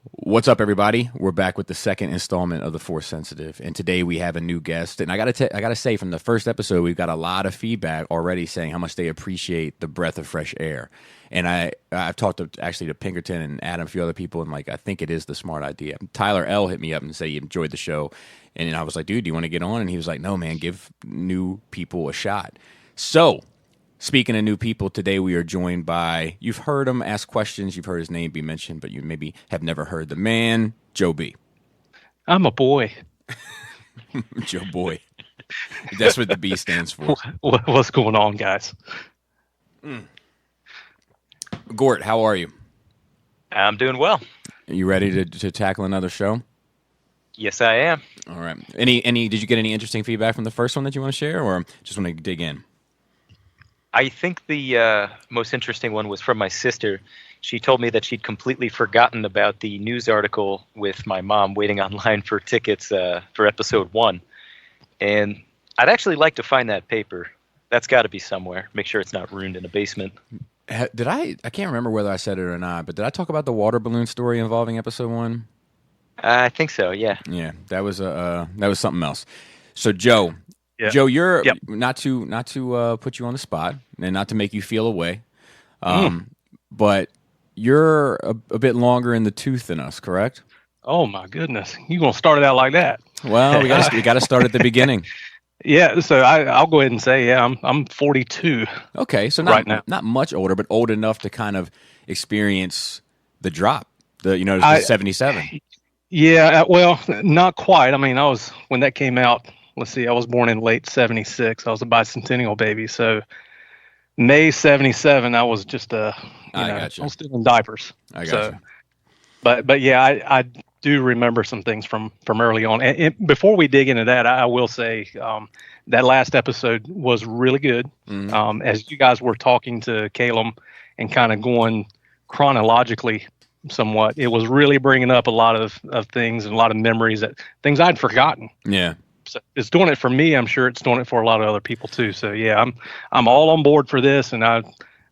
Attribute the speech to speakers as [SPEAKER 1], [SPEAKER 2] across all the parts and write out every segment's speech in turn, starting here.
[SPEAKER 1] What's up, everybody? We're back with the second installment of The Force Sensitive, and today we have a new guest. And I gotta say, from the first episode, we've got a lot of feedback already saying how much they appreciate the breath of fresh air. And I've talked to Pinkerton and Adam, a few other people, and I think it is the smart idea. Tyler L hit me up and said he enjoyed the show, and I was like, dude, do you want to get on? And he was like, no, man, give new people a shot. So, speaking of new people, today we are joined by, you've heard him ask questions, you've heard his name be mentioned, but you maybe have never heard the man, Joe B.
[SPEAKER 2] I'm a boy.
[SPEAKER 1] Joe Boy. That's what the B stands for.
[SPEAKER 2] What's going on, guys?
[SPEAKER 1] Gort, how are you?
[SPEAKER 3] I'm doing well.
[SPEAKER 1] Are you ready to tackle another show?
[SPEAKER 3] Yes, I am.
[SPEAKER 1] All right. Did you get any interesting feedback from the first one that you want to share, or just want to dig in?
[SPEAKER 3] I think the most interesting one was from my sister. She told me that she'd completely forgotten about the news article with my mom waiting online for tickets for episode 1. And I'd actually like to find that paper. That's got to be somewhere. Make sure it's not ruined in a basement.
[SPEAKER 1] Did I can't remember whether I said it or not, but did I talk about the water balloon story involving episode 1?
[SPEAKER 3] I think so, yeah.
[SPEAKER 1] Yeah, that was something else. So, Joe...
[SPEAKER 2] Yeah.
[SPEAKER 1] Joe, you're not to put you on the spot and not to make you feel away, but you're a bit longer in the tooth than us, correct?
[SPEAKER 2] Oh my goodness, you gonna start it out like that?
[SPEAKER 1] Well, we got to start at the beginning.
[SPEAKER 2] Yeah, so I'll go ahead and say, I'm 42.
[SPEAKER 1] Okay, so
[SPEAKER 2] right now,
[SPEAKER 1] not much older, but old enough to kind of experience the drop. The 77.
[SPEAKER 2] Yeah, well, not quite. I mean, when that came out. Let's see, I was born in late 76. I was a bicentennial baby. So May 77, I was just I was still in diapers.
[SPEAKER 1] I got you.
[SPEAKER 2] But yeah, I do remember some things from early on. And before we dig into that, I will say that last episode was really good. Mm-hmm. As you guys were talking to Caleb and kind of going chronologically somewhat, it was really bringing up a lot of things and a lot of memories, things I'd forgotten.
[SPEAKER 1] Yeah.
[SPEAKER 2] So it's doing it for me. I'm sure it's doing it for a lot of other people too. So yeah, I'm all on board for this, and I'm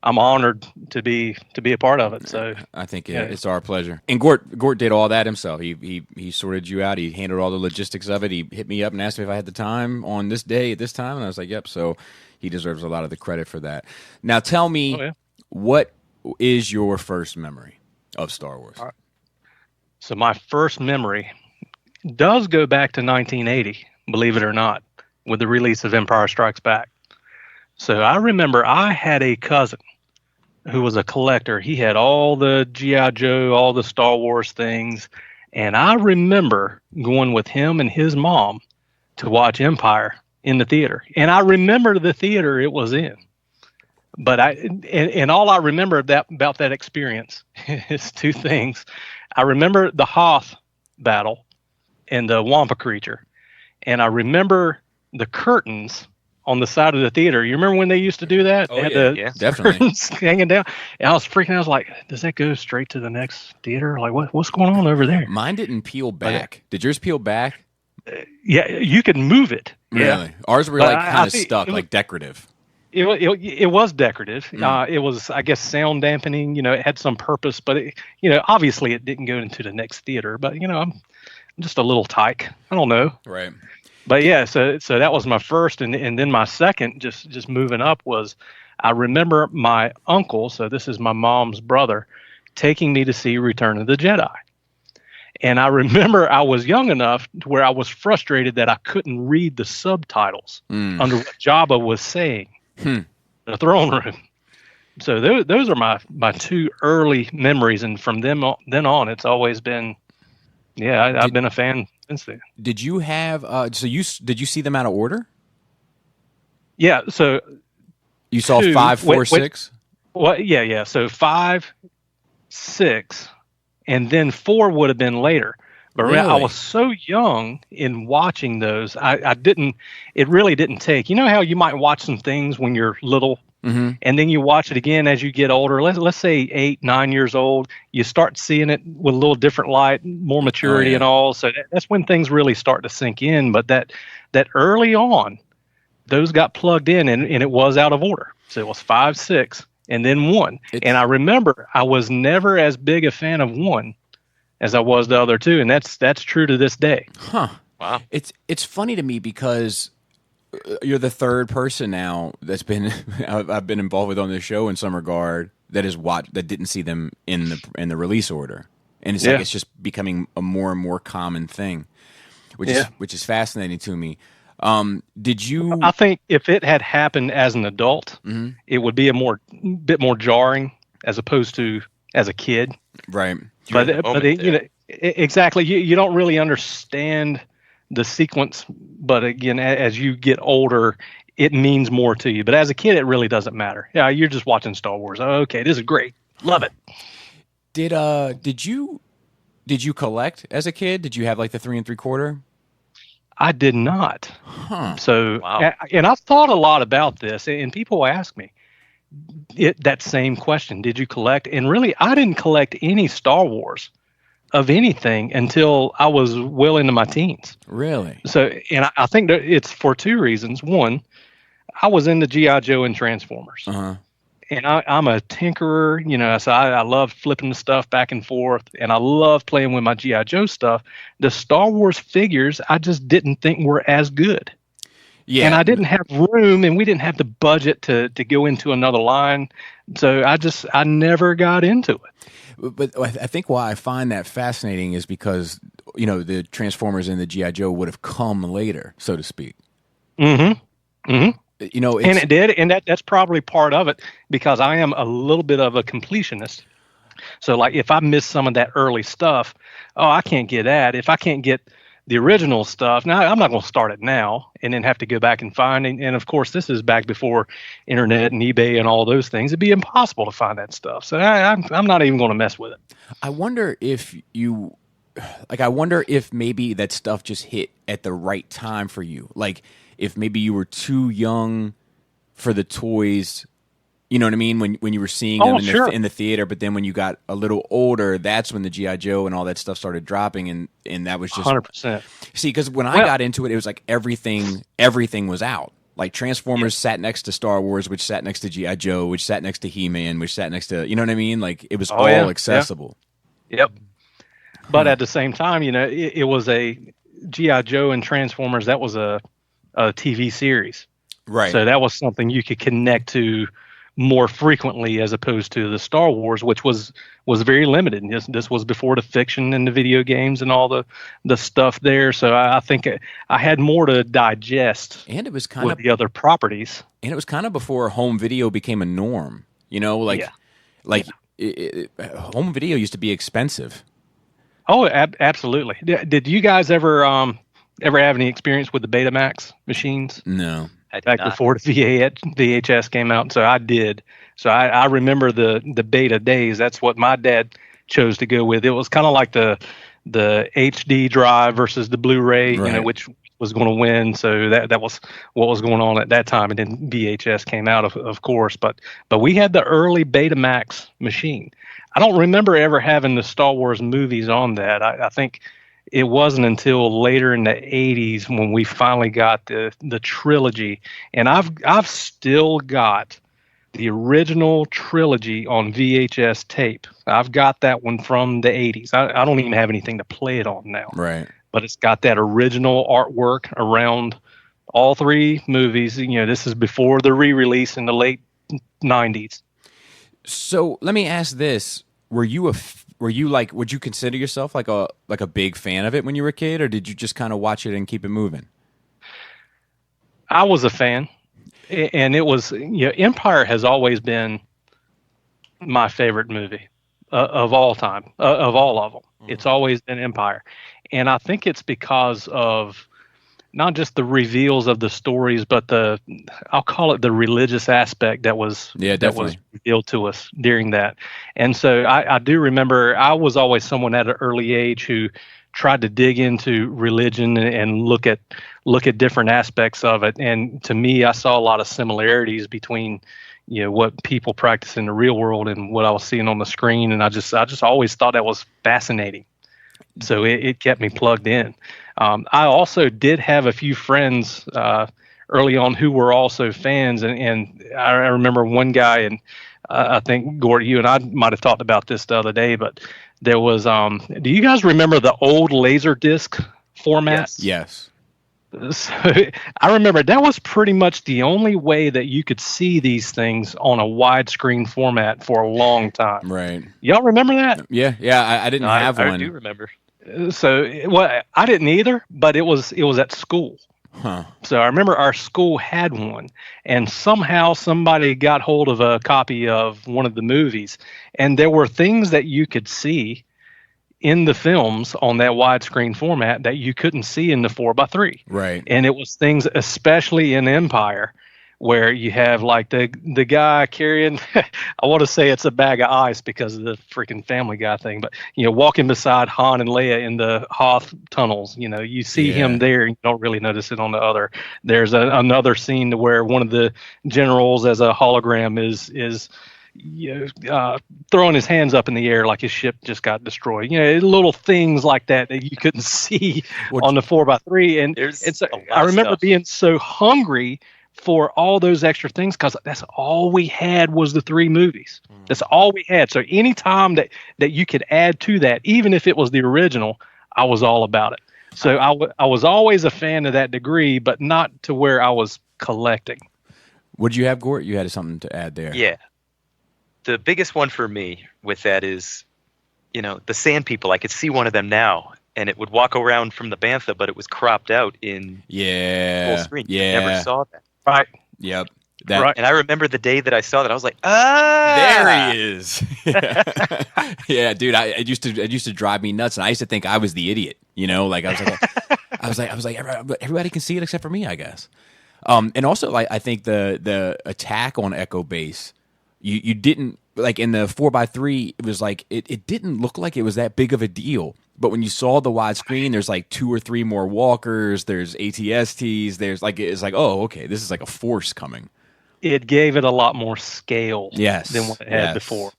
[SPEAKER 2] honored to be a part of it. So
[SPEAKER 1] I think it's our pleasure. And Gort did all that himself. He sorted you out. He handled all the logistics of it. He hit me up and asked me if I had the time on this day at this time, and I was like, yep. So he deserves a lot of the credit for that. Now tell me, what is your first memory of Star Wars?
[SPEAKER 2] All right. So my first memory does go back to 1980. Believe it or not, with the release of Empire Strikes Back. So I remember I had a cousin who was a collector. He had all the G.I. Joe, all the Star Wars things. And I remember going with him and his mom to watch Empire in the theater. And I remember the theater it was in. But all I remember about that experience is two things. I remember the Hoth battle and the Wampa creature. And I remember the curtains on the side of the theater. You remember when they used to do that?
[SPEAKER 1] Oh,
[SPEAKER 2] yeah,
[SPEAKER 1] definitely.
[SPEAKER 2] Curtains hanging down. And I was freaking out. I was like, does that go straight to the next theater? Like, what's going on over there?
[SPEAKER 1] Mine didn't peel back. Did yours peel back?
[SPEAKER 2] Yeah, you could move it.
[SPEAKER 1] Really?
[SPEAKER 2] Yeah.
[SPEAKER 1] Ours were kind of stuck, like decorative.
[SPEAKER 2] It was decorative. It was, I guess, sound dampening. It had some purpose. But, obviously it didn't go into the next theater. But, I'm just a little tyke. I don't know.
[SPEAKER 1] Right.
[SPEAKER 2] But yeah, so that was my first, and then my second, just moving up, was I remember my uncle, so this is my mom's brother, taking me to see Return of the Jedi. And I remember I was young enough to where I was frustrated that I couldn't read the subtitles under what Jabba was saying in the throne room. So those are my two early memories, and from then on, it's always been, I've been a fan since then.
[SPEAKER 1] Did you have did you see them out of order?
[SPEAKER 2] Yeah, so
[SPEAKER 1] you saw 5, 4, 6?
[SPEAKER 2] Well, yeah. So 5, 6, and then 4 would have been later. But
[SPEAKER 1] really?
[SPEAKER 2] I was so young in watching those, it really didn't take. You know how you might watch some things when you're little, and then you watch it again as you get older. Let's say 8, 9 years old, you start seeing it with a little different light, more maturity and all. So that's when things really start to sink in. But that early on, those got plugged in, and it was out of order. So it was 5, 6, and then 1. And I remember I was never as big a fan of 1 as I was the other two, and that's true to this day.
[SPEAKER 1] Huh.
[SPEAKER 3] Wow.
[SPEAKER 1] It's funny to me because you're the third person now that's been I've been involved with on this show in some regard that didn't see them in the release order, and it's like it's just becoming a more and more common thing, which is fascinating to me. Did you?
[SPEAKER 2] I think if it had happened as an adult, it would be bit more jarring as opposed to as a kid.
[SPEAKER 1] Right.
[SPEAKER 2] But you know, exactly. You don't really understand the sequence, but again, as you get older, it means more to you. But as a kid, it really doesn't matter. Yeah, you're just watching Star Wars. Oh, okay, this is great. Love it.
[SPEAKER 1] Did you collect as a kid? Did you have like the 3 3/4?
[SPEAKER 2] I did not.
[SPEAKER 1] Huh.
[SPEAKER 2] So,
[SPEAKER 3] Wow.
[SPEAKER 2] and I've thought a lot about this, and people ask me that same question: did you collect? And really, I didn't collect any Star Wars of anything until I was well into my teens.
[SPEAKER 1] Really?
[SPEAKER 2] So, and I think that it's for two reasons. One, I was into G.I. Joe and Transformers.
[SPEAKER 1] Uh-huh.
[SPEAKER 2] And I'm a tinkerer, you know, so I love flipping the stuff back and forth, and I love playing with my G.I. Joe stuff. The Star Wars figures, I just didn't think were as good.
[SPEAKER 1] Yeah.
[SPEAKER 2] And I didn't have room, and we didn't have the budget to go into another line. So I never got into it.
[SPEAKER 1] But I think why I find that fascinating is because, you know, the Transformers and the G.I. Joe would have come later, so to speak.
[SPEAKER 2] Mm-hmm. Mm-hmm.
[SPEAKER 1] You know,
[SPEAKER 2] And it did, and that's probably part of it, because I am a little bit of a completionist. So, like, if I miss some of that early stuff, I can't get that. If I can't get the original stuff, now I'm not going to start it now and then have to go back and find. And of course, this is back before internet and eBay and all those things. It'd be impossible to find that stuff. So I'm not even going to mess with it.
[SPEAKER 1] I wonder if maybe that stuff just hit at the right time for you. Like, if maybe you were too young for the toys, you know what I mean? When you were seeing them in the theater, but then when you got a little older, that's when the G.I. Joe and all that stuff started dropping, and that was just
[SPEAKER 2] 100%.
[SPEAKER 1] See, because when I got into it, it was like everything was out. Like Transformers sat next to Star Wars, which sat next to G.I. Joe, which sat next to He-Man, which sat next to, you know what I mean? Like, it was all accessible.
[SPEAKER 2] Yeah. Yep. But at the same time, you know, it was a G.I. Joe and Transformers. That was a TV series.
[SPEAKER 1] Right.
[SPEAKER 2] So that was something you could connect to more frequently as opposed to the Star Wars, which was very limited. And this was before the fiction and the video games and all the stuff there. So I think I had more to digest.
[SPEAKER 1] And it was kind of
[SPEAKER 2] the other properties.
[SPEAKER 1] And it was kind of before home video became a norm. You know, home video used to be expensive.
[SPEAKER 2] Oh, absolutely. Did you guys ever have any experience with the Betamax machines?
[SPEAKER 1] No.
[SPEAKER 2] Back before the VHS came out. So I did. So I remember the beta days. That's what my dad chose to go with. It was kind of like the HD drive versus the Blu-ray,
[SPEAKER 1] right.
[SPEAKER 2] You know, which was going to win. So that was what was going on at that time. And then VHS came out, of course. But we had the early Betamax machine. I don't remember ever having the Star Wars movies on that. I think it wasn't until later in the 80s when we finally got the trilogy. And I've still got the original trilogy on VHS tape. I've got that one from the 80s. I don't even have anything to play it on now.
[SPEAKER 1] Right.
[SPEAKER 2] But it's got that original artwork around all three movies. You know, this is before the re-release in the late 90s.
[SPEAKER 1] So let me ask this. Would you consider yourself like a big fan of it when you were a kid, or did you just kind of watch it and keep it moving?
[SPEAKER 2] I was a fan, and it was, you know, Empire has always been my favorite movie of all time, of all of them. Mm-hmm. It's always been Empire, and I think it's because of not just the reveals of the stories, but I'll call it the religious aspect that was revealed to us during that. And so I do remember I was always someone at an early age who tried to dig into religion and look at different aspects of it. And to me, I saw a lot of similarities between, you know, what people practice in the real world and what I was seeing on the screen. And I just always thought that was fascinating. So it kept me plugged in. I also did have a few friends early on who were also fans, and I remember one guy, and I think, Gord, you and I might have talked about this the other day, but there was do you guys remember the old Laserdisc format?
[SPEAKER 1] Yes.
[SPEAKER 2] So I remember that was pretty much the only way that you could see these things on a widescreen format for a long time.
[SPEAKER 1] Right.
[SPEAKER 2] Y'all remember that?
[SPEAKER 1] Yeah. I didn't have one.
[SPEAKER 3] I do remember.
[SPEAKER 2] So well, I didn't either, but it was at school.
[SPEAKER 1] Huh.
[SPEAKER 2] So I remember our school had one, and somehow somebody got hold of a copy of one of the movies, and there were things that you could see in the films on that widescreen format that you couldn't see in the 4:3.
[SPEAKER 1] Right.
[SPEAKER 2] And it was things, especially in Empire, where you have like the guy carrying, I want to say it's a bag of ice because of the freaking Family Guy thing, but walking beside Han and Leia in the Hoth tunnels, you see him there and you don't really notice it on the other. There's another scene where one of the generals as a hologram is throwing his hands up in the air like his ship just got destroyed. Little things like that you couldn't see on the 4:3. And I remember being so hungry for all those extra things because that's all we had was the 3 movies. That's all we had. So any time that you could add to that, even if it was the original, I was all about it. So I was always a fan of that degree, but not to where I was collecting.
[SPEAKER 1] What did you have, Gort? You had something to add there.
[SPEAKER 3] Yeah. The biggest one for me with that is, the Sand People. I could see one of them now, and it would walk around from the bantha, but it was cropped out in full screen.
[SPEAKER 1] Yeah.
[SPEAKER 3] You never saw that.
[SPEAKER 2] Right.
[SPEAKER 1] Yep.
[SPEAKER 2] Right.
[SPEAKER 3] And I remember the day that I saw that, I was like, there
[SPEAKER 1] he is. Yeah, dude. It used to drive me nuts, and I used to think I was the idiot. Like I was like, everybody can see it except for me, I guess. And also, like, I think the attack on Echo Base, you didn't like in the 4:3. It was like it didn't look like it was that big of a deal. But when you saw the widescreen, there's like 2 or 3 more walkers. There's ATSTs. There's like it's like, oh, okay, this is like a force coming.
[SPEAKER 2] It gave it a lot more scale than what it had before.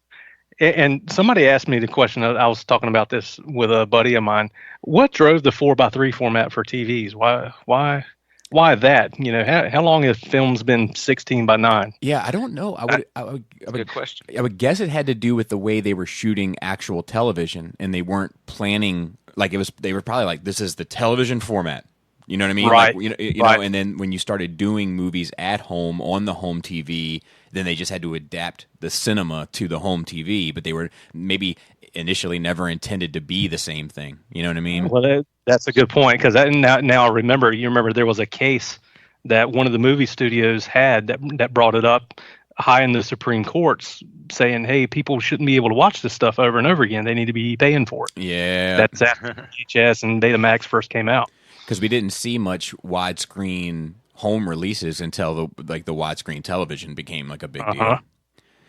[SPEAKER 2] And somebody asked me the question. I was talking about this with a buddy of mine. What drove the 4:3 format for TVs? Why that? How long have films been 16:9?
[SPEAKER 1] Yeah, I don't know. I would
[SPEAKER 3] good question.
[SPEAKER 1] I would guess it had to do with the way they were shooting actual television, and they weren't planning like it was. They were probably like, this is the television format. You know what I mean?
[SPEAKER 2] Right.
[SPEAKER 1] Like,
[SPEAKER 2] Right.
[SPEAKER 1] know. And then when you started doing movies at home on the home TV, then they just had to adapt the cinema to the home TV. But they were maybe initially never intended to be the same thing. You know what I mean?
[SPEAKER 2] Well, that's a good point because now I remember. You remember there was a case that one of the movie studios had that brought it up high in the Supreme Courts, saying, "Hey, people shouldn't be able to watch this stuff over and over again. They need to be paying for it."
[SPEAKER 1] Yeah,
[SPEAKER 2] that's after VHS and Betamax first came out.
[SPEAKER 1] Because we didn't see much widescreen home releases until the widescreen television became like a big deal.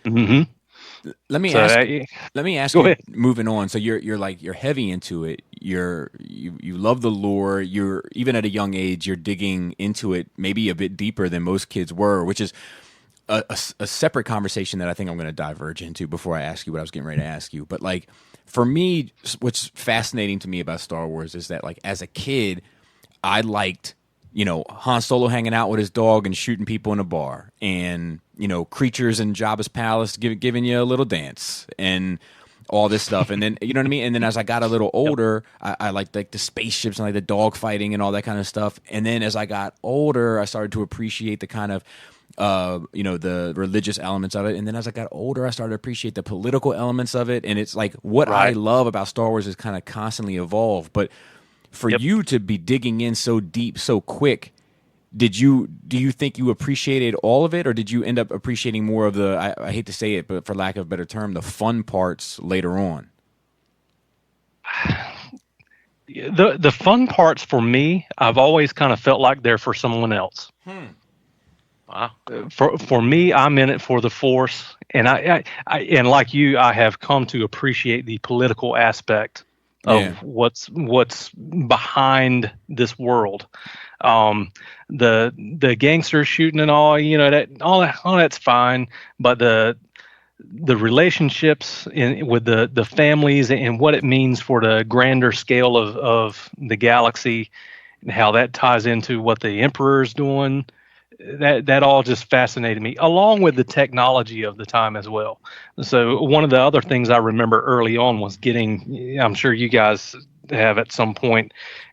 [SPEAKER 2] Mm-hmm.
[SPEAKER 1] Let me ask you. Moving on, so you're heavy into it. You love the lore. You're even at a young age. You're digging into it maybe a bit deeper than most kids were, which is a separate conversation that I think I'm going to diverge into before I ask you what I was getting ready to ask you. But like for me, what's fascinating to me about Star Wars is that like as a kid, I liked Han Solo hanging out with his dog and shooting people in a bar, and creatures in Jabba's palace giving you a little dance and all this stuff. And then you know what I mean. And then as I got a little older, I liked like the spaceships and like the dog fighting and all that kind of stuff. And then as I got older, I started to appreciate the kind of the religious elements of it. And then as I got older, I started to appreciate the political elements of it. And it's like what I love about Star Wars is kind of constantly evolved. But for you to be digging in so deep, so quick, do you think you appreciated all of it, or did you end up appreciating more of the, I hate to say it, but for lack of a better term, the fun parts later on?
[SPEAKER 2] The fun parts for me, I've always kind of felt like they're for someone else.
[SPEAKER 3] Wow.
[SPEAKER 2] For me, I'm in it for the Force, and I and like you, I have come to appreciate the political aspect of what's behind this world. The gangsters shooting and all, all that's fine, but the relationships with the families and what it means for the grander scale of the galaxy and how that ties into what the Emperor's doing. that all just fascinated me, along with the technology of the time as well. So one of the other things I remember early on was getting, I'm sure you guys have at some point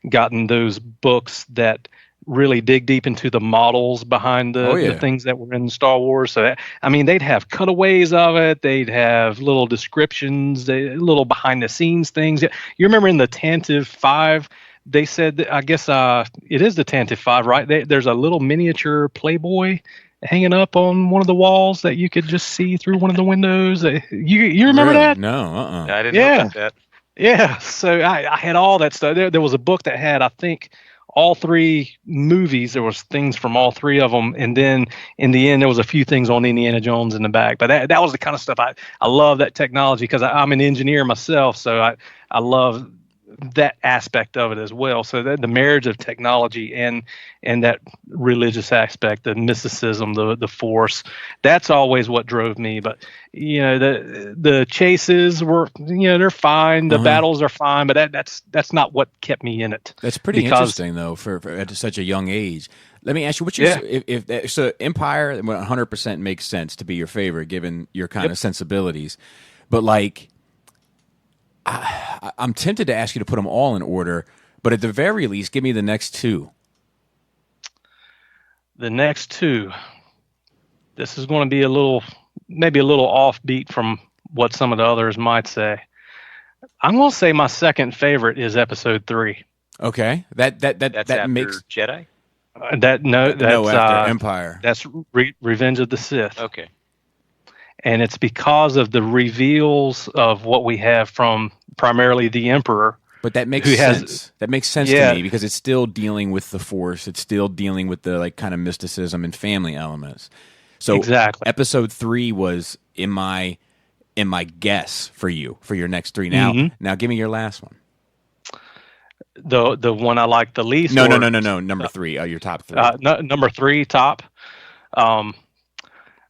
[SPEAKER 2] gotten those books that really dig deep into the models behind the things that were in Star Wars. So, I mean, they'd have cutaways of it. They'd have little descriptions, little behind the scenes things. You remember in the Tantive 5, they said, I guess it is the Tantive 5, right? There's a little miniature Playboy hanging up on one of the walls that you could just see through one of the windows. You remember that?
[SPEAKER 1] No,
[SPEAKER 3] I didn't know about that.
[SPEAKER 2] Yeah, so I had all that stuff. There was a book that had, I think, all 3 movies. There was things from all 3 of them, and then in the end, there was a few things on Indiana Jones in the back. But that was the kind of stuff I love, that technology, because I'm an engineer myself, so I love that aspect of it as well. So the marriage of technology and that religious aspect, the mysticism, the Force, that's always what drove me. But the chases were, they're fine, the battles are fine, but that's not what kept me in it.
[SPEAKER 1] That's pretty interesting though for at such a young age. Let me ask you, what's your so Empire 100% makes sense to be your favorite given your kind of sensibilities, but like, I'm tempted to ask you to put them all in order, but at the very least, give me the next 2.
[SPEAKER 2] The next 2. This is going to be maybe a little offbeat from what some of the others might say. I'm going to say my second favorite is Episode 3.
[SPEAKER 1] Okay, that
[SPEAKER 3] after
[SPEAKER 1] makes
[SPEAKER 3] Jedi.
[SPEAKER 1] That's after Empire.
[SPEAKER 2] That's Revenge of the Sith.
[SPEAKER 3] Okay.
[SPEAKER 2] And it's because of the reveals of what we have from primarily the Emperor.
[SPEAKER 1] But that makes sense. That makes sense to me because it's still dealing with the Force. It's still dealing with the like kind of mysticism and family elements. So
[SPEAKER 2] exactly.
[SPEAKER 1] Episode 3 was in my guess for you for your next 3. Now give me your last one.
[SPEAKER 2] The one I like the least.
[SPEAKER 1] No. Number 3. Your top 3.
[SPEAKER 2] Number 3 top.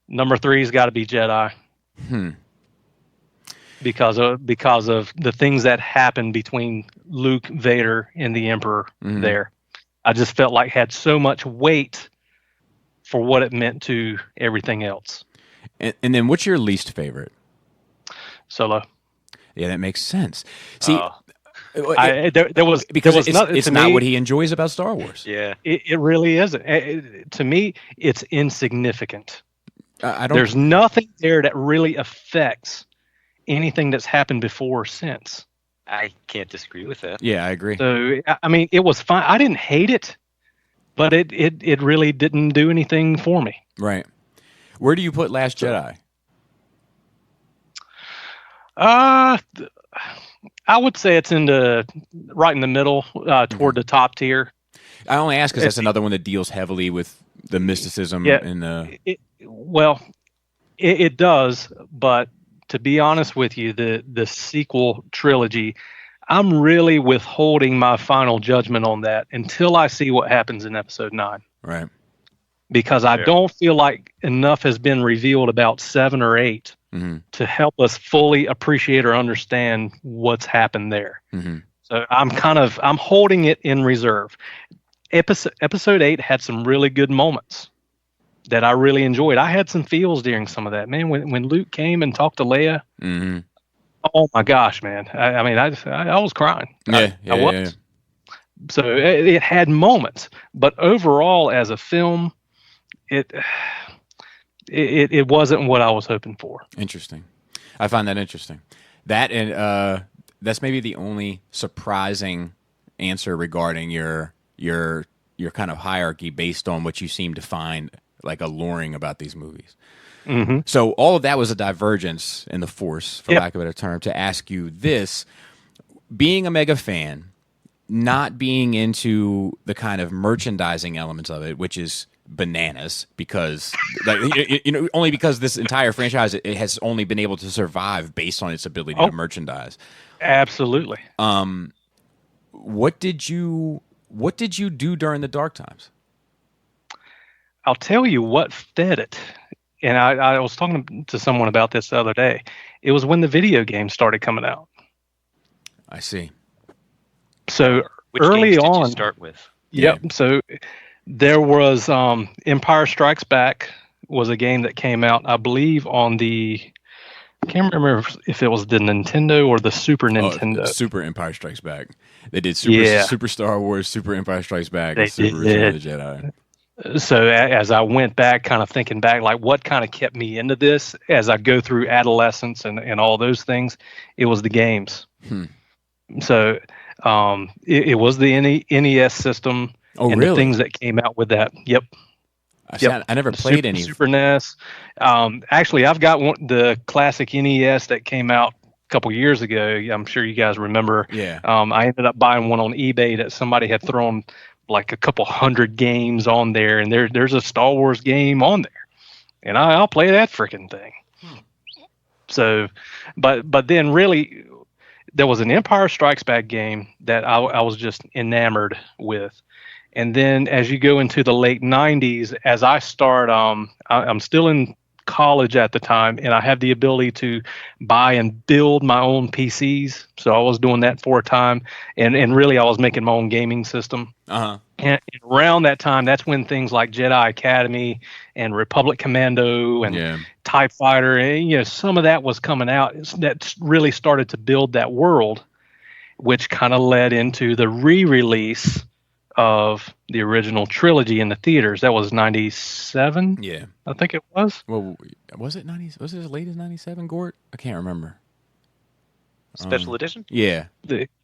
[SPEAKER 2] Number 3's got to be Jedi. Because of the things that happened between Luke, Vader, and the Emperor there. I just felt like had so much weight for what it meant to everything else.
[SPEAKER 1] And then what's your least favorite?
[SPEAKER 2] Solo.
[SPEAKER 1] Yeah, that makes sense. See,
[SPEAKER 2] it's
[SPEAKER 1] not what he enjoys about Star Wars.
[SPEAKER 3] Yeah,
[SPEAKER 2] it really isn't. To me, it's insignificant. There's nothing there that really affects anything that's happened before or since.
[SPEAKER 3] I can't disagree with that.
[SPEAKER 1] Yeah, I agree.
[SPEAKER 2] So, I mean, it was fine. I didn't hate it, but it really didn't do anything for me.
[SPEAKER 1] Right. Where do you put Last Jedi?
[SPEAKER 2] I would say it's right in the middle, toward the top tier.
[SPEAKER 1] I only ask because that's another one that deals heavily with the mysticism and the.
[SPEAKER 2] It does, but to be honest with you, the sequel trilogy, I'm really withholding my final judgment on that until I see what happens in Episode 9.
[SPEAKER 1] Right.
[SPEAKER 2] Because I don't feel like enough has been revealed about 7 or 8 to help us fully appreciate or understand what's happened there. So I'm holding it in reserve. Episode 8 had some really good moments that I really enjoyed. I had some feels during some of that, man. When Luke came and talked to Leia, oh my gosh, man! I mean, I was crying. I was. Yeah. So it had moments, but overall, as a film, it wasn't what I was hoping for.
[SPEAKER 1] Interesting. I find that interesting. That and that's maybe the only surprising answer regarding your kind of hierarchy based on what you seem to find like alluring about these movies. So all of that was a divergence in the Force, for lack of a better term, to ask you this. Being a mega fan, not being into the kind of merchandising elements of it, which is bananas, because only because this entire franchise it has only been able to survive based on its ability to merchandise.
[SPEAKER 2] Absolutely.
[SPEAKER 1] What did you do during the dark times?
[SPEAKER 2] I'll tell you what fed it. And I was talking to someone about this the other day. It was when the video games started coming out.
[SPEAKER 1] I see.
[SPEAKER 2] So
[SPEAKER 3] Which
[SPEAKER 2] early
[SPEAKER 3] games did
[SPEAKER 2] on,
[SPEAKER 3] you start with?
[SPEAKER 2] Yep. So There was Empire Strikes Back was a game that came out, I believe, on the. I can't remember if it was the Nintendo or the Super Nintendo.
[SPEAKER 1] Super Empire Strikes Back. They did
[SPEAKER 2] Yeah.
[SPEAKER 1] Super Star Wars, Super Empire Strikes Back,
[SPEAKER 2] They
[SPEAKER 1] and Super Return of the Jedi.
[SPEAKER 2] So as I went back, kind of thinking back, like what kind of kept me into this as I go through adolescence and all those things, it was the games. So it was the NES system and
[SPEAKER 1] really?
[SPEAKER 2] the things that came out with that. Yep.
[SPEAKER 1] I never played any.
[SPEAKER 2] Super NES. Actually, I've got the classic NES that came out a couple years ago. I'm sure you guys remember.
[SPEAKER 1] Yeah.
[SPEAKER 2] I ended up buying one on eBay that somebody had thrown like a couple hundred games on there, and there's a Star Wars game on there, and I'll play that freaking thing. So, but then really, there was an Empire Strikes Back game that I was just enamored with. And then as you go into the late 90s, as I start, I'm still in college at the time, and I have the ability to buy and build my own PCs. So I was doing that for a time, and really I was making my own gaming system. And around that time, that's when things like Jedi Academy and Republic Commando and TIE Fighter, and some of that was coming out. That really started to build that world, which kind of led into the re-release of the original trilogy in the theaters. That was 97.
[SPEAKER 1] Yeah,
[SPEAKER 2] I think it was.
[SPEAKER 1] Well, was it 90? Was it as late as 97, Gort? I can't remember.
[SPEAKER 3] Special edition?
[SPEAKER 1] Yeah.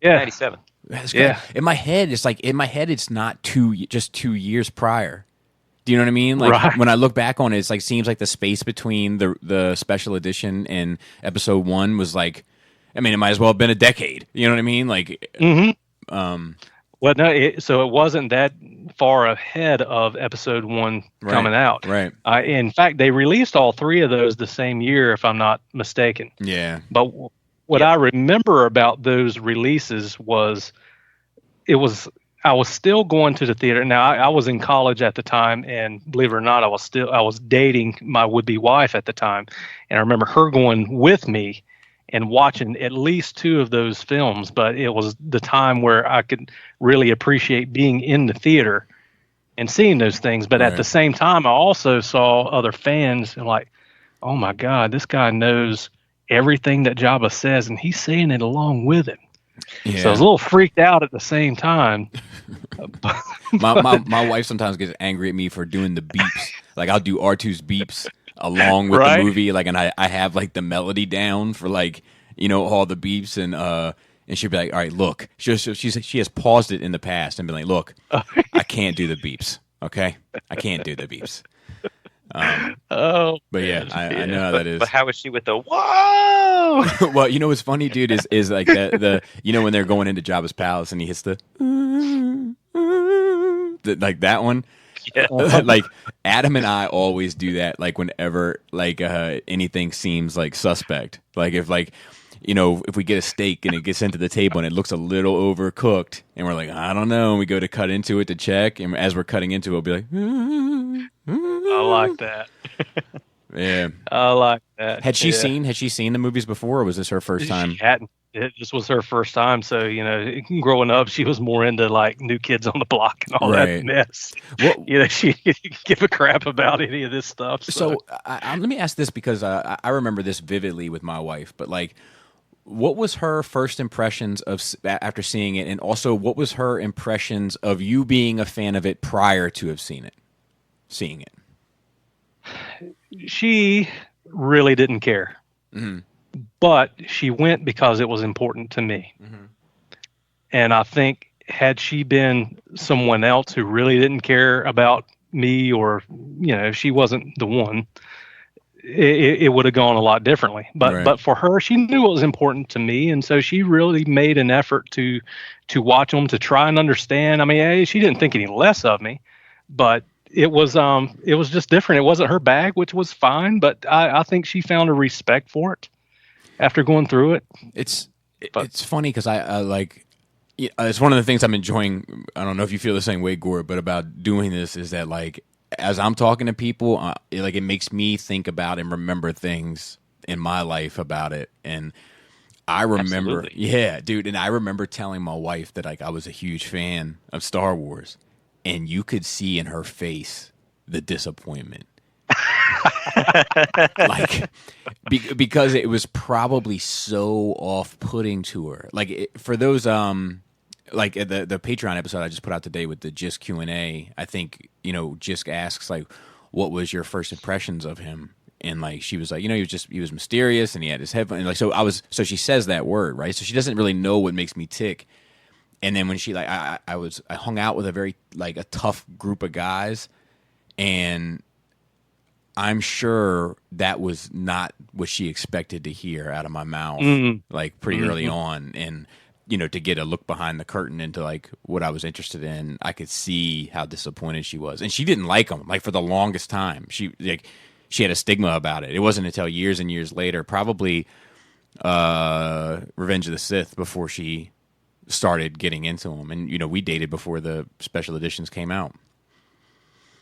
[SPEAKER 3] 97.
[SPEAKER 1] That's great. In my head, it's not just 2 years prior. Do you know what I mean? Like when I look back on it, it's like seems like the space between the special edition and episode 1 was like, I mean, it might as well have been a decade. You know what I mean? Like,
[SPEAKER 2] well, no, so it wasn't that far ahead of episode 1 coming out.
[SPEAKER 1] Right.
[SPEAKER 2] In fact, they released all 3 of those the same year, if I'm not mistaken.
[SPEAKER 1] Yeah.
[SPEAKER 2] But what I remember about those releases was I was still going to the theater. Now, I was in college at the time, and believe it or not, I was dating my would-be wife at the time. And I remember her going with me and watching at least 2 of those films, but it was the time where I could really appreciate being in the theater and seeing those things. But at the same time, I also saw other fans and like, oh my God, this guy knows everything that Jabba says, and he's saying it along with him. Yeah. So I was a little freaked out at the same time.
[SPEAKER 1] my wife sometimes gets angry at me for doing the beeps. Like I'll do R2's beeps along with the movie, like, and I have like the melody down for like, all the beeps, and she'll be like, all right, look, she has paused it in the past and been like, look, I can't do the beeps, okay? I can't do the beeps. But yeah, I know how that is.
[SPEAKER 3] But how is she with the whoa?
[SPEAKER 1] Well, what's funny, dude, is like the when they're going into Jabba's palace and he hits the like that one. Yeah. Like Adam and I always do that. Like whenever like anything seems like suspect. Like if if we get a steak and it gets into the table and it looks a little overcooked and we're like, I don't know, and we go to cut into it to check, and as we're cutting into it, we'll be like,
[SPEAKER 2] I like that.
[SPEAKER 1] Yeah,
[SPEAKER 2] I like that.
[SPEAKER 1] Had she seen the movies before, or was this her first time?
[SPEAKER 2] She hadn't. This was her first time, so growing up, she was more into like New Kids on the Block and all that mess. Well, she didn't give a crap about any of this stuff.
[SPEAKER 1] So let me ask this, because I remember this vividly with my wife. But like, what was her first impressions of after seeing it, and also what was her impressions of you being a fan of it prior to seeing it? She
[SPEAKER 2] really didn't care.
[SPEAKER 1] Mm-hmm.
[SPEAKER 2] But she went because it was important to me.
[SPEAKER 1] Mm-hmm. And
[SPEAKER 2] I think had she been someone else who really didn't care about me, or, if she wasn't the one, it would have gone a lot differently. But for her, she knew it was important to me. And so she really made an effort to watch them, to try and understand. I mean, she didn't think any less of me, but it was just different. It wasn't her bag, which was fine. But I think she found a respect for it after going through it.
[SPEAKER 1] It's funny because I like, it's one of the things I'm enjoying. I don't know if you feel the same way, Gord, but about doing this is that, like, as I'm talking to people, it makes me think about and remember things in my life about it. And I remember, yeah, dude. And I remember telling my wife that, like, I was a huge fan of Star Wars. and you could see in her face the disappointment. Like, because it was probably so off-putting to her. Like, for those like the Patreon episode I just put out today with the Jisk Q&A, I think, Jisk asks, like, what was your first impressions of him? And like, she was like, he was mysterious and he had his headphones. Like, so she says that word, right? So she doesn't really know what makes me tick. And then when she, like, I hung out with a very, like, a tough group of guys, and I'm sure that was not what she expected to hear out of my mouth, like, pretty early on. And, to get a look behind the curtain into, like, what I was interested in, I could see how disappointed she was. And she didn't like him, like, for the longest time. She had a stigma about it. It wasn't until years and years later, probably Revenge of the Sith, before she started getting into him. And, we dated before the special editions came out.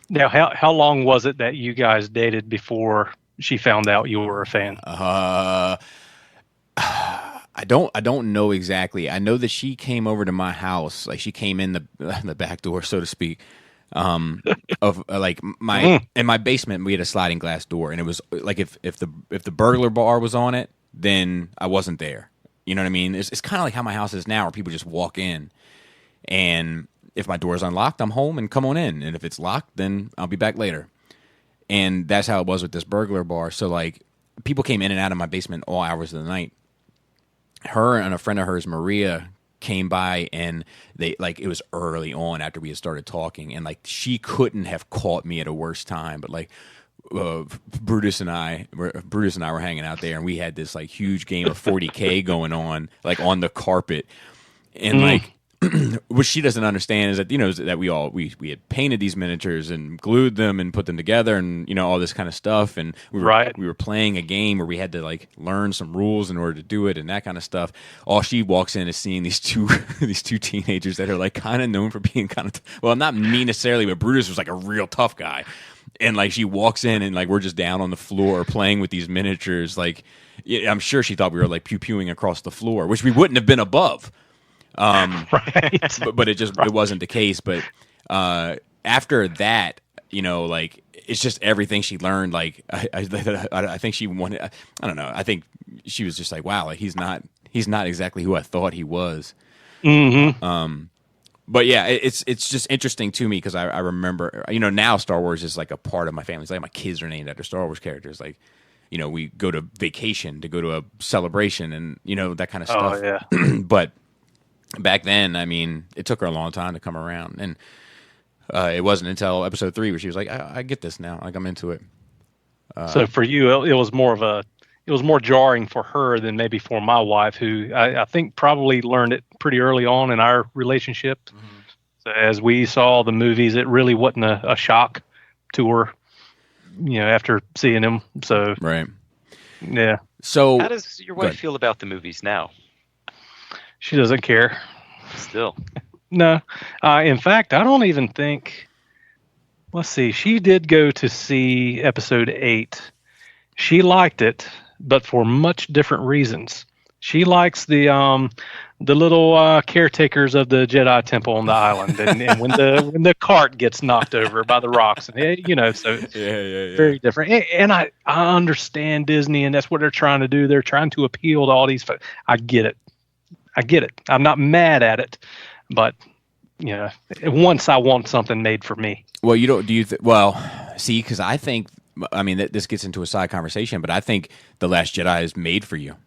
[SPEAKER 2] Now, how long was it that you guys dated before she found out you were a fan?
[SPEAKER 1] I don't know exactly. I know that she came over to my house, like, she came in the back door, so to speak, of like in my basement. We had a sliding glass door, and it was like, if the burglar bar was on it, then I wasn't there. You know what I mean? It's kind of like how my house is now, where people just walk in, and if my door's unlocked, I'm home and come on in, and if it's locked, then I'll be back later. And that's how it was with this burglar bar. So, like, people came in and out of my basement all hours of the night. Her and a friend of hers, Maria, came by, and they, like, it was early on after we had started talking, and, like, she couldn't have caught me at a worse time. But, like, Brutus and I were hanging out there, and we had this, like, huge game of 40K going on, like, on the carpet, and like, what she doesn't understand is that, that we had painted these miniatures and glued them and put them together, and all this kind of stuff, and we were playing a game where we had to, like, learn some rules in order to do it and that kind of stuff. All she walks in is seeing these two teenagers that are, like, kind of known for being kind of well, not me necessarily, but Brutus was, like, a real tough guy, and, like, she walks in, and, like, we're just down on the floor playing with these miniatures. Like, I'm sure she thought we were, like, pew-pewing across the floor, which we wouldn't have been above.
[SPEAKER 2] Right.
[SPEAKER 1] But it wasn't the case. But after that, like, it's just everything she learned. Like, I think she wanted. I don't know. I think she was just like, wow, like, he's not exactly who I thought he was.
[SPEAKER 2] Mm-hmm.
[SPEAKER 1] But yeah, it's just interesting to me, because I remember, now Star Wars is, like, a part of my family. It's like my kids are named after Star Wars characters. Like, we go to vacation to go to a celebration, and that kind of stuff.
[SPEAKER 2] Oh yeah.
[SPEAKER 1] But back then, I mean, it took her a long time to come around, and it wasn't until episode 3 where she was like, I get this now, like, I'm into it.
[SPEAKER 2] So for you, it was more jarring for her than maybe for my wife, who I think probably learned it pretty early on in our relationship. Mm-hmm. So as we saw the movies, it really wasn't a shock to her, after seeing them. So
[SPEAKER 1] right,
[SPEAKER 2] yeah.
[SPEAKER 1] So
[SPEAKER 3] how does your wife feel about the movies now?
[SPEAKER 2] She doesn't care.
[SPEAKER 3] Still.
[SPEAKER 2] No. In fact, I don't even think... Let's see. She did go to see episode 8. She liked it, but for much different reasons. She likes the little caretakers of the Jedi Temple on the island, and when the cart gets knocked over by the rocks, and so
[SPEAKER 1] yeah.
[SPEAKER 2] Very different. And I understand Disney, and that's what they're trying to do. They're trying to appeal to all these folks. I get it. I'm not mad at it, but once I want something made for me.
[SPEAKER 1] Well, you don't. Do you? Well, see, because I think, I mean, this gets into a side conversation, but I think The Last Jedi is made for you.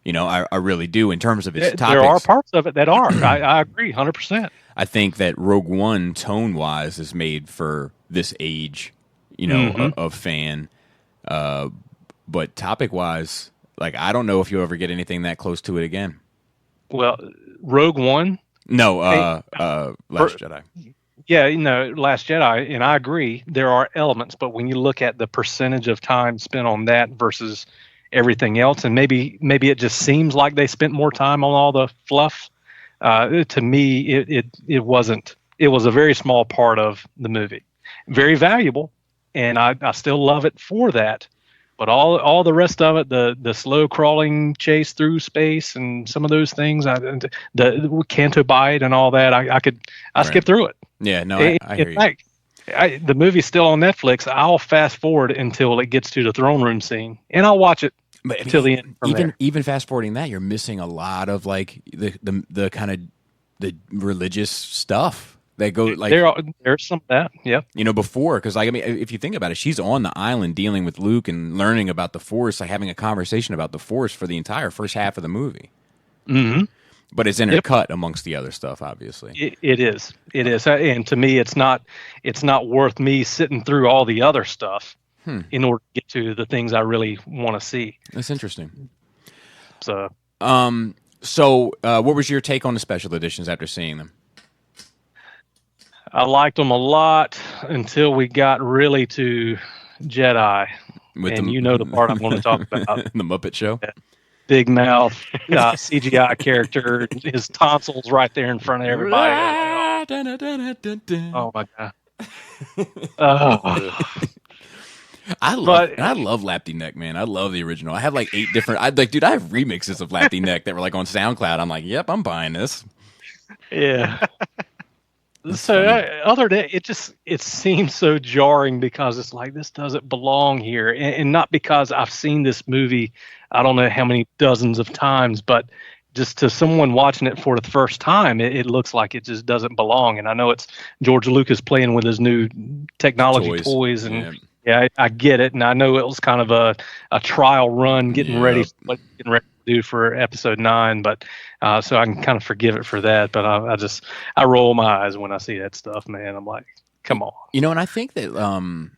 [SPEAKER 1] I really do, in terms of its topics.
[SPEAKER 2] There are parts of it that are. I agree, 100%.
[SPEAKER 1] I think that Rogue One, tone-wise, is made for this age, of fan. But topic-wise, like, I don't know if you'll ever get anything that close to it again.
[SPEAKER 2] Well, Rogue One?
[SPEAKER 1] No, Last Jedi.
[SPEAKER 2] Yeah, Last Jedi, and I agree, there are elements, but when you look at the percentage of time spent on that versus everything else, and maybe it just seems like they spent more time on all the fluff, to me, it wasn't. It was a very small part of the movie. Very valuable, and I still love it for that, But all the rest of it, the slow crawling chase through space and some of those things, the Canto Bight and all that, I skip through it.
[SPEAKER 1] Yeah, no, I hear
[SPEAKER 2] in fact, the movie's still on Netflix. I'll fast forward until it gets to the throne room scene, and I'll watch it until the end.
[SPEAKER 1] Even fast forwarding that, you're missing a lot of like the kind of the religious stuff. They go like
[SPEAKER 2] there's some of that, yeah.
[SPEAKER 1] Before, because like I mean, if you think about it, she's on the island dealing with Luke and learning about the Force, like having a conversation about the Force for the entire first half of the movie.
[SPEAKER 2] Mm-hmm.
[SPEAKER 1] But it's intercut amongst the other stuff, obviously.
[SPEAKER 2] It is, and to me, it's not worth me sitting through all the other stuff in order to get to the things I really want to see.
[SPEAKER 1] That's interesting.
[SPEAKER 2] So,
[SPEAKER 1] what was your take on the special editions after seeing them?
[SPEAKER 2] I liked them a lot until we got really to Jedi. The part I'm going to talk about.
[SPEAKER 1] The Muppet Show?
[SPEAKER 2] That big mouth CGI character, his tonsils right there in front of everybody. Oh, my God.
[SPEAKER 1] I love Lapty Neck, man. I love the original. I have like 8 different... I have remixes of Lapty Neck that were like on SoundCloud. I'm like, yep, I'm buying this.
[SPEAKER 2] Yeah. So other than it seems so jarring because it's like this doesn't belong here, and not because I've seen this movie I don't know how many dozens of times, but just to someone watching it for the first time, it looks like it just doesn't belong. And I know it's George Lucas playing with his new technology toys and yeah, I get it, and I know it was kind of a trial run getting ready to do for episode 9, but so I can kind of forgive it for that. But I roll my eyes when I see that stuff, man. I'm like, come on.
[SPEAKER 1] And I think that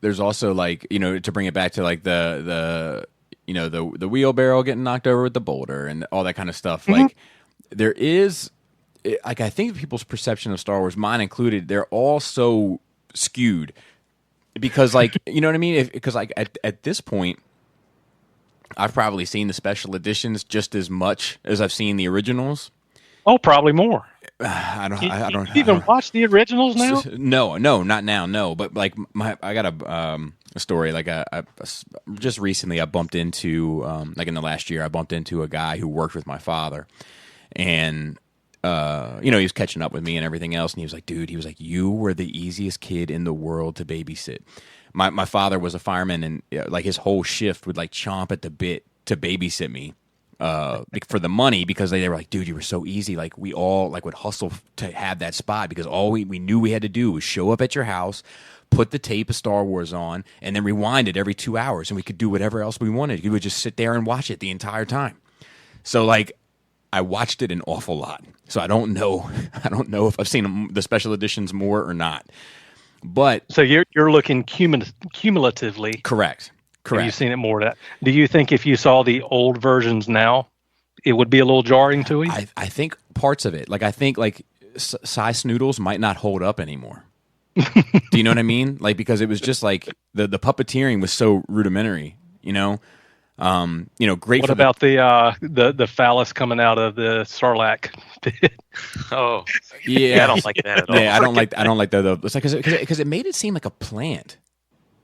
[SPEAKER 1] there's also like, to bring it back to like the wheelbarrow getting knocked over with the boulder and all that kind of stuff. Mm-hmm. Like there is, like I think people's perception of Star Wars, mine included, they're all so skewed because like, you know what I mean? Because like at this point, I've probably seen the special editions just as much as I've seen the originals.
[SPEAKER 2] Oh, probably more.
[SPEAKER 1] I don't.
[SPEAKER 2] You even watch the originals now?
[SPEAKER 1] No, not now. No, but like I got a story. Like I just recently I bumped into like in the last year I bumped into a guy who worked with my father, and he was catching up with me and everything else, and he was like, dude, you were the easiest kid in the world to babysit. My father was a fireman, and like his whole shift would like chomp at the bit to babysit me for the money, because they were like, dude, you were so easy. Like we all like would hustle to have that spot, because all we knew we had to do was show up at your house, put the tape of Star Wars on, and then rewind it every 2 hours, and we could do whatever else we wanted. You would just sit there and watch it the entire time. So like I watched it an awful lot. So I don't know if I've seen the special editions more or not. But
[SPEAKER 2] so you're looking cumulatively.
[SPEAKER 1] Correct.
[SPEAKER 2] Have you seen it more? Do you think if you saw the old versions now, it would be a little jarring to you?
[SPEAKER 1] I think parts of it, like I think like Cy Snoodles might not hold up anymore. Do you know what I mean? Like because it was just like the puppeteering was so rudimentary. Great.
[SPEAKER 2] What about the phallus coming out of the Sarlacc pit?
[SPEAKER 3] Oh,
[SPEAKER 1] yeah,
[SPEAKER 3] I don't like that at all.
[SPEAKER 1] Yeah, I don't like that. It's like because it made it seem like a plant.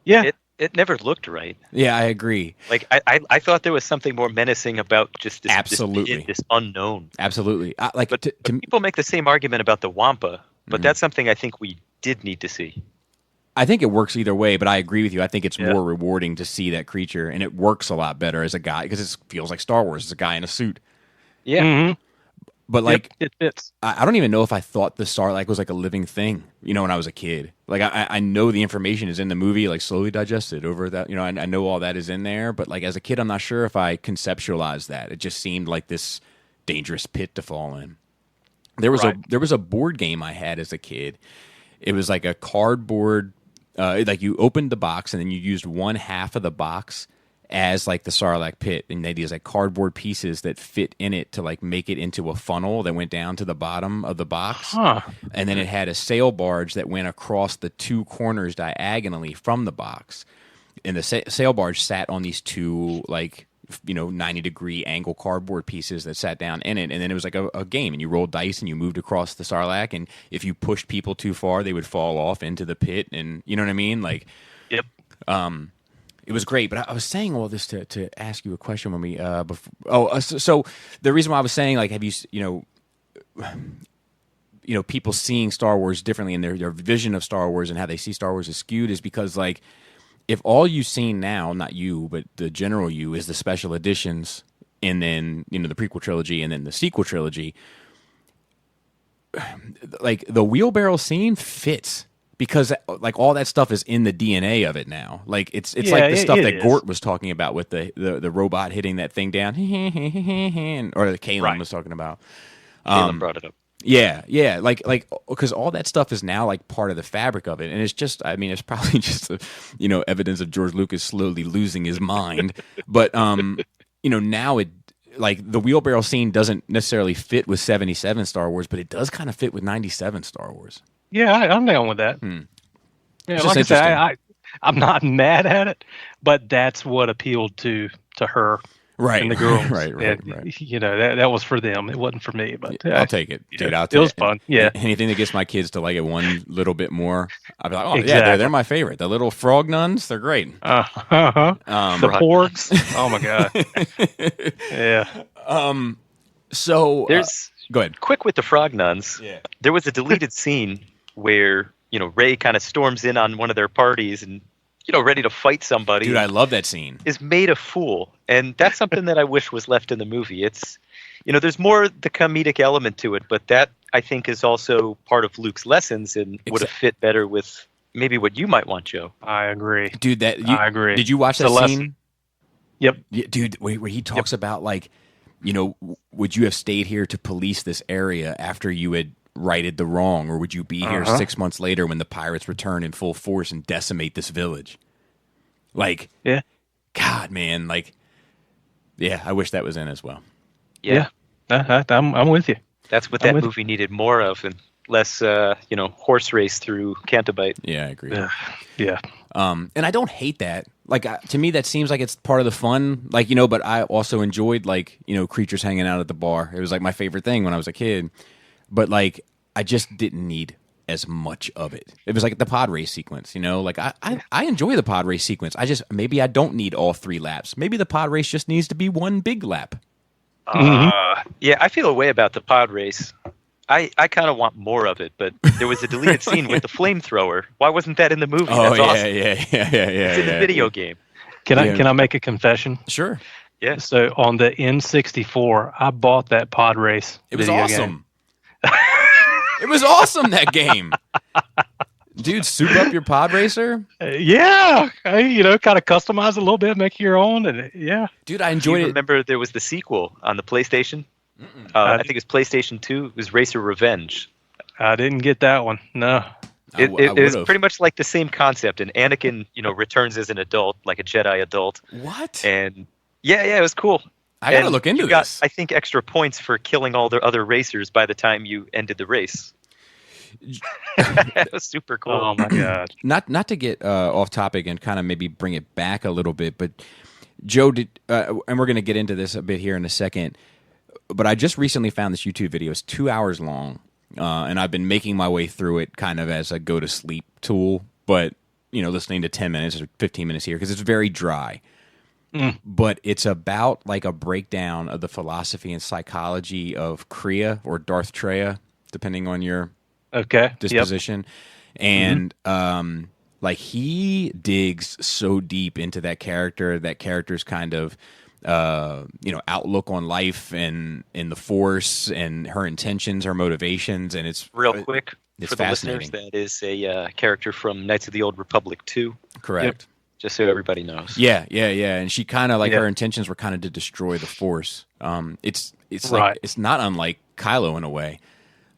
[SPEAKER 2] Yeah,
[SPEAKER 3] it never looked right.
[SPEAKER 1] Yeah, I agree.
[SPEAKER 3] Like I thought there was something more menacing about just this,
[SPEAKER 1] absolutely
[SPEAKER 3] this unknown.
[SPEAKER 1] Absolutely.
[SPEAKER 3] But people make the same argument about the Wampa, but that's something I think we did need to see.
[SPEAKER 1] I think it works either way, but I agree with you. I think it's more rewarding to see that creature, and it works a lot better as a guy because it feels like Star Wars. It's a guy in a suit.
[SPEAKER 2] Yeah. Mm-hmm.
[SPEAKER 1] But like,
[SPEAKER 2] it fits.
[SPEAKER 1] I don't even know if I thought the Sarlacc was like a living thing, when I was a kid. Like I know the information is in the movie, like slowly digested over that. I know all that is in there, but like as a kid, I'm not sure if I conceptualized that. It just seemed like this dangerous pit to fall in. There was a board game I had as a kid. It was like a cardboard. Like you opened the box and then you used one half of the box as like the Sarlacc pit, and they had these like cardboard pieces that fit in it to like make it into a funnel that went down to the bottom of the box. And then it had a sail barge that went across the 2 corners diagonally from the box, and the sail barge sat on these 2 like 90-degree angle cardboard pieces that sat down in it, and then it was like a game, and you rolled dice and you moved across the Sarlacc, and if you pushed people too far, they would fall off into the pit, and you know what I mean? Like,
[SPEAKER 2] yep.
[SPEAKER 1] It was great, but I was saying all this to ask you a question when we so the reason why I was saying, like, have you people seeing Star Wars differently and their vision of Star Wars and how they see Star Wars is skewed is because, like, if all you've seen now, not you, but the general you, is the special editions and then, the prequel trilogy and then the sequel trilogy, like, the wheelbarrow scene fits because, like, all that stuff is in the DNA of it now. Like, it's like the stuff that Gort was talking about with the robot hitting that thing down, or that Kalen was talking about.
[SPEAKER 3] Kalen brought it up.
[SPEAKER 1] Yeah, like because all that stuff is now like part of the fabric of it, and it's just, I mean, it's probably just evidence of George Lucas slowly losing his mind. But now it, like, the wheelbarrow scene doesn't necessarily fit with 77 Star Wars, but it does kind of fit with 97 Star Wars.
[SPEAKER 2] Yeah, I'm down with that. Yeah, like I said, I'm not mad at it, but that's what appealed to her.
[SPEAKER 1] Right,
[SPEAKER 2] and the girls.
[SPEAKER 1] right.
[SPEAKER 2] That was for them. It wasn't for me. But
[SPEAKER 1] I'll take it, dude. I'll take
[SPEAKER 2] it. It was fun. Yeah,
[SPEAKER 1] anything that gets my kids to like it one little bit more, I'll be like, oh yeah, they're my favorite. The little frog nuns, they're great.
[SPEAKER 2] The porgs. Oh my god. Yeah.
[SPEAKER 3] So there's
[SPEAKER 1] go ahead.
[SPEAKER 3] Quick with the frog nuns.
[SPEAKER 1] Yeah.
[SPEAKER 3] There was a deleted scene where Rey kind of storms in on one of their parties and, ready to fight somebody.
[SPEAKER 1] Dude, I love that scene.
[SPEAKER 3] Is made a fool. And that's something that I wish was left in the movie. It's, there's more the comedic element to it, but that, I think, is also part of Luke's lessons and would have fit better with maybe what you might want, Joe.
[SPEAKER 2] I agree.
[SPEAKER 1] Dude,
[SPEAKER 2] I agree.
[SPEAKER 1] Did you watch that scene?
[SPEAKER 2] Yep.
[SPEAKER 1] Yeah, dude, where he talks about, like, would you have stayed here to police this area after you had righted the wrong, or would you be here 6 months later when the pirates return in full force and decimate this village? Like,
[SPEAKER 2] yeah,
[SPEAKER 1] God, man, like, yeah, I wish that was in as well.
[SPEAKER 3] Yeah.
[SPEAKER 2] I'm with you.
[SPEAKER 3] That's what that movie needed more of, and less, horse race through Cantabite.
[SPEAKER 1] Yeah, I agree.
[SPEAKER 2] Yeah.
[SPEAKER 1] And I don't hate that. Like, to me, that seems like it's part of the fun. Like, but I also enjoyed, like, creatures hanging out at the bar. It was like my favorite thing when I was a kid. But, like, I just didn't need as much of it. It was like the pod race sequence, Like, I enjoy the pod race sequence. Maybe I don't need all 3 laps. Maybe the pod race just needs to be one big lap.
[SPEAKER 3] Yeah, I feel a way about the pod race. I kind of want more of it, but there was a deleted scene with the flamethrower. Why wasn't that in the movie?
[SPEAKER 1] Oh,
[SPEAKER 3] That's awesome.
[SPEAKER 1] Yeah.
[SPEAKER 3] It's in the video game.
[SPEAKER 2] Can I make a confession?
[SPEAKER 1] Sure.
[SPEAKER 3] Yeah.
[SPEAKER 2] So on the N64, I bought that pod race.
[SPEAKER 1] It was awesome. It was awesome, that game. Dude, soup up your pod racer?
[SPEAKER 2] Yeah. Kind of customize it a little bit, make your own. And
[SPEAKER 1] Dude, I enjoyed it.
[SPEAKER 3] Remember there was the sequel on the PlayStation? I think it's PlayStation 2. It was Racer Revenge.
[SPEAKER 2] I didn't get that one. No.
[SPEAKER 3] It was pretty much like the same concept. And Anakin, returns as an adult, like a Jedi adult.
[SPEAKER 1] What?
[SPEAKER 3] And yeah, it was cool.
[SPEAKER 1] I gotta look into this.
[SPEAKER 3] I think extra points for killing all the other racers by the time you ended the race. That was super cool.
[SPEAKER 2] Oh my god!
[SPEAKER 1] Not to get off topic and kind of maybe bring it back a little bit, but Joe did, and we're going to get into this a bit here in a second. But I just recently found this YouTube video. It's 2 hours long, and I've been making my way through it kind of as a go to sleep tool. But listening to 10 minutes or 15 minutes here because it's very dry. But it's about like a breakdown of the philosophy and psychology of Krea or Darth Treya, depending on your disposition. Yep. And like, he digs so deep into that character's kind of outlook on life and in the Force and her intentions, her motivations, and it's
[SPEAKER 3] real quick
[SPEAKER 1] it's
[SPEAKER 3] for the listeners. That is a character from Knights of the Old Republic 2.
[SPEAKER 1] Correct.
[SPEAKER 3] Yep. Just so everybody knows.
[SPEAKER 1] Yeah. And she kind of like her intentions were kind of to destroy the Force. It's like it's not unlike Kylo in a way.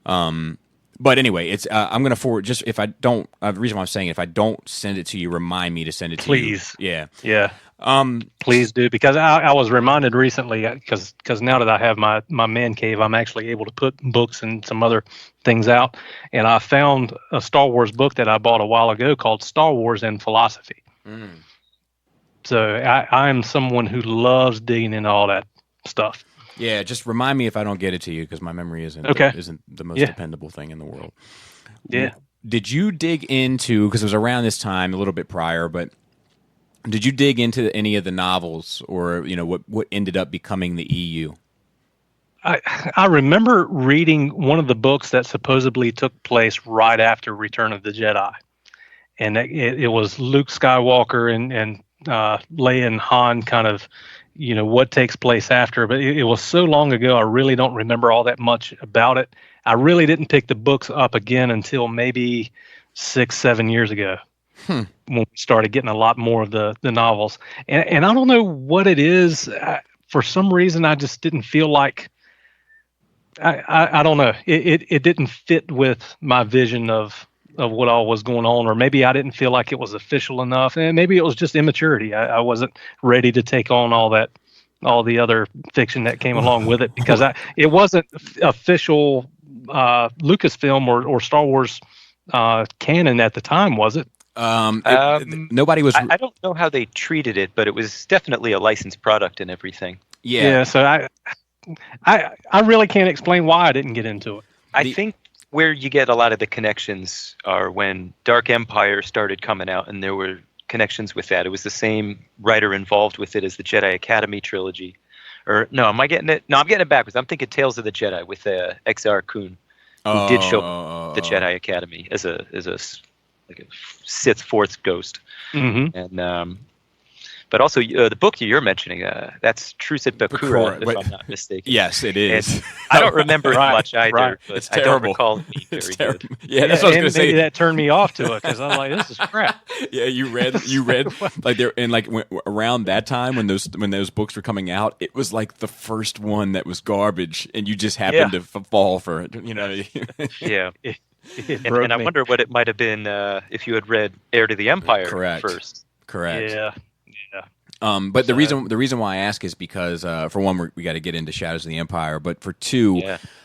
[SPEAKER 1] But anyway, it's I'm gonna forward. Just if I don't, the reason why I'm saying if I don't send it to you, remind me to send it to you.
[SPEAKER 2] Please.
[SPEAKER 1] Yeah.
[SPEAKER 2] Please do, because I was reminded recently because now that I have my man cave, I'm actually able to put books and some other things out, and I found a Star Wars book that I bought a while ago called Star Wars and Philosophy. So I am someone who loves digging into all that stuff.
[SPEAKER 1] Yeah, just remind me if I don't get it to you because my memory isn't the most dependable thing in the world.
[SPEAKER 2] Yeah.
[SPEAKER 1] Did you dig into, because it was around this time, a little bit prior, but Did you dig into any of the novels, or what ended up becoming the EU?
[SPEAKER 2] I remember reading one of the books that supposedly took place right after Return of the Jedi, and it was Luke Skywalker and Leia and Han kind of, what takes place after. But it was so long ago, I really don't remember all that much about it. I really didn't pick the books up again until maybe 6-7 years ago, when we started getting a lot more of the novels. And I don't know what it is. For some reason, I just didn't feel like, I don't know. It didn't fit with my vision of what all was going on, or maybe I didn't feel like it was official enough, and maybe it was just immaturity. I wasn't ready to take on all the other fiction that came along with it, because it wasn't official Lucasfilm or Star Wars canon at the time, was it?
[SPEAKER 1] Nobody was.
[SPEAKER 3] I don't know how they treated it, but it was definitely a licensed product and everything.
[SPEAKER 2] Yeah. So I really can't explain why I didn't get into it.
[SPEAKER 3] I think where you get a lot of the connections are when Dark Empire started coming out, and there were connections with that. It was the same writer involved with it as the Jedi Academy trilogy. Or no, am I getting it? No, I'm getting it backwards. I'm thinking Tales of the Jedi with Exar Kun, who did show the Jedi Academy as a like a Sith Fourth ghost.
[SPEAKER 2] Mm-hmm.
[SPEAKER 3] And but also the book you're mentioning, that's Trusit Bakura, if I'm not mistaken.
[SPEAKER 1] Yes, it is.
[SPEAKER 3] And I don't remember it much either,
[SPEAKER 1] right.
[SPEAKER 3] but
[SPEAKER 1] It's
[SPEAKER 3] I don't
[SPEAKER 1] terrible.
[SPEAKER 3] recall it being very good.
[SPEAKER 1] Yeah, that's what I was going to say.
[SPEAKER 2] Maybe that turned me off to it, because I was like, this is crap.
[SPEAKER 1] Yeah, you read like there, and like around that time when those books were coming out, it was like the first one that was garbage, and you just happened to fall for it.
[SPEAKER 3] Yeah.
[SPEAKER 2] And
[SPEAKER 3] I wonder what it might have been if you had read Heir to the Empire first.
[SPEAKER 1] Correct.
[SPEAKER 2] Yeah.
[SPEAKER 1] But the reason why I ask is because for one, we got to get into Shadows of the Empire, but for two,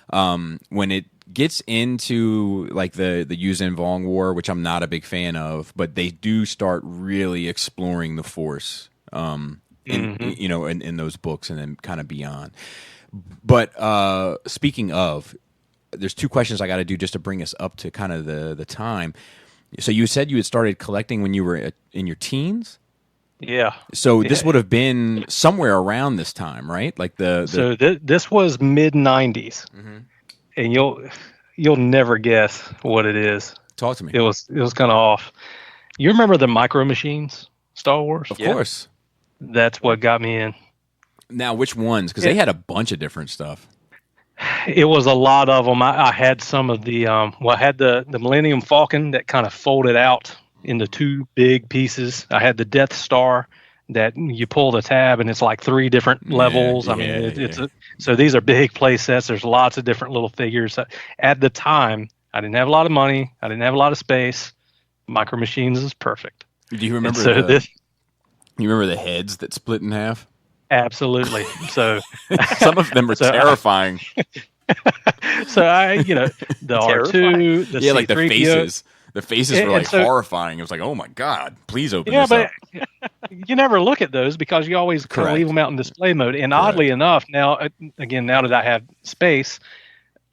[SPEAKER 1] when it gets into like the Yuzin Vong War, which I'm not a big fan of, but they do start really exploring the Force, in those books and then kind of beyond. But speaking of, there's two questions I got to do just to bring us up to kind of the time. So you said you had started collecting when you were in your teens?
[SPEAKER 2] Yeah.
[SPEAKER 1] So this would have been somewhere around this time, right? Like
[SPEAKER 2] So this was mid '90s, and you'll never guess what it is.
[SPEAKER 1] Talk to me.
[SPEAKER 2] It was kind of off. You remember the Micro Machines, Star Wars?
[SPEAKER 1] Of course.
[SPEAKER 2] That's what got me in.
[SPEAKER 1] Now, which ones? Because they had a bunch of different stuff.
[SPEAKER 2] It was a lot of them. I had some of the I had the Millennium Falcon that kind of folded out into two big pieces. I had the Death Star that you pull the tab and it's like 3 different levels. So these are big play sets. There's lots of different little figures. At the time, I didn't have a lot of money. I didn't have a lot of space. Micro Machines is perfect.
[SPEAKER 1] Do you remember you remember the heads that split in half?
[SPEAKER 2] Absolutely. So
[SPEAKER 1] some of them are terrifying.
[SPEAKER 2] So the R2, the C3PO,
[SPEAKER 1] like the faces. The faces were like horrifying. It was like, oh my God, please open this up.
[SPEAKER 2] You never look at those because you always kind of leave them out in display mode. And oddly enough, now that I have space,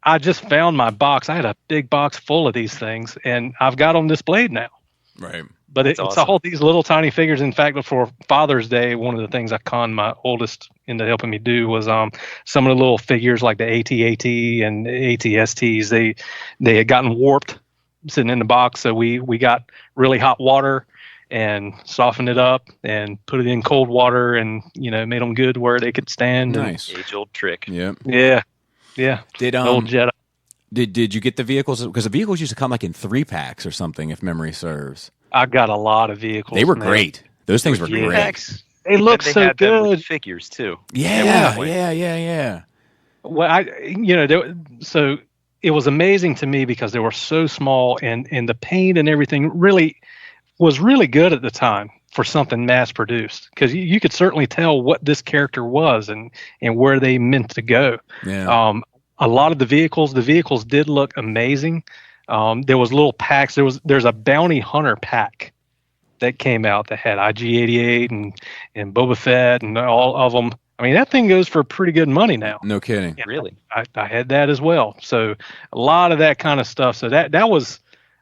[SPEAKER 2] I just found my box. I had a big box full of these things, and I've got them displayed now.
[SPEAKER 1] Right.
[SPEAKER 2] But it's all these little tiny figures. In fact, for Father's Day, one of the things I conned my oldest into helping me do was some of the little figures like the AT-AT and AT-STs. They had gotten warped sitting in the box, so we got really hot water and softened it up and put it in cold water and made them good where they could stand.
[SPEAKER 1] Nice.
[SPEAKER 3] Age-old trick.
[SPEAKER 1] Yeah.
[SPEAKER 2] Did old Jedi.
[SPEAKER 1] Did you get the vehicles? Because the vehicles used to come like in 3-packs or something, if memory serves.
[SPEAKER 2] I got a lot of vehicles.
[SPEAKER 1] They were great. Those things were great.
[SPEAKER 2] They look so good.
[SPEAKER 3] With figures too.
[SPEAKER 1] Yeah.
[SPEAKER 2] Well, so it was amazing to me because they were so small, and the paint and everything was really good at the time for something mass produced, because you could certainly tell what this character was and where they meant to go.
[SPEAKER 1] Yeah.
[SPEAKER 2] A lot of the vehicles did look amazing. There was little packs. There's a bounty hunter pack that came out that had IG-88 and Boba Fett and all of them. I mean, that thing goes for pretty good money now.
[SPEAKER 1] No kidding.
[SPEAKER 3] Really?
[SPEAKER 2] I had that as well. So a lot of that kind of stuff. So that was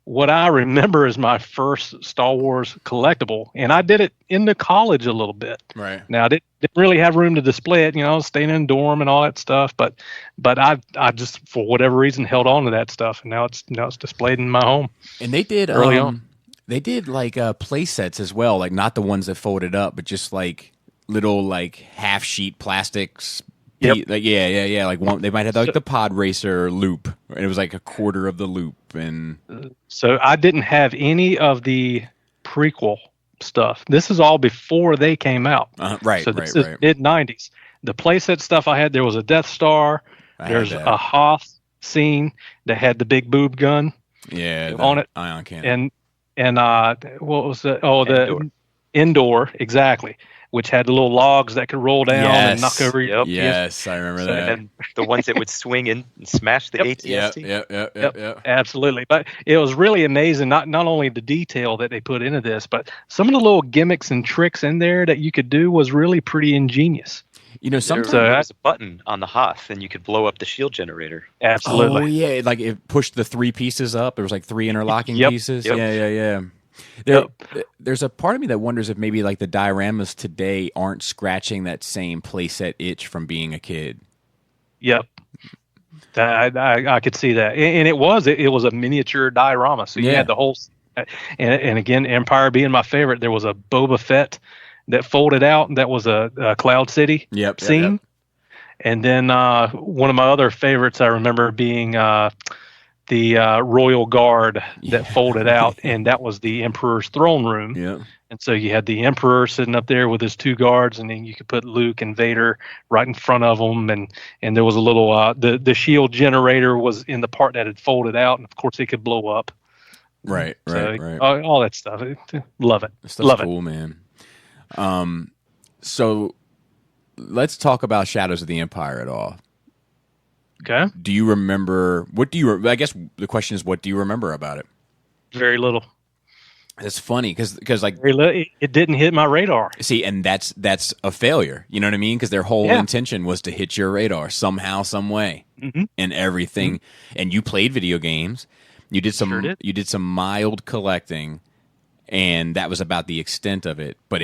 [SPEAKER 2] what I remember is my first Star Wars collectible, and I did it in the college a little bit.
[SPEAKER 1] Right.
[SPEAKER 2] Now I didn't really have room to display it, staying in dorm and all that stuff. But I just, for whatever reason, held on to that stuff, and now it's displayed in my home.
[SPEAKER 1] And they did
[SPEAKER 2] early on.
[SPEAKER 1] They did like play sets as well, like not the ones that folded up, but just like little like half sheet plastics.
[SPEAKER 2] Yep.
[SPEAKER 1] Like yeah. Like one, they might have like the pod racer loop, and it was like a quarter of the loop. And
[SPEAKER 2] so I didn't have any of the prequel stuff. This is all before they came out.
[SPEAKER 1] Right.
[SPEAKER 2] So this is mid '90s. The playset stuff I had, there was a Death Star. There's a Hoth scene that had the big boob gun.
[SPEAKER 1] Yeah,
[SPEAKER 2] on it.
[SPEAKER 1] Ion cannon.
[SPEAKER 2] And what was the the Indoor, exactly, which had the little logs that could roll down and knock over your.
[SPEAKER 1] Yes, I remember that.
[SPEAKER 3] And the ones that would swing in and smash the AT-ST.
[SPEAKER 1] Yep.
[SPEAKER 2] Absolutely. But it was really amazing, not only the detail that they put into this, but some of the little gimmicks and tricks in there that you could do was really pretty ingenious.
[SPEAKER 1] Sometimes
[SPEAKER 3] there was a button on the Hoth, and you could blow up the shield generator.
[SPEAKER 2] Absolutely.
[SPEAKER 1] Oh yeah, like it pushed the 3 pieces up. There was like 3 interlocking pieces.
[SPEAKER 3] Yep.
[SPEAKER 1] Yeah. There's a part of me that wonders if maybe like the dioramas today aren't scratching that same playset itch from being a kid.
[SPEAKER 2] Yep. I could see that, and it was a miniature diorama, so you had the whole. And again, Empire being my favorite, there was a Boba Fett that folded out. That was a Cloud City scene. Yep. And then one of my other favorites I remember being the Royal Guard that folded out, and that was the Emperor's throne room.
[SPEAKER 1] Yeah.
[SPEAKER 2] And so you had the Emperor sitting up there with his 2 guards, and then you could put Luke and Vader right in front of them. And there was a little the shield generator was in the part that had folded out, and of course it could blow up.
[SPEAKER 1] Right.
[SPEAKER 2] All that stuff. Love it.
[SPEAKER 1] Stuff's cool, man. So let's talk about Shadows of the Empire at all.
[SPEAKER 2] Okay.
[SPEAKER 1] Do you remember, I guess the question is, what do you remember about it?
[SPEAKER 2] Very little.
[SPEAKER 1] It's funny because like
[SPEAKER 2] it didn't hit my radar.
[SPEAKER 1] See, and that's a failure. You know what I mean? Because their whole intention was to hit your radar somehow, some way, and everything. Mm-hmm. And you played video games. You did some mild collecting. And that was about the extent of it. But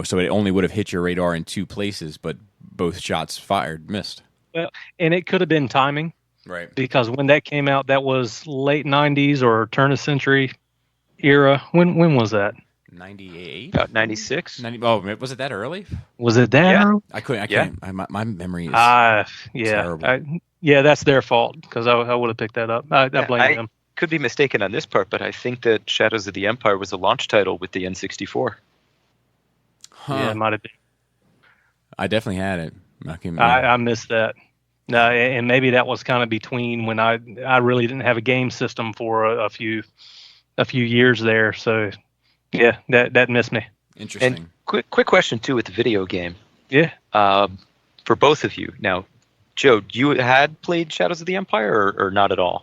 [SPEAKER 1] so it only would have hit your radar in 2 places, but both shots fired missed.
[SPEAKER 2] Well, and it could have been timing.
[SPEAKER 1] Right.
[SPEAKER 2] Because when that came out, that was late 90s or turn of century era. When was that?
[SPEAKER 1] 98?
[SPEAKER 3] About 96.
[SPEAKER 1] Was it that early?
[SPEAKER 2] Was it that early?
[SPEAKER 1] I can't. My memory is terrible.
[SPEAKER 2] That's their fault because I would have picked that up. I blame them.
[SPEAKER 3] Could be mistaken on this part, but I think that Shadows of the Empire was a launch title with the N64.
[SPEAKER 1] Huh.
[SPEAKER 2] Yeah, it might have been.
[SPEAKER 1] I definitely had it.
[SPEAKER 2] I missed that. No, and maybe that was kind of between when I really didn't have a game system for a few years there. So yeah, that missed me.
[SPEAKER 1] Interesting.
[SPEAKER 3] And quick question too with the video game.
[SPEAKER 2] Yeah.
[SPEAKER 3] For both of you now, Joe, you had played Shadows of the Empire or not at all?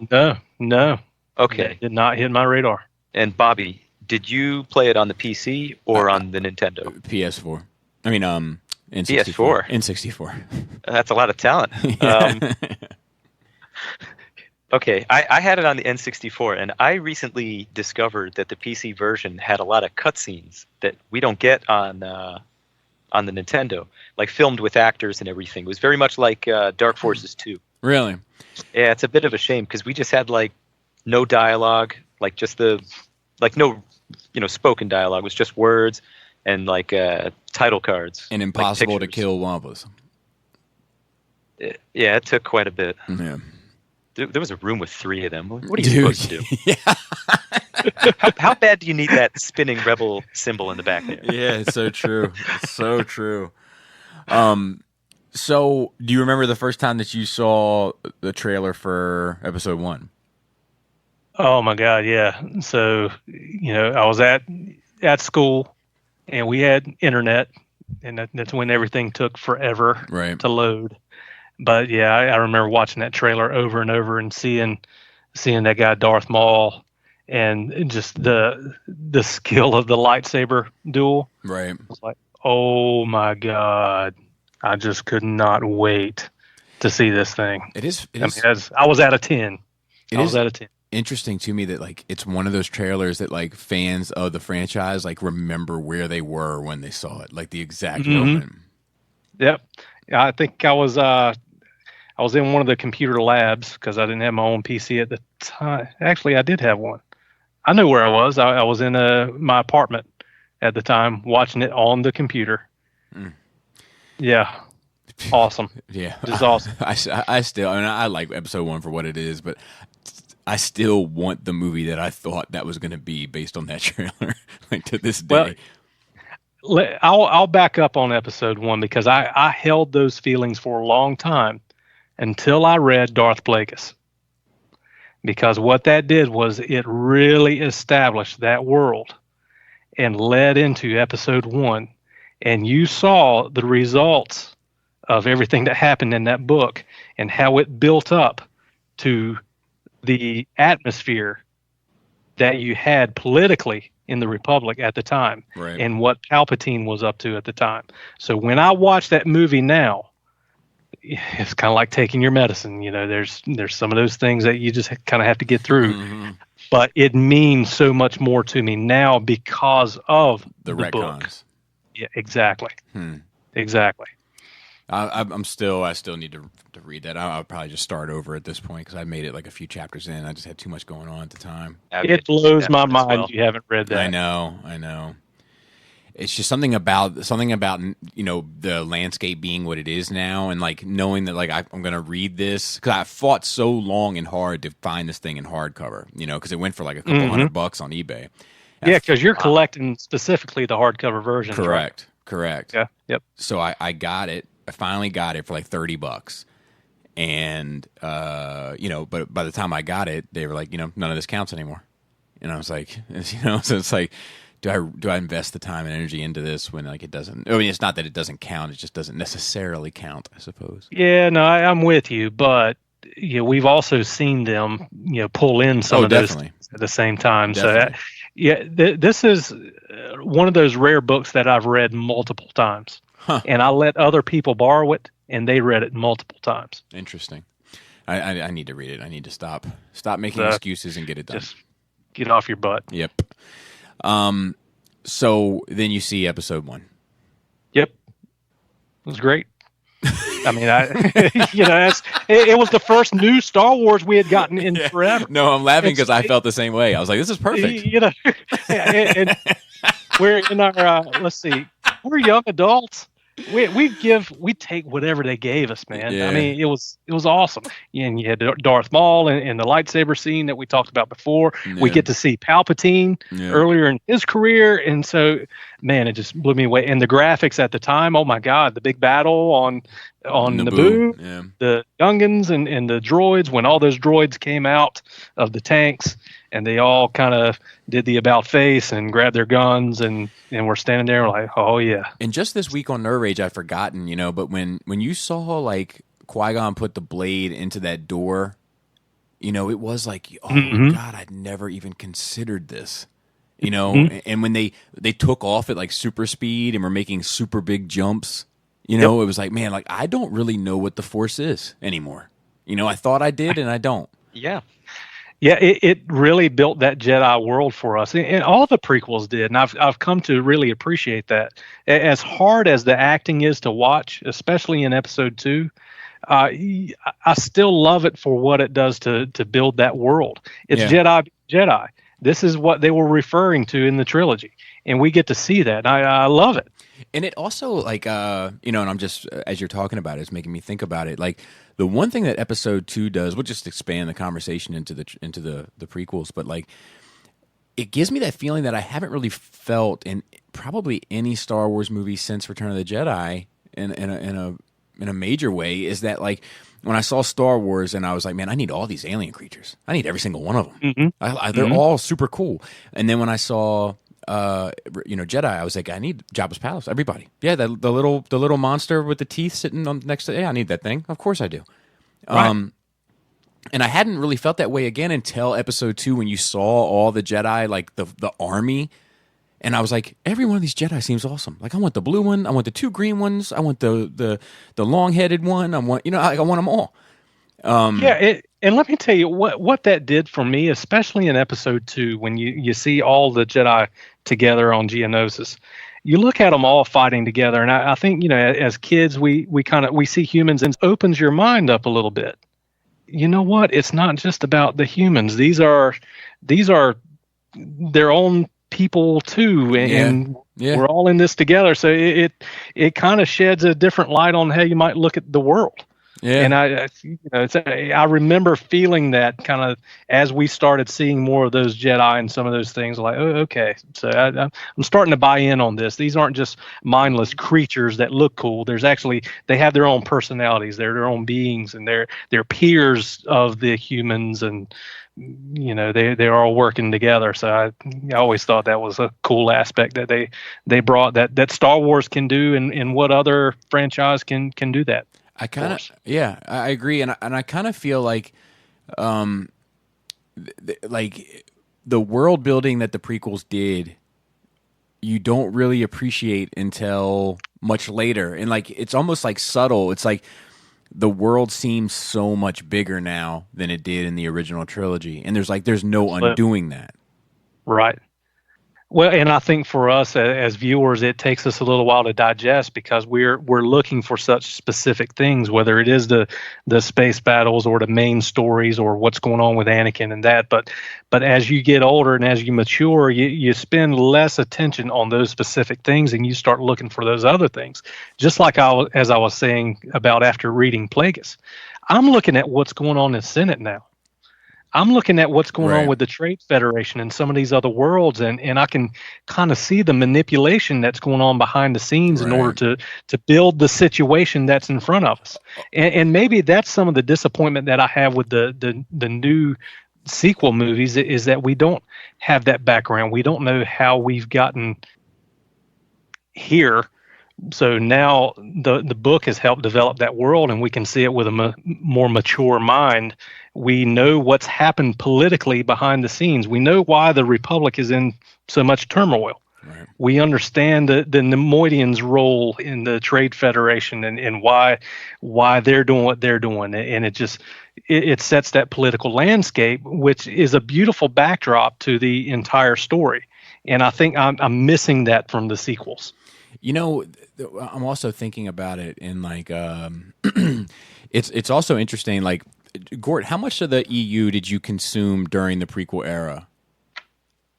[SPEAKER 2] No.
[SPEAKER 3] Okay.
[SPEAKER 2] It did not hit my radar.
[SPEAKER 3] And Bobby, did you play it on the PC or on the Nintendo?
[SPEAKER 1] PS4. I mean, N64.
[SPEAKER 3] PS4.
[SPEAKER 1] N64.
[SPEAKER 3] That's a lot of talent. Okay, I had it on the N64, and I recently discovered that the PC version had a lot of cutscenes that we don't get on the Nintendo, like filmed with actors and everything. It was very much like Dark Forces 2.
[SPEAKER 1] Really?
[SPEAKER 3] Yeah, it's a bit of a shame because we just had like no dialogue, like just no spoken dialogue. It was just words and like title cards.
[SPEAKER 1] And impossible to kill Wampas.
[SPEAKER 3] Yeah, it took quite a bit.
[SPEAKER 1] Yeah.
[SPEAKER 3] There was a room with 3 of them. What are you supposed to do?
[SPEAKER 1] Yeah.
[SPEAKER 3] How bad do you need that spinning rebel symbol in the back there?
[SPEAKER 1] Yeah, it's so true. It's so true. So, do you remember the first time that you saw the trailer for Episode 1?
[SPEAKER 2] Oh my God, yeah. So, I was at school, and we had internet, and that's when everything took forever to load. But yeah, I remember watching that trailer over and over and seeing that guy Darth Maul, and just the skill of the lightsaber duel.
[SPEAKER 1] Right.
[SPEAKER 2] It was like, oh my God. I just could not wait to see this thing.
[SPEAKER 1] It is.
[SPEAKER 2] I was out of 10.
[SPEAKER 1] interesting to me that like it's one of those trailers that like fans of the franchise like remember where they were when they saw it, like the exact moment.
[SPEAKER 2] Yep. I think I was in one of the computer labs because I didn't have my own PC at the time. Actually, I did have one. I knew where I was. I was in my apartment at the time watching it on the computer. Yeah. Awesome.
[SPEAKER 1] Yeah.
[SPEAKER 2] Just awesome.
[SPEAKER 1] I still, I mean, I like episode 1 for what it is, but I still want the movie that I thought that was going to be based on that trailer, like to this day.
[SPEAKER 2] Well, I'll back up on episode 1 because I held those feelings for a long time until I read Darth Plagueis. Because what that did was it really established that world and led into episode 1. And you saw the results of everything that happened in that book and how it built up to the atmosphere that you had politically in the Republic at the time,
[SPEAKER 1] right,
[SPEAKER 2] and what Palpatine was up to at the time. So when I watch that movie now, it's kind of like taking your medicine. You know, there's some of those things that you just kind of have to get through. But it means so much more to me now because of the
[SPEAKER 1] retcons.
[SPEAKER 2] book. Yeah, exactly. Exactly.
[SPEAKER 1] I still need to read that. I'll probably just start over at this point because I made it like a few chapters in. I just had too much going on at the time.
[SPEAKER 2] It blows my mind you haven't read that.
[SPEAKER 1] I know. It's just something about you know, the landscape being what it is now, and like knowing that like I'm gonna read this because I fought so long and hard to find this thing in hardcover. You know, because it went for like a couple $100 on eBay.
[SPEAKER 2] Yeah, because you're collecting specifically the hardcover version.
[SPEAKER 1] Correct.
[SPEAKER 2] Right?
[SPEAKER 1] Correct.
[SPEAKER 2] Yeah. Yep.
[SPEAKER 1] So I got it. I finally got it for like $30, and you know, but by the time I got it, they were like, you know, none of this counts anymore. And I was like, you know, so it's like, do I invest the time and energy into this when like it doesn't? I mean, it's not that it doesn't count; it just doesn't necessarily count, I suppose.
[SPEAKER 2] Yeah, no, I'm with you, but you know, we've also seen them, you know, pull in some of
[SPEAKER 1] definitely.
[SPEAKER 2] those at the same time.
[SPEAKER 1] Definitely.
[SPEAKER 2] So, yeah, this is one of those rare books that I've read multiple times. And I let other people borrow it, and they read it multiple times.
[SPEAKER 1] Interesting. I need to read it. I need to stop making excuses and get it done.
[SPEAKER 2] Just get off your butt.
[SPEAKER 1] Yep. So then you see episode 1.
[SPEAKER 2] Yep. It was great. I mean, you know, it was the first new Star Wars we had gotten in forever.
[SPEAKER 1] No, I'm laughing because I felt the same way. I was like, this is perfect.
[SPEAKER 2] You know, and we're in our, let's see, we're young adults. We take whatever they gave us, man.
[SPEAKER 1] Yeah.
[SPEAKER 2] I mean, it was awesome. And you had Darth Maul and the lightsaber scene that we talked about before.
[SPEAKER 1] Yeah.
[SPEAKER 2] We get to see Palpatine earlier in his career, and so, man, it just blew me away. And the graphics at the time, oh my God, the big battle on Naboo, the Gungans and the droids, when all those droids came out of the tanks and they all kind of did the about face and grabbed their guns and we're standing there like, oh yeah.
[SPEAKER 1] And just this week on Nerve Rage, I've forgotten, you know, but when you saw like Qui-Gon put the blade into that door, you know, it was like, oh my God, I'd never even considered this. You know, and when they took off at like super speed and were making super big jumps, you know, it was like, man, like I don't really know what the Force is anymore. You know, I thought I did and I don't.
[SPEAKER 3] Yeah.
[SPEAKER 2] Yeah, it really built that Jedi world for us, and all the prequels did, and I've come to really appreciate that. As hard as the acting is to watch, especially in Episode 2, I still love it for what it does to build that world. It's Jedi. This is what they were referring to in the trilogy, and we get to see that. And I love it.
[SPEAKER 1] And it also, like, you know, and I'm just, as you're talking about it, it's making me think about it. Like, the one thing that Episode 2 does, we'll just expand the conversation into the prequels, but, like, it gives me that feeling that I haven't really felt in probably any Star Wars movie since Return of the Jedi in a major way, is that, like, when I saw Star Wars and I was like, man, I need all these alien creatures. I need every single one of them. They're all super cool. And then when I saw... you know, Jedi, I was like, I need Jabba's palace. Everybody, yeah, the little monster with the teeth sitting on next to. Yeah, I need that thing. Of course, I do.
[SPEAKER 2] Right.
[SPEAKER 1] And I hadn't really felt that way again until Episode 2, when you saw all the Jedi, like the army, and I was like, every one of these Jedi seems awesome. Like, I want the blue one, I want the 2 green ones, I want the long headed one. I want them all.
[SPEAKER 2] Yeah, And let me tell you what that did for me, especially in episode 2, when you see all the Jedi together on Geonosis. You look at them all fighting together, and I think, as kids, we see humans, and it opens your mind up a little bit. You know what? It's not just about the humans. These are their own people too, and we're all in this together. So it kind of sheds a different light on how you might look at the world. Yeah. And I remember feeling that kind of as we started seeing more of those Jedi and some of those things, like, oh, okay. So I'm starting to buy in on this. These aren't just mindless creatures that look cool. They have their own personalities. They're their own beings, and they're peers of the humans, and they're all working together. So I always thought that was a cool aspect that they brought that Star Wars can do, and what other franchise can do that.
[SPEAKER 1] I agree, and I kind of feel like, like the world building that the prequels did, you don't really appreciate until much later, and like it's almost like subtle. It's like the world seems so much bigger now than it did in the original trilogy, and there's no undoing that.
[SPEAKER 2] Right. Well, and I think for us as viewers, it takes us a little while to digest, because we're looking for such specific things, whether it is the space battles or the main stories or what's going on with Anakin and that. But as you get older and as you mature, you spend less attention on those specific things, and you start looking for those other things. Just like as I was saying about after reading Plagueis, I'm looking at what's going on in the Senate now. I'm looking at what's going on with the Trade Federation and some of these other worlds, and I can kind of see the manipulation that's going on behind the scenes in order to build the situation that's in front of us. And maybe that's some of the disappointment that I have with the new sequel movies, is that we don't have that background. We don't know how we've gotten here. So now the book has helped develop that world, and we can see it with a more mature mind. We know what's happened politically behind the scenes. We know why the Republic is in so much turmoil. Right. We understand the Neimoidians' role in the Trade Federation, and why they're doing what they're doing. And it sets that political landscape, which is a beautiful backdrop to the entire story. And I think I'm missing that from the sequels.
[SPEAKER 1] I'm also thinking about it in like, it's also interesting. Like, Gort, how much of the EU did you consume during the prequel era?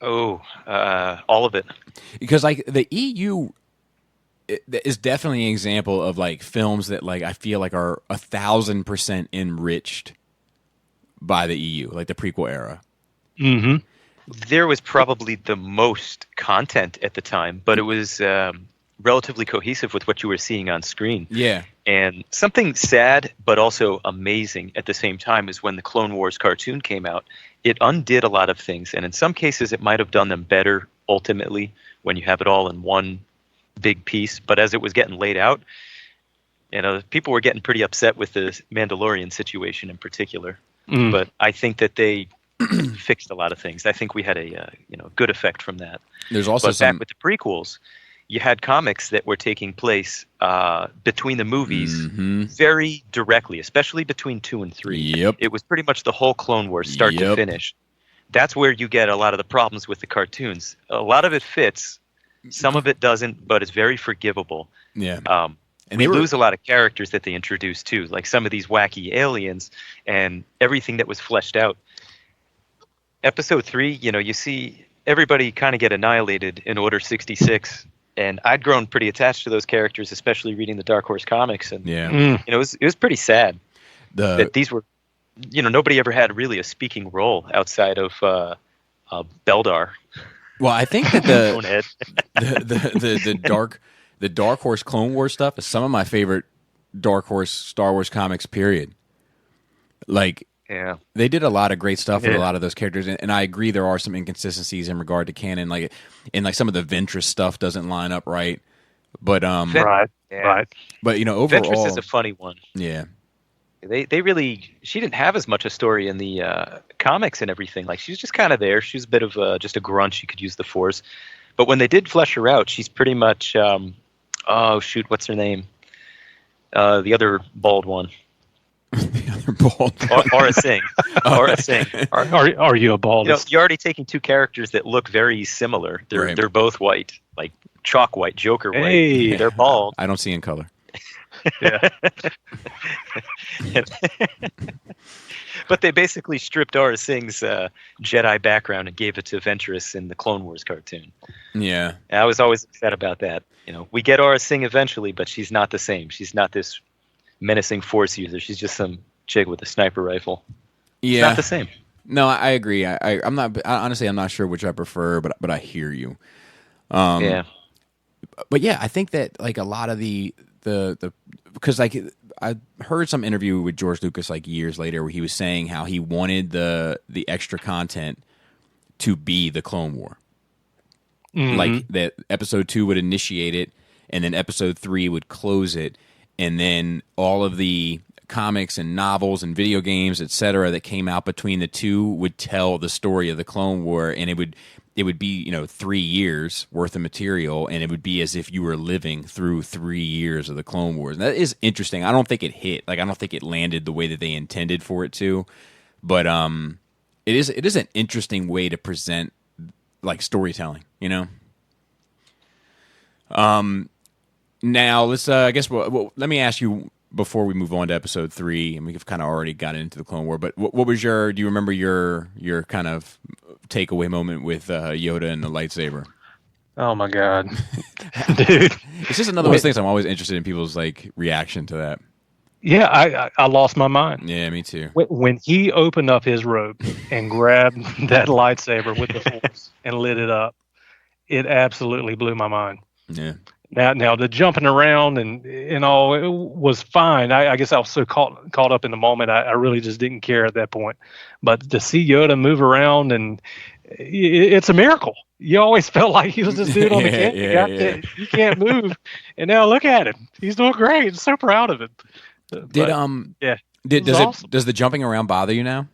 [SPEAKER 3] Oh, all of it.
[SPEAKER 1] Because like the EU is definitely an example of like films that like I feel like are 1,000% enriched by the EU, like the prequel era.
[SPEAKER 2] Mm-hmm.
[SPEAKER 3] There was probably the most content at the time, but it was relatively cohesive with what you were seeing on screen.
[SPEAKER 1] Yeah.
[SPEAKER 3] And something sad but also amazing at the same time is when the Clone Wars cartoon came out, it undid a lot of things, and in some cases it might have done them better ultimately when you have it all in one big piece. But as it was getting laid out, people were getting pretty upset with the Mandalorian situation in particular. Mm. But I think that they fixed a lot of things. I think we had a good effect from that.
[SPEAKER 1] There's also
[SPEAKER 3] back with the prequels, you had comics that were taking place between the movies very directly, especially between 2 and 3.
[SPEAKER 1] Yep.
[SPEAKER 3] It was pretty much the whole Clone Wars start to finish. That's where you get a lot of the problems with the cartoons. A lot of it fits, some of it doesn't, but it's very forgivable.
[SPEAKER 1] Yeah.
[SPEAKER 3] And we lose a lot of characters that they introduced too, like some of these wacky aliens and everything that was fleshed out. Episode 3, you see everybody kind of get annihilated in Order 66. And I'd grown pretty attached to those characters, especially reading the Dark Horse comics. And it was pretty sad that these were, nobody ever had really a speaking role outside of Beldar.
[SPEAKER 1] Well, I think that the Dark Horse Clone Wars stuff is some of my favorite Dark Horse Star Wars comics. Period. Like.
[SPEAKER 3] Yeah,
[SPEAKER 1] they did a lot of great stuff with a lot of those characters, and I agree there are some inconsistencies in regard to canon, like some of the Ventress stuff doesn't line up right. But
[SPEAKER 2] right.
[SPEAKER 1] But overall,
[SPEAKER 3] Ventress is a funny one.
[SPEAKER 1] Yeah,
[SPEAKER 3] they really, she didn't have as much a story in the comics and everything. Like, she's just kind of there. She's a bit of just a grunt. She could use the Force, but when they did flesh her out, she's pretty much what's her name? The other bald one.
[SPEAKER 1] Bald.
[SPEAKER 3] or a Singh. Or a Singh.
[SPEAKER 2] Are you a baldist?
[SPEAKER 3] You're already taking two characters that look very similar. They're both white, like chalk white, Joker white.
[SPEAKER 2] Hey.
[SPEAKER 3] They're bald.
[SPEAKER 1] I don't see in color.
[SPEAKER 2] Yeah.
[SPEAKER 3] But they basically stripped Aura Singh's Jedi background and gave it to Ventress in the Clone Wars cartoon.
[SPEAKER 1] Yeah.
[SPEAKER 3] And I was always upset about that. We get Aura Singh eventually, but she's not the same. She's not this menacing Force user. She's just some chick with a sniper rifle.
[SPEAKER 1] Yeah.
[SPEAKER 3] It's not the same.
[SPEAKER 1] No, I agree. I'm not honestly. I'm not sure which I prefer, but I hear you.
[SPEAKER 3] Yeah.
[SPEAKER 1] But yeah, I think that like a lot of the because like I heard some interview with George Lucas like years later where he was saying how he wanted the extra content to be the Clone War.
[SPEAKER 2] Mm-hmm.
[SPEAKER 1] Like that episode 2 would initiate it, and then episode 3 would close it, and then all of the comics and novels and video games, etc., that came out between the two would tell the story of the Clone War, and it would be 3 years worth of material, and it would be as if you were living through 3 years of the Clone Wars. And that is interesting. I don't think it hit. Like I don't think it landed the way that they intended for it to, but it is an interesting way to present like storytelling. Now let's I guess let me ask you before we move on to episode 3, and we've kind of already got into the Clone War, but what was do you remember your kind of takeaway moment with Yoda and the lightsaber?
[SPEAKER 2] Oh my God, dude!
[SPEAKER 1] It's just another one of those things. I'm always interested in people's like reaction to that.
[SPEAKER 2] Yeah, I lost my mind.
[SPEAKER 1] Yeah, me too.
[SPEAKER 2] When he opened up his robe and grabbed that lightsaber with the Force and lit it up, it absolutely blew my mind.
[SPEAKER 1] Yeah.
[SPEAKER 2] Now the jumping around and all it was fine. I guess I was so caught up in the moment. I really just didn't care at that point. But to see Yoda move around, and it's a miracle. You always felt like he was this dude on the camera. He can't move, and now look at him. He's doing great. I'm so proud of him.
[SPEAKER 1] Does the jumping around bother you now?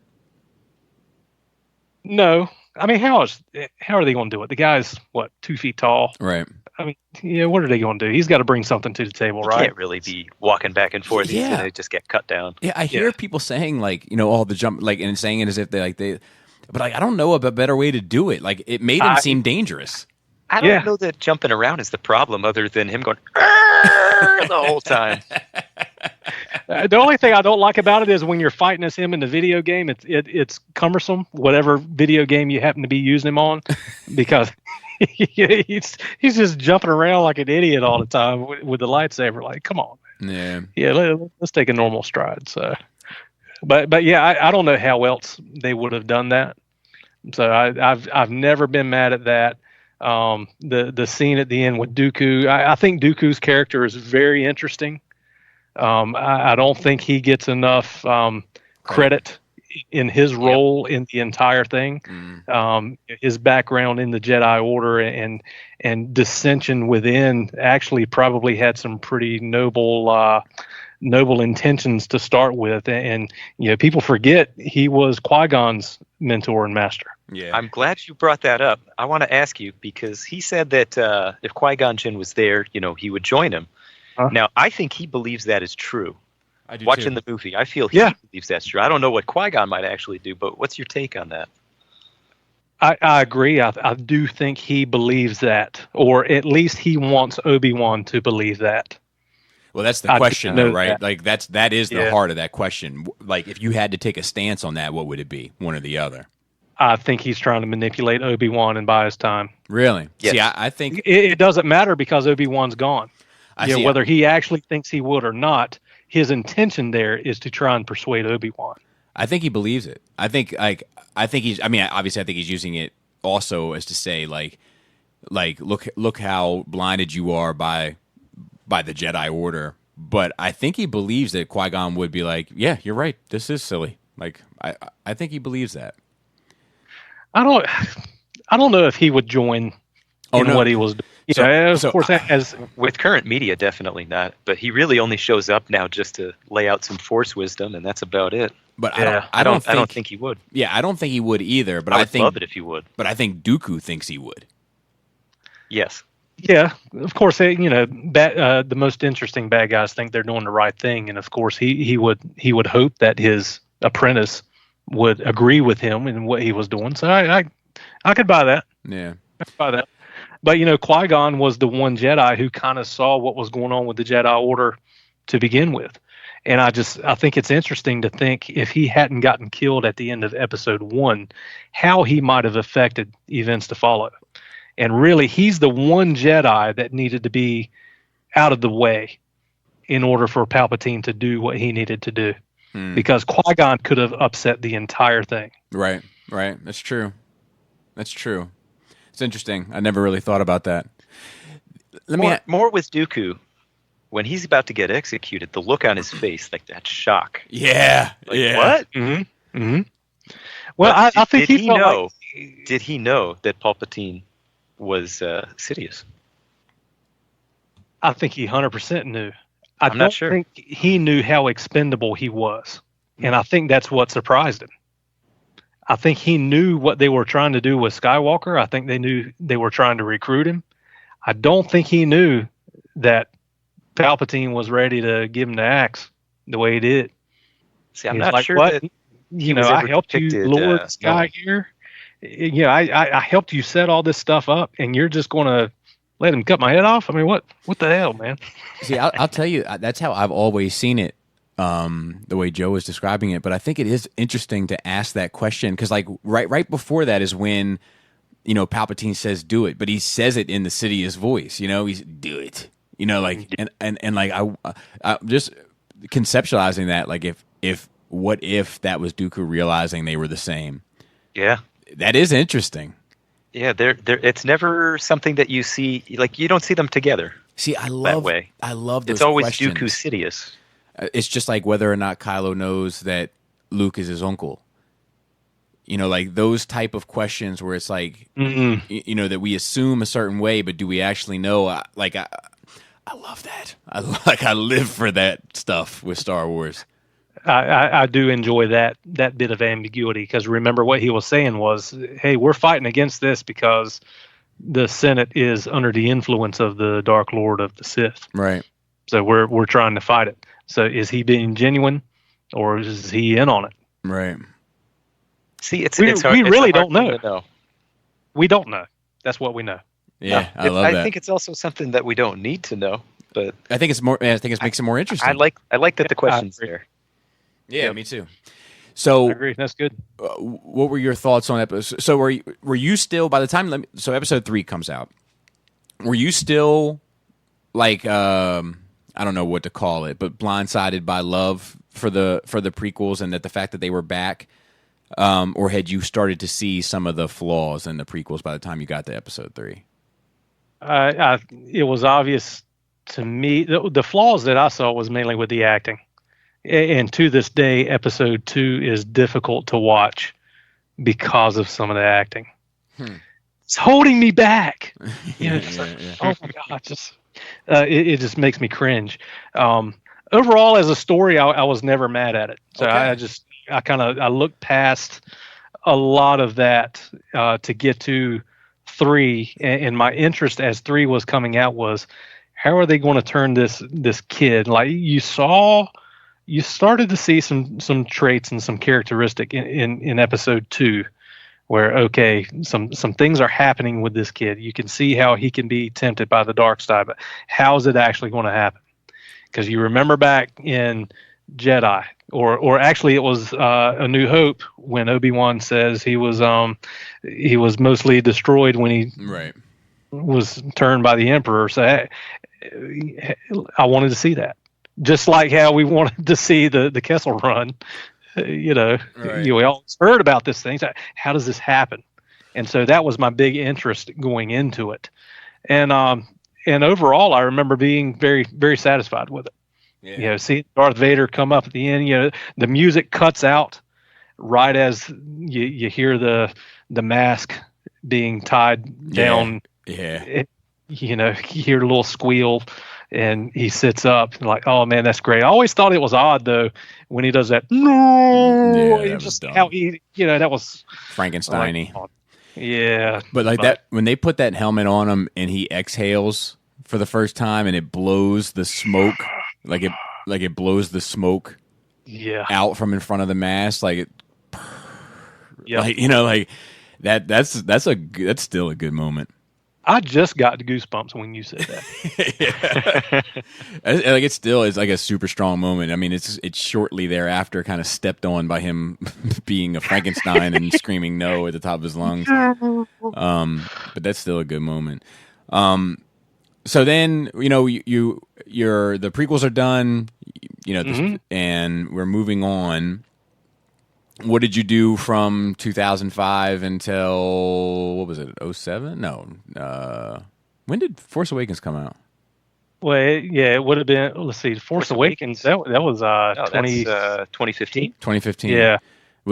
[SPEAKER 2] No. I mean, how are they going to do it? The guy's 2 feet tall,
[SPEAKER 1] right?
[SPEAKER 2] I mean, what are they going to do? He's got to bring something to the table, right?
[SPEAKER 3] Can't really be walking back and forth.
[SPEAKER 1] Yeah.
[SPEAKER 3] They just get cut down.
[SPEAKER 1] Yeah, I hear people saying like, all the jump, like, and saying it as if they, but like, I don't know a better way to do it. Like, it made him seem dangerous.
[SPEAKER 3] I don't know that jumping around is the problem, other than him going the whole time.
[SPEAKER 2] The only thing I don't like about it is when you're fighting as him in the video game, it's cumbersome, whatever video game you happen to be using him on, because he's just jumping around like an idiot all the time with the lightsaber. Like, come on, man.
[SPEAKER 1] Yeah.
[SPEAKER 2] Let's take a normal stride. So, but yeah, I don't know how else they would have done that. So I've never been mad at that. The scene at the end with Dooku, I think Dooku's character is very interesting. I don't think he gets enough credit in his role in the entire thing. His background in the Jedi Order and dissension within actually probably had some pretty noble intentions to start with, and people forget he was Qui-Gon's mentor and master.
[SPEAKER 1] Yeah,
[SPEAKER 3] I'm glad you brought that up. I want to ask you, because he said that if Qui-Gon Jinn was there, he would join him. Now, I think he believes that is true.
[SPEAKER 1] I do
[SPEAKER 3] Watching
[SPEAKER 1] too.
[SPEAKER 3] the movie, I feel he believes that's true. I don't know what Qui-Gon might actually do, but what's your take on that?
[SPEAKER 2] I agree. I do think he believes that, or at least he wants Obi-Wan to believe that.
[SPEAKER 1] Well, that's the question, though, right?
[SPEAKER 2] That.
[SPEAKER 1] Like that is the heart of that question. Like, if you had to take a stance on that, what would it be? One or the other?
[SPEAKER 2] I think he's trying to manipulate Obi-Wan and buy his time.
[SPEAKER 1] Really?
[SPEAKER 3] Yes.
[SPEAKER 1] See, I think
[SPEAKER 2] it doesn't matter because Obi-Wan's gone. Whether he actually thinks he would or not, his intention there is to try and persuade Obi-Wan.
[SPEAKER 1] I think he believes it. I think he's. I mean, obviously, I think he's using it also as to say, like look how blinded you are by the Jedi Order. But I think he believes that Qui-Gon would be like, yeah, you're right. This is silly. Like, I think he believes that.
[SPEAKER 2] I don't know if he would join what he was doing. Of course, as
[SPEAKER 3] with current media, definitely not. But he really only shows up now just to lay out some Force wisdom, and that's about it.
[SPEAKER 1] But I don't think
[SPEAKER 3] he would.
[SPEAKER 1] Yeah, I don't think he would either. But
[SPEAKER 3] I would love it if he would.
[SPEAKER 1] But I think Dooku thinks he would.
[SPEAKER 3] Yes.
[SPEAKER 2] Yeah, of course. The most interesting bad guys think they're doing the right thing, and of course, he would hope that his apprentice would agree with him in what he was doing. So I could buy that.
[SPEAKER 1] Yeah.
[SPEAKER 2] I could buy that. But Qui-Gon was the one Jedi who kind of saw what was going on with the Jedi Order to begin with, and I think it's interesting to think if he hadn't gotten killed at the end of Episode 1, how he might have affected events to follow. And really, he's the one Jedi that needed to be out of the way in order for Palpatine to do what he needed to do. Because Qui-Gon could have upset the entire thing.
[SPEAKER 1] Right. That's true. It's interesting. I never really thought about that.
[SPEAKER 3] More with Dooku. When he's about to get executed, the look on his face, like that shock.
[SPEAKER 1] Yeah.
[SPEAKER 3] What?
[SPEAKER 2] Mm-hmm. Mm-hmm. Well, I think
[SPEAKER 3] did he know? Did he know that Palpatine was Sidious?
[SPEAKER 2] I think he 100% knew.
[SPEAKER 3] I'm not sure.
[SPEAKER 2] I think he knew how expendable he was, and I think that's what surprised him. I think he knew what they were trying to do with Skywalker. I think they knew they were trying to recruit him. I don't think he knew that Palpatine was ready to give him the axe the way he did.
[SPEAKER 3] See, I'm not sure that
[SPEAKER 2] I helped you lure this guy here. I helped you set all this stuff up, and you're just going to let him cut my head off? I mean, what the hell, man?
[SPEAKER 1] See, I'll tell you, that's how I've always seen it, the way Joe was describing it. But I think it is interesting to ask that question because, like, right before that is when, Palpatine says, "Do it," but he says it in the Sidious voice. He's "Do it." Like, and like I just conceptualizing that, like, what if that was Dooku realizing they were the same?
[SPEAKER 3] Yeah,
[SPEAKER 1] that is interesting.
[SPEAKER 3] Yeah, they're it's never something that you see, like, you don't see them together.
[SPEAKER 1] See, I love those
[SPEAKER 3] It's always
[SPEAKER 1] questions.
[SPEAKER 3] Dooku Sidious.
[SPEAKER 1] It's just like whether or not Kylo knows that Luke is his uncle. Like those type of questions where it's like, that we assume a certain way, but do we actually know? I love that. I live for that stuff with Star Wars.
[SPEAKER 2] I do enjoy that bit of ambiguity because remember what he was saying was, hey, we're fighting against this because the Senate is under the influence of the Dark Lord of the Sith.
[SPEAKER 1] Right.
[SPEAKER 2] So we're trying to fight it. So is he being genuine or is he in on it?
[SPEAKER 1] Right.
[SPEAKER 3] See, it's
[SPEAKER 2] hard. We really don't know. We don't know. That's what we know.
[SPEAKER 1] Yeah, I love that.
[SPEAKER 3] I think it's also something that we don't need to know, but
[SPEAKER 1] I think it makes it more interesting.
[SPEAKER 3] I like that the question's there.
[SPEAKER 1] Yeah, me too. So
[SPEAKER 2] I agree. That's good.
[SPEAKER 1] What were your thoughts on episode? So were you still by the time episode 3 comes out? Were you still like I don't know what to call it, but blindsided by love for the prequels and that the fact that they were back, or had you started to see some of the flaws in the prequels by the time you got to episode 3?
[SPEAKER 2] It was obvious to me. The flaws that I saw was mainly with the acting. And to this day, episode 2 is difficult to watch because of some of the acting. It's holding me back. Oh my God, it just makes me cringe. Overall, as a story, I was never mad at it. So okay. I looked past a lot of that to get to 3, and my interest as 3 was coming out was, how are they going to turn this kid? Like you started to see some traits and some characteristic in episode 2 where, okay, some things are happening with this kid. You can see how he can be tempted by the dark side, but how is it actually going to happen? Because you remember back in Jedi, or actually it was A New Hope when Obi-Wan says he was mostly destroyed when he was turned by the Emperor. So I wanted to see that. Just like how we wanted to see the Kessel Run, we always heard about this thing. So how does this happen? And so that was my big interest going into it. And overall, I remember being very, very satisfied with it. Yeah. Seeing Darth Vader come up at the end, the music cuts out right as you hear the mask being tied down.
[SPEAKER 1] Yeah.
[SPEAKER 2] You hear a little squeal. And he sits up and like, oh man, that's great. I always thought it was odd though when he does that. No,
[SPEAKER 1] that was dumb.
[SPEAKER 2] how he, that was
[SPEAKER 1] Frankenstein-y.
[SPEAKER 2] Yeah,
[SPEAKER 1] But like that, when they put that helmet on him and he exhales for the first time and it blows the smoke, like it blows the smoke
[SPEAKER 2] yeah,
[SPEAKER 1] out from in front of the mask, like it,
[SPEAKER 2] yeah.
[SPEAKER 1] like like that's still a good moment.
[SPEAKER 2] I just got the goosebumps when you said that.
[SPEAKER 1] Like it still is like a super strong moment. I mean, it's shortly thereafter kind of stepped on by him being a Frankenstein and screaming no at the top of his lungs. But that's still a good moment. So then, you're the prequels are done, and we're moving on. What did you do from 2005 until, what was it, 07? No. When did Force Awakens come out?
[SPEAKER 2] Well, it would have been. Let's see, Force Awakens. That was
[SPEAKER 3] 2015.
[SPEAKER 1] 2015.
[SPEAKER 2] Yeah.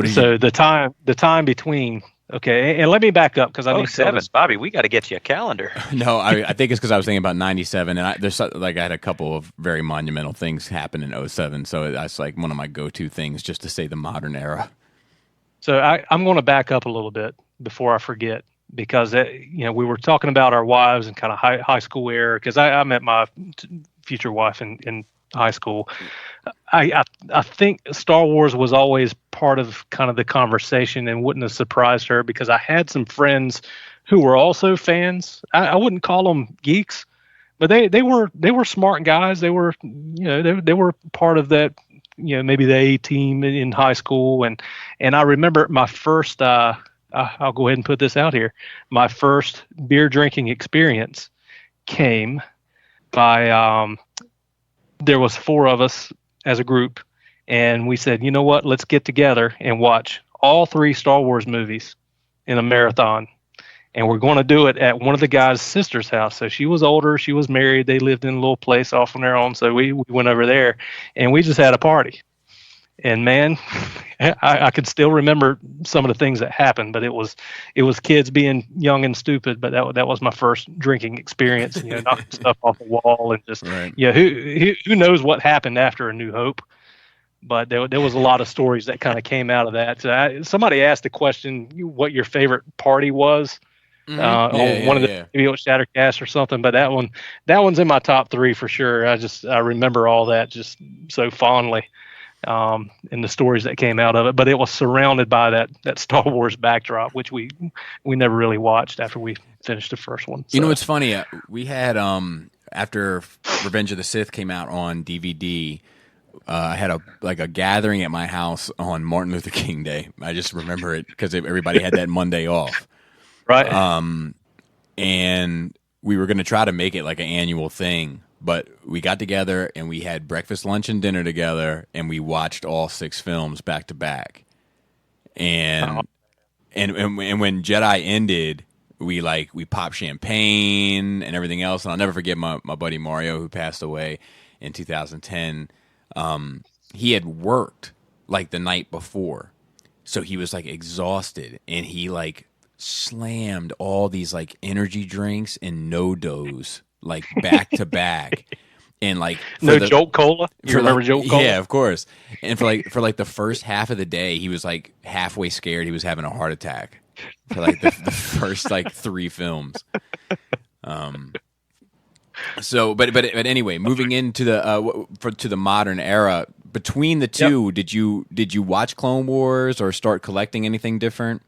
[SPEAKER 1] So
[SPEAKER 2] the time between. Okay, and let me back up because I need
[SPEAKER 3] 07, Bobby. We got to get you a calendar.
[SPEAKER 1] No, I think it's because I was thinking about 97, and I had a couple of very monumental things happen in 07, so that's like one of my go-to things just to say the modern era.
[SPEAKER 2] So I'm going to back up a little bit before I forget, because we were talking about our wives and kind of high school era, because I met my future wife in high school. I think Star Wars was always part of kind of the conversation and wouldn't have surprised her, because I had some friends who were also fans. I wouldn't call them geeks, but they were smart guys. They were they were part of that, maybe the A team in high school. And I remember my first, I'll go ahead and put this out here. My first beer drinking experience came by, there was 4 of us as a group, and we said, you know what, let's get together and watch all 3 Star Wars movies in a marathon. And we're going to do it at one of the guys' sister's house. So she was older, she was married, they lived in a little place off on their own. So we went over there and we just had a party. And man, I could still remember some of the things that happened, but it was kids being young and stupid. But that was my first drinking experience, knocking stuff off the wall and just,
[SPEAKER 1] right.
[SPEAKER 2] Who knows what happened after A New Hope. But there was a lot of stories that kind of came out of that. So somebody asked the question, what your favorite party was. On one of the maybe Shattercast or something, but that one's in my top 3 for sure. I remember all that just so fondly, and the stories that came out of it. But it was surrounded by that Star Wars backdrop, which we never really watched after we finished the first one. So.
[SPEAKER 1] It's funny. We had after Revenge of the Sith came out on DVD. I had a gathering at my house on Martin Luther King Day. I just remember it because everybody had that Monday off.
[SPEAKER 2] Right.
[SPEAKER 1] And we were going to try to make it like an annual thing, but we got together and we had breakfast, lunch, and dinner together, and we watched all 6 films back to back. And when Jedi ended, we popped champagne and everything else. And I'll never forget my buddy Mario, who passed away in 2010. He had worked like the night before, so he was like exhausted, and he like slammed all these like energy drinks and no-dos like back to back, and like
[SPEAKER 2] Jolt Cola. You remember Jolt Cola?
[SPEAKER 1] Yeah, of course. And for the first half of the day, he was like halfway scared he was having a heart attack for like the first like 3 films. So, but anyway, moving into to the modern era, between the two, did you watch Clone Wars or start collecting anything different?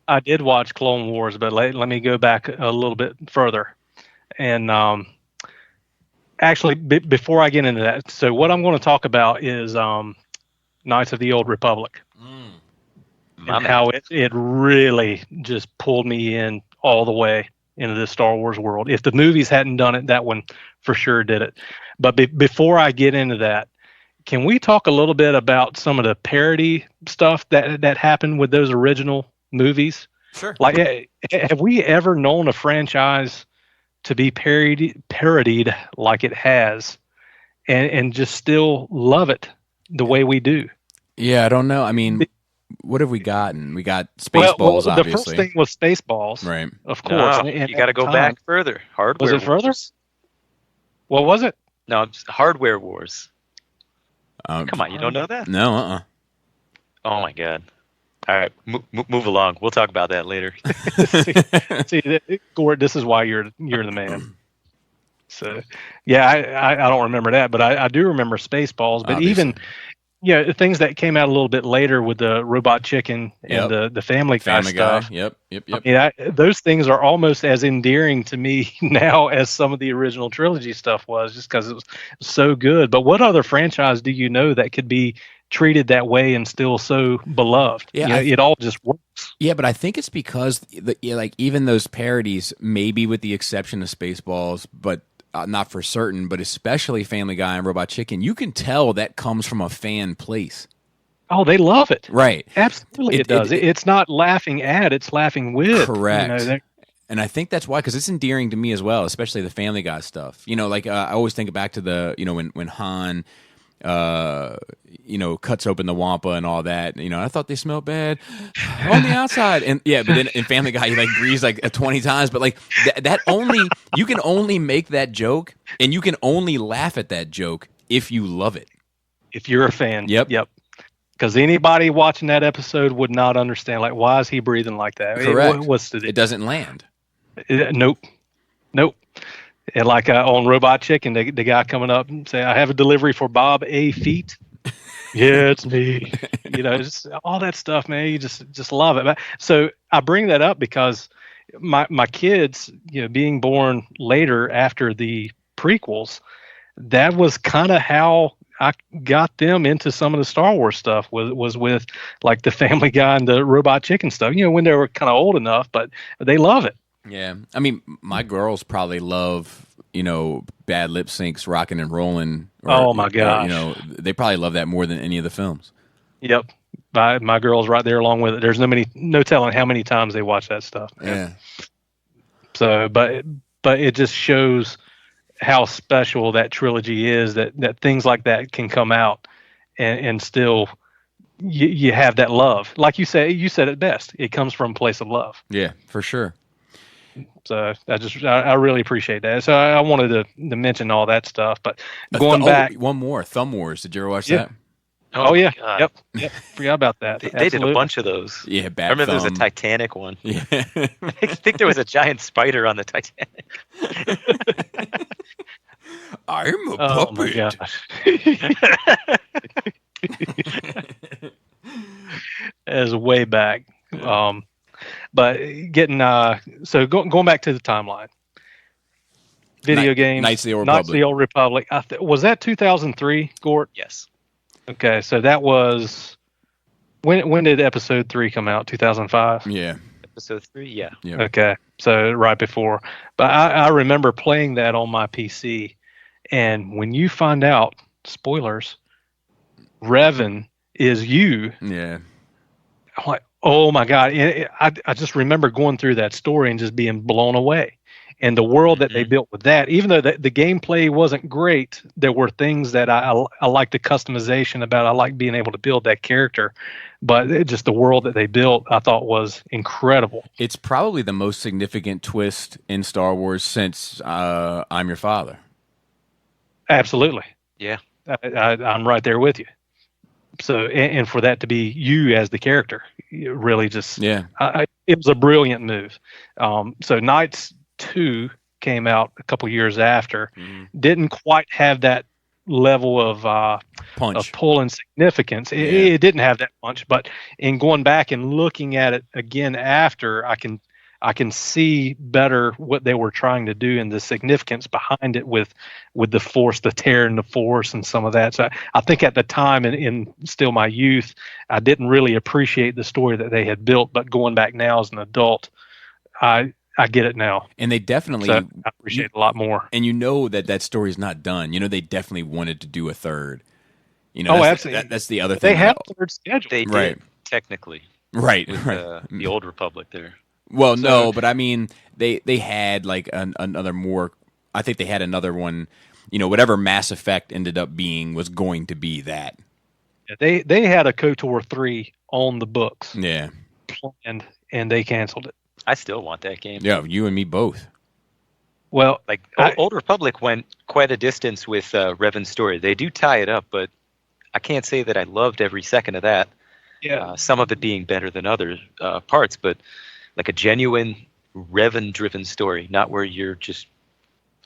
[SPEAKER 2] I did watch Clone Wars, but let me go back a little bit further. And actually, before I get into that, so what I'm going to talk about is Knights of the Old Republic, and how it really just pulled me in all the way into the Star Wars world. If the movies hadn't done it, that one for sure did it. But before I get into that, can we talk a little bit about some of the parody stuff that happened with those original movies?
[SPEAKER 1] Sure.
[SPEAKER 2] Like, have we ever known a franchise to be parodied like it has, and just still love it the way we do?
[SPEAKER 1] Yeah, I don't know. I mean, what have we gotten? We got Spaceballs, obviously.
[SPEAKER 2] The first thing was Spaceballs,
[SPEAKER 1] right?
[SPEAKER 2] Of course.
[SPEAKER 3] No, you got to go back further. Hardware.
[SPEAKER 2] Was it further? What was it?
[SPEAKER 3] No, it's Hardware Wars. Come on, you don't know that?
[SPEAKER 1] No.
[SPEAKER 3] Oh my God. All right, move along. We'll talk about that later.
[SPEAKER 2] See, Gord, this is why you're the man. So, yeah, I don't remember that, but I do remember Spaceballs. But
[SPEAKER 1] Obviously.
[SPEAKER 2] even things that came out a little bit later with the Robot Chicken and the Family Guy stuff.
[SPEAKER 1] Yep.
[SPEAKER 2] I mean, those things are almost as endearing to me now as some of the original trilogy stuff was, just because it was so good. But what other franchise do you know that could be treated that way and still so beloved?
[SPEAKER 1] Yeah,
[SPEAKER 2] it all just works.
[SPEAKER 1] Yeah, but I think it's because like even those parodies, maybe with the exception of Spaceballs, but not for certain, but especially Family Guy and Robot Chicken, you can tell that comes from a fan place.
[SPEAKER 2] Oh, they love it.
[SPEAKER 1] Right.
[SPEAKER 2] Absolutely, it does. It's not laughing at, it's laughing with.
[SPEAKER 1] Correct. And I think that's why, because it's endearing to me as well, especially the Family Guy stuff. Like I always think back to the, when Han, cuts open the Wampa and all that. I thought they smelled bad on the outside. And yeah, but then in Family Guy, he like breathes like 20 times. But like that only, you can only make that joke and you can only laugh at that joke if you love it.
[SPEAKER 2] If you're a fan.
[SPEAKER 1] Yep.
[SPEAKER 2] Because anybody watching that episode would not understand, like, why is he breathing like that?
[SPEAKER 1] Correct.
[SPEAKER 2] What's the deal?
[SPEAKER 1] It doesn't land.
[SPEAKER 2] Nope. And like on Robot Chicken, the guy coming up and say, "I have a delivery for Bob A. Feet." Yeah, it's me. Just all that stuff, man. You just love it. So I bring that up because my kids, being born later after the prequels, that was kind of how I got them into some of the Star Wars stuff. Was with like the Family Guy and the Robot Chicken stuff. When they were kind of old enough, but they love it.
[SPEAKER 1] Yeah, I mean, my girls probably love bad lip syncs, rocking and rolling.
[SPEAKER 2] Oh my gosh!
[SPEAKER 1] They probably love that more than any of the films.
[SPEAKER 2] Yep, my girl's right there along with it. There's no telling how many times they watch that stuff.
[SPEAKER 1] Yeah.
[SPEAKER 2] So, but it just shows how special that trilogy is. That things like that can come out, and still you have that love. Like you said it best. It comes from a place of love.
[SPEAKER 1] Yeah, for sure.
[SPEAKER 2] So I really appreciate that. So I wanted to mention all that stuff, but going back,
[SPEAKER 1] one more Thumb Wars. Did you ever watch that?
[SPEAKER 2] Oh yeah,
[SPEAKER 3] God.
[SPEAKER 2] Yep. Forgot about that.
[SPEAKER 3] They did a bunch of those.
[SPEAKER 1] Yeah,
[SPEAKER 3] I remember there was a Titanic one.
[SPEAKER 1] Yeah,
[SPEAKER 3] I think there was a giant spider on the Titanic.
[SPEAKER 1] I'm a
[SPEAKER 2] Oh my
[SPEAKER 1] puppet.
[SPEAKER 2] gosh. As way back. But getting going back to the timeline, video games,
[SPEAKER 1] Knights of the Old
[SPEAKER 2] Knights of the Old Republic. Was that 2003, Gort?
[SPEAKER 3] Yes.
[SPEAKER 2] Okay, so that was when did Episode 3 come out? 2005.
[SPEAKER 1] Yeah.
[SPEAKER 3] Episode 3. Yeah.
[SPEAKER 2] Okay, so right before. But I remember playing that on my PC, and when you find out, spoilers, Revan is you.
[SPEAKER 1] Yeah.
[SPEAKER 2] I'm like, oh my God. I just remember going through that story and just being blown away. And the world that they built with that, even though the gameplay wasn't great, there were things that I liked the customization about. I liked being able to build that character. But just the world that they built, I thought was incredible.
[SPEAKER 1] It's probably the most significant twist in Star Wars since I'm Your Father.
[SPEAKER 2] Absolutely.
[SPEAKER 3] Yeah.
[SPEAKER 2] I'm right there with you. So, and for that to be you as the character, it really just, it was a brilliant move. So Knights 2 came out a couple years after, didn't quite have that level of
[SPEAKER 1] punch,
[SPEAKER 2] of pull and significance. It didn't have that punch, but in going back and looking at it again after, I can see better what they were trying to do and the significance behind it with the Force, the tear in the Force, and some of that. So I think at the time, in still my youth, I didn't really appreciate the story that they had built. But going back now as an adult, I get it now,
[SPEAKER 1] and they definitely
[SPEAKER 2] I appreciate it a lot more.
[SPEAKER 1] And that story's not done. They definitely wanted to do a third.
[SPEAKER 2] Absolutely.
[SPEAKER 1] That's the other thing.
[SPEAKER 2] They have a third schedule.
[SPEAKER 3] They did, technically.
[SPEAKER 1] Right.
[SPEAKER 3] With, the Old Republic there.
[SPEAKER 1] Well, no, but I mean, they had like another more. I think they had another one. Whatever Mass Effect ended up being was going to be that.
[SPEAKER 2] They had a KOTOR 3 on the books.
[SPEAKER 1] Yeah.
[SPEAKER 2] Planned, and they canceled it.
[SPEAKER 3] I still want that game.
[SPEAKER 1] Yeah, you and me both.
[SPEAKER 2] Well,
[SPEAKER 3] Old Republic went quite a distance with Revan's story. They do tie it up, but I can't say that I loved every second of that.
[SPEAKER 2] Yeah.
[SPEAKER 3] Some of it being better than other parts, but like a genuine Revan-driven story, not where you're just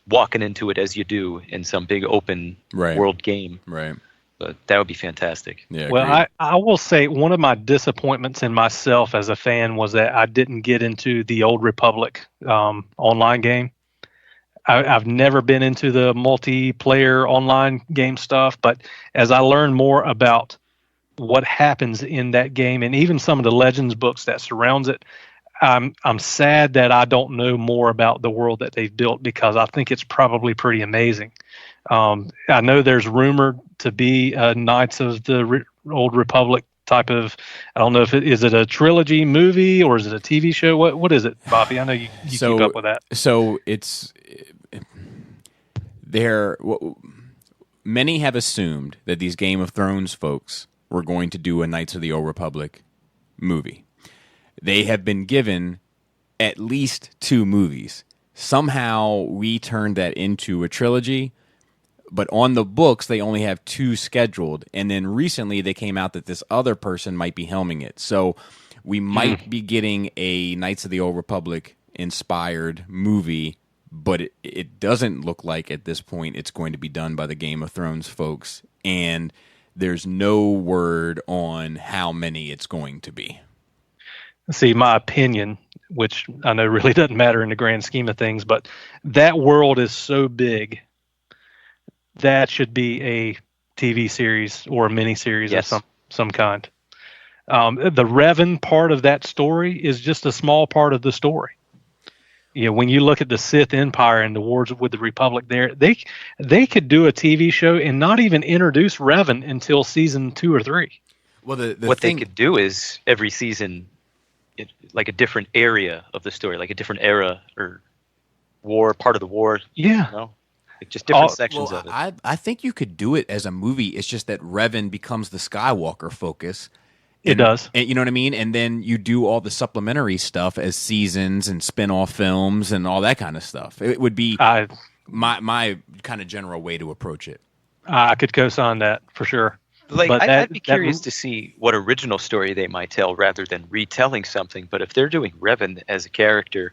[SPEAKER 3] walking into it as you do in some big open world game.
[SPEAKER 1] Right.
[SPEAKER 3] But that would be fantastic.
[SPEAKER 1] Yeah.
[SPEAKER 2] Well,
[SPEAKER 1] Agreed.
[SPEAKER 2] I will say one of my disappointments in myself as a fan was that I didn't get into the Old Republic online game. I've never been into the multiplayer online game stuff, but as I learned more about what happens in that game and even some of the Legends books that surrounds it, I'm sad that I don't know more about the world that they've built, because I think it's probably pretty amazing. I know there's rumored to be Knights of the Old Republic type of. I don't know if is it a trilogy movie or is it a TV show? What is it, Bobby? I know you keep up with that.
[SPEAKER 1] So it's there. Many have assumed that these Game of Thrones folks were going to do a Knights of the Old Republic movie. They have been given at least 2 movies. Somehow we turned that into a trilogy, but on the books they only have 2 scheduled. And then recently they came out that this other person might be helming it. So we might be getting a Knights of the Old Republic inspired movie, but it doesn't look like at this point it's going to be done by the Game of Thrones folks. And there's no word on how many it's going to be.
[SPEAKER 2] See, my opinion, which I know really doesn't matter in the grand scheme of things, but that world is so big that should be a TV series or a miniseries of some kind. The Revan part of that story is just a small part of the story. You know, when you look at the Sith Empire and the wars with the Republic, they could do a TV show and not even introduce Revan until season 2 or 3.
[SPEAKER 1] Well,
[SPEAKER 3] they could do is every season, like a different area of the story, like a different era or part of the war.
[SPEAKER 2] Yeah.
[SPEAKER 3] You know? Like just different sections of it.
[SPEAKER 1] I think you could do it as a movie. It's just that Revan becomes the Skywalker focus.
[SPEAKER 2] It does.
[SPEAKER 1] And you know what I mean? And then you do all the supplementary stuff as seasons and spin-off films and all that kind of stuff. It would be my kind of general way to approach it.
[SPEAKER 2] I could co-sign that for sure.
[SPEAKER 3] I'd be curious to see what original story they might tell rather than retelling something. But if they're doing Revan as a character,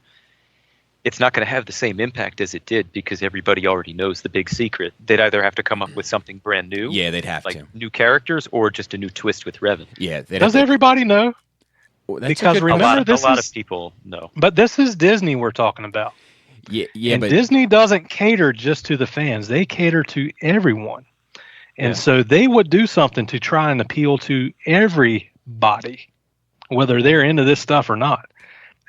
[SPEAKER 3] it's not going to have the same impact as it did because everybody already knows the big secret. They'd either have to come up with something brand new.
[SPEAKER 1] Yeah, they'd have to.
[SPEAKER 3] New characters or just a new twist with Revan.
[SPEAKER 1] Yeah.
[SPEAKER 2] Does everybody know? Because remember,
[SPEAKER 3] a lot of people know.
[SPEAKER 2] But this is Disney we're talking about.
[SPEAKER 1] Yeah,
[SPEAKER 2] but Disney doesn't cater just to the fans. They cater to everyone. And so they would do something to try and appeal to everybody, whether they're into this stuff or not.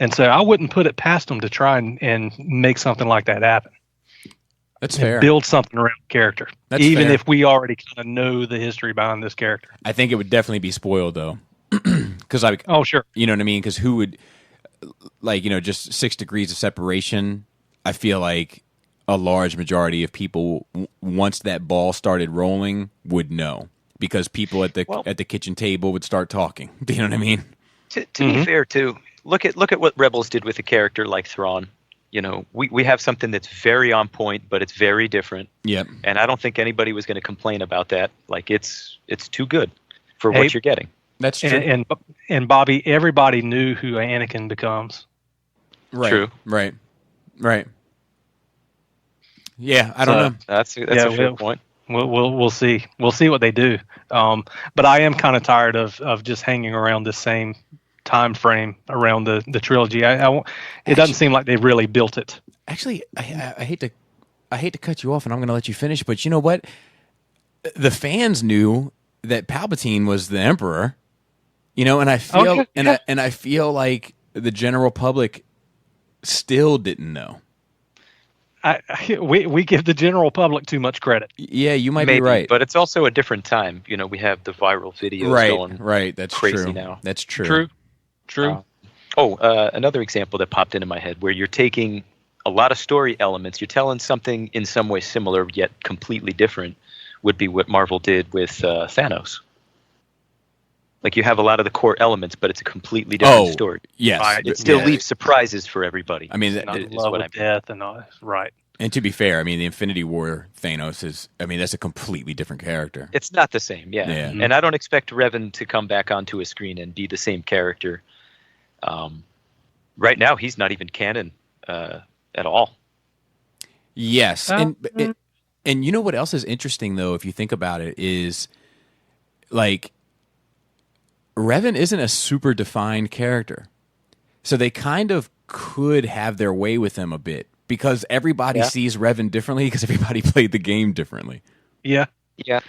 [SPEAKER 2] And so I wouldn't put it past them to try and make something like that happen.
[SPEAKER 1] That's fair.
[SPEAKER 2] Build something around the character.
[SPEAKER 1] That's
[SPEAKER 2] even
[SPEAKER 1] fair.
[SPEAKER 2] If we already kind of know the history behind this character.
[SPEAKER 1] I think it would definitely be spoiled, though. Because
[SPEAKER 2] oh, sure.
[SPEAKER 1] You know what I mean? Because who would, just 6 degrees of separation, I feel like a large majority of people, once that ball started rolling, would know. Because people at the kitchen table would start talking. Do you know what I mean?
[SPEAKER 3] To be fair, too, look at what Rebels did with a character like Thrawn. You know, we have something that's very on point, but it's very different.
[SPEAKER 1] Yep.
[SPEAKER 3] And I don't think anybody was going to complain about that. Like, it's too good for what you're getting.
[SPEAKER 1] That's true.
[SPEAKER 2] And Bobby, everybody knew who Anakin becomes.
[SPEAKER 1] Right.
[SPEAKER 3] True.
[SPEAKER 1] Right. Yeah, I don't know.
[SPEAKER 3] That's a fair point.
[SPEAKER 2] We'll see. We'll see what they do. But I am kind of tired of just hanging around the same time frame around the trilogy. It doesn't seem like they've really built it.
[SPEAKER 1] Actually, I hate to cut you off, and I'm going to let you finish. But you know what? The fans knew that Palpatine was the Emperor. You know, and I feel I feel like the general public still didn't know.
[SPEAKER 2] We give the general public too much credit.
[SPEAKER 1] Yeah, you might be right,
[SPEAKER 3] but it's also a different time. You know, we have the viral videos going
[SPEAKER 1] right. That's
[SPEAKER 3] crazy
[SPEAKER 1] true.
[SPEAKER 3] now.
[SPEAKER 1] That's true.
[SPEAKER 2] True.
[SPEAKER 3] Another example that popped into my head where you're taking a lot of story elements, you're telling something in some way similar yet completely different, would be what Marvel did with Thanos. Like, you have a lot of the core elements, but it's a completely different story.
[SPEAKER 1] Yes.
[SPEAKER 3] It still leaves surprises for everybody.
[SPEAKER 1] I mean,
[SPEAKER 2] love of death and all. Right.
[SPEAKER 1] And to be fair, I mean, the Infinity War Thanos is, I mean, that's a completely different character.
[SPEAKER 3] It's not the same, yeah.
[SPEAKER 1] Yeah.
[SPEAKER 3] And I don't expect Revan to come back onto a screen and be the same character. Right now, he's not even canon at all.
[SPEAKER 1] Yes. And you know what else is interesting, though, if you think about it, is like Revan isn't a super defined character. So they kind of could have their way with him a bit because everybody sees Revan differently because everybody played the game differently.
[SPEAKER 2] Yeah.
[SPEAKER 3] Yeah,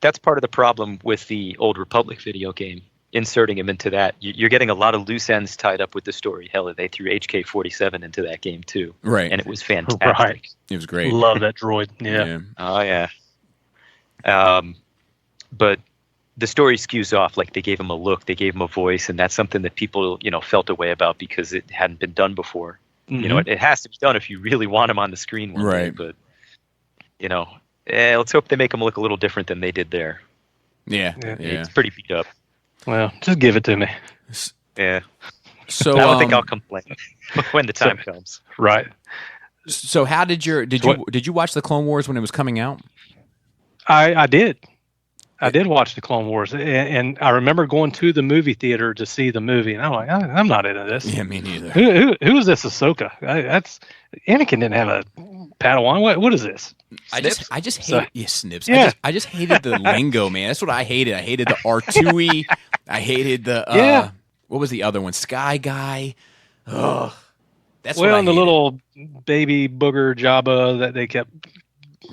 [SPEAKER 3] that's part of the problem with the Old Republic video game. Inserting him into that, you're getting a lot of loose ends tied up with the story. Hell, they threw HK-47 into that game too,
[SPEAKER 1] right?
[SPEAKER 3] And it was fantastic.
[SPEAKER 2] Right.
[SPEAKER 1] It was great.
[SPEAKER 2] Love that droid. Yeah.
[SPEAKER 3] Oh yeah. But the story skews off. Like they gave him a look, they gave him a voice, and that's something that people felt a way about because it hadn't been done before.
[SPEAKER 2] Mm-hmm.
[SPEAKER 3] It has to be done if you really want him on the screen one day. But let's hope they make him look a little different than they did there.
[SPEAKER 1] Yeah.
[SPEAKER 3] It's pretty beat up.
[SPEAKER 2] Well, just give it to me.
[SPEAKER 3] Yeah.
[SPEAKER 1] So
[SPEAKER 3] I don't think I'll complain when the time comes.
[SPEAKER 2] Right.
[SPEAKER 1] So how did you watch the Clone Wars when it was coming out?
[SPEAKER 2] I did. I did watch the Clone Wars, and I remember going to the movie theater to see the movie, and I'm like, I'm not into this.
[SPEAKER 1] Yeah, me neither.
[SPEAKER 2] Who is this Ahsoka? Anakin didn't have a Padawan. What is this?
[SPEAKER 1] I just hate snips. Yeah. I just hated the lingo, man. That's what I hated. I hated the R2-y. I hated the what was the other one? Sky Guy. Ugh. That's what I hated.
[SPEAKER 2] And the little baby booger Jabba that they kept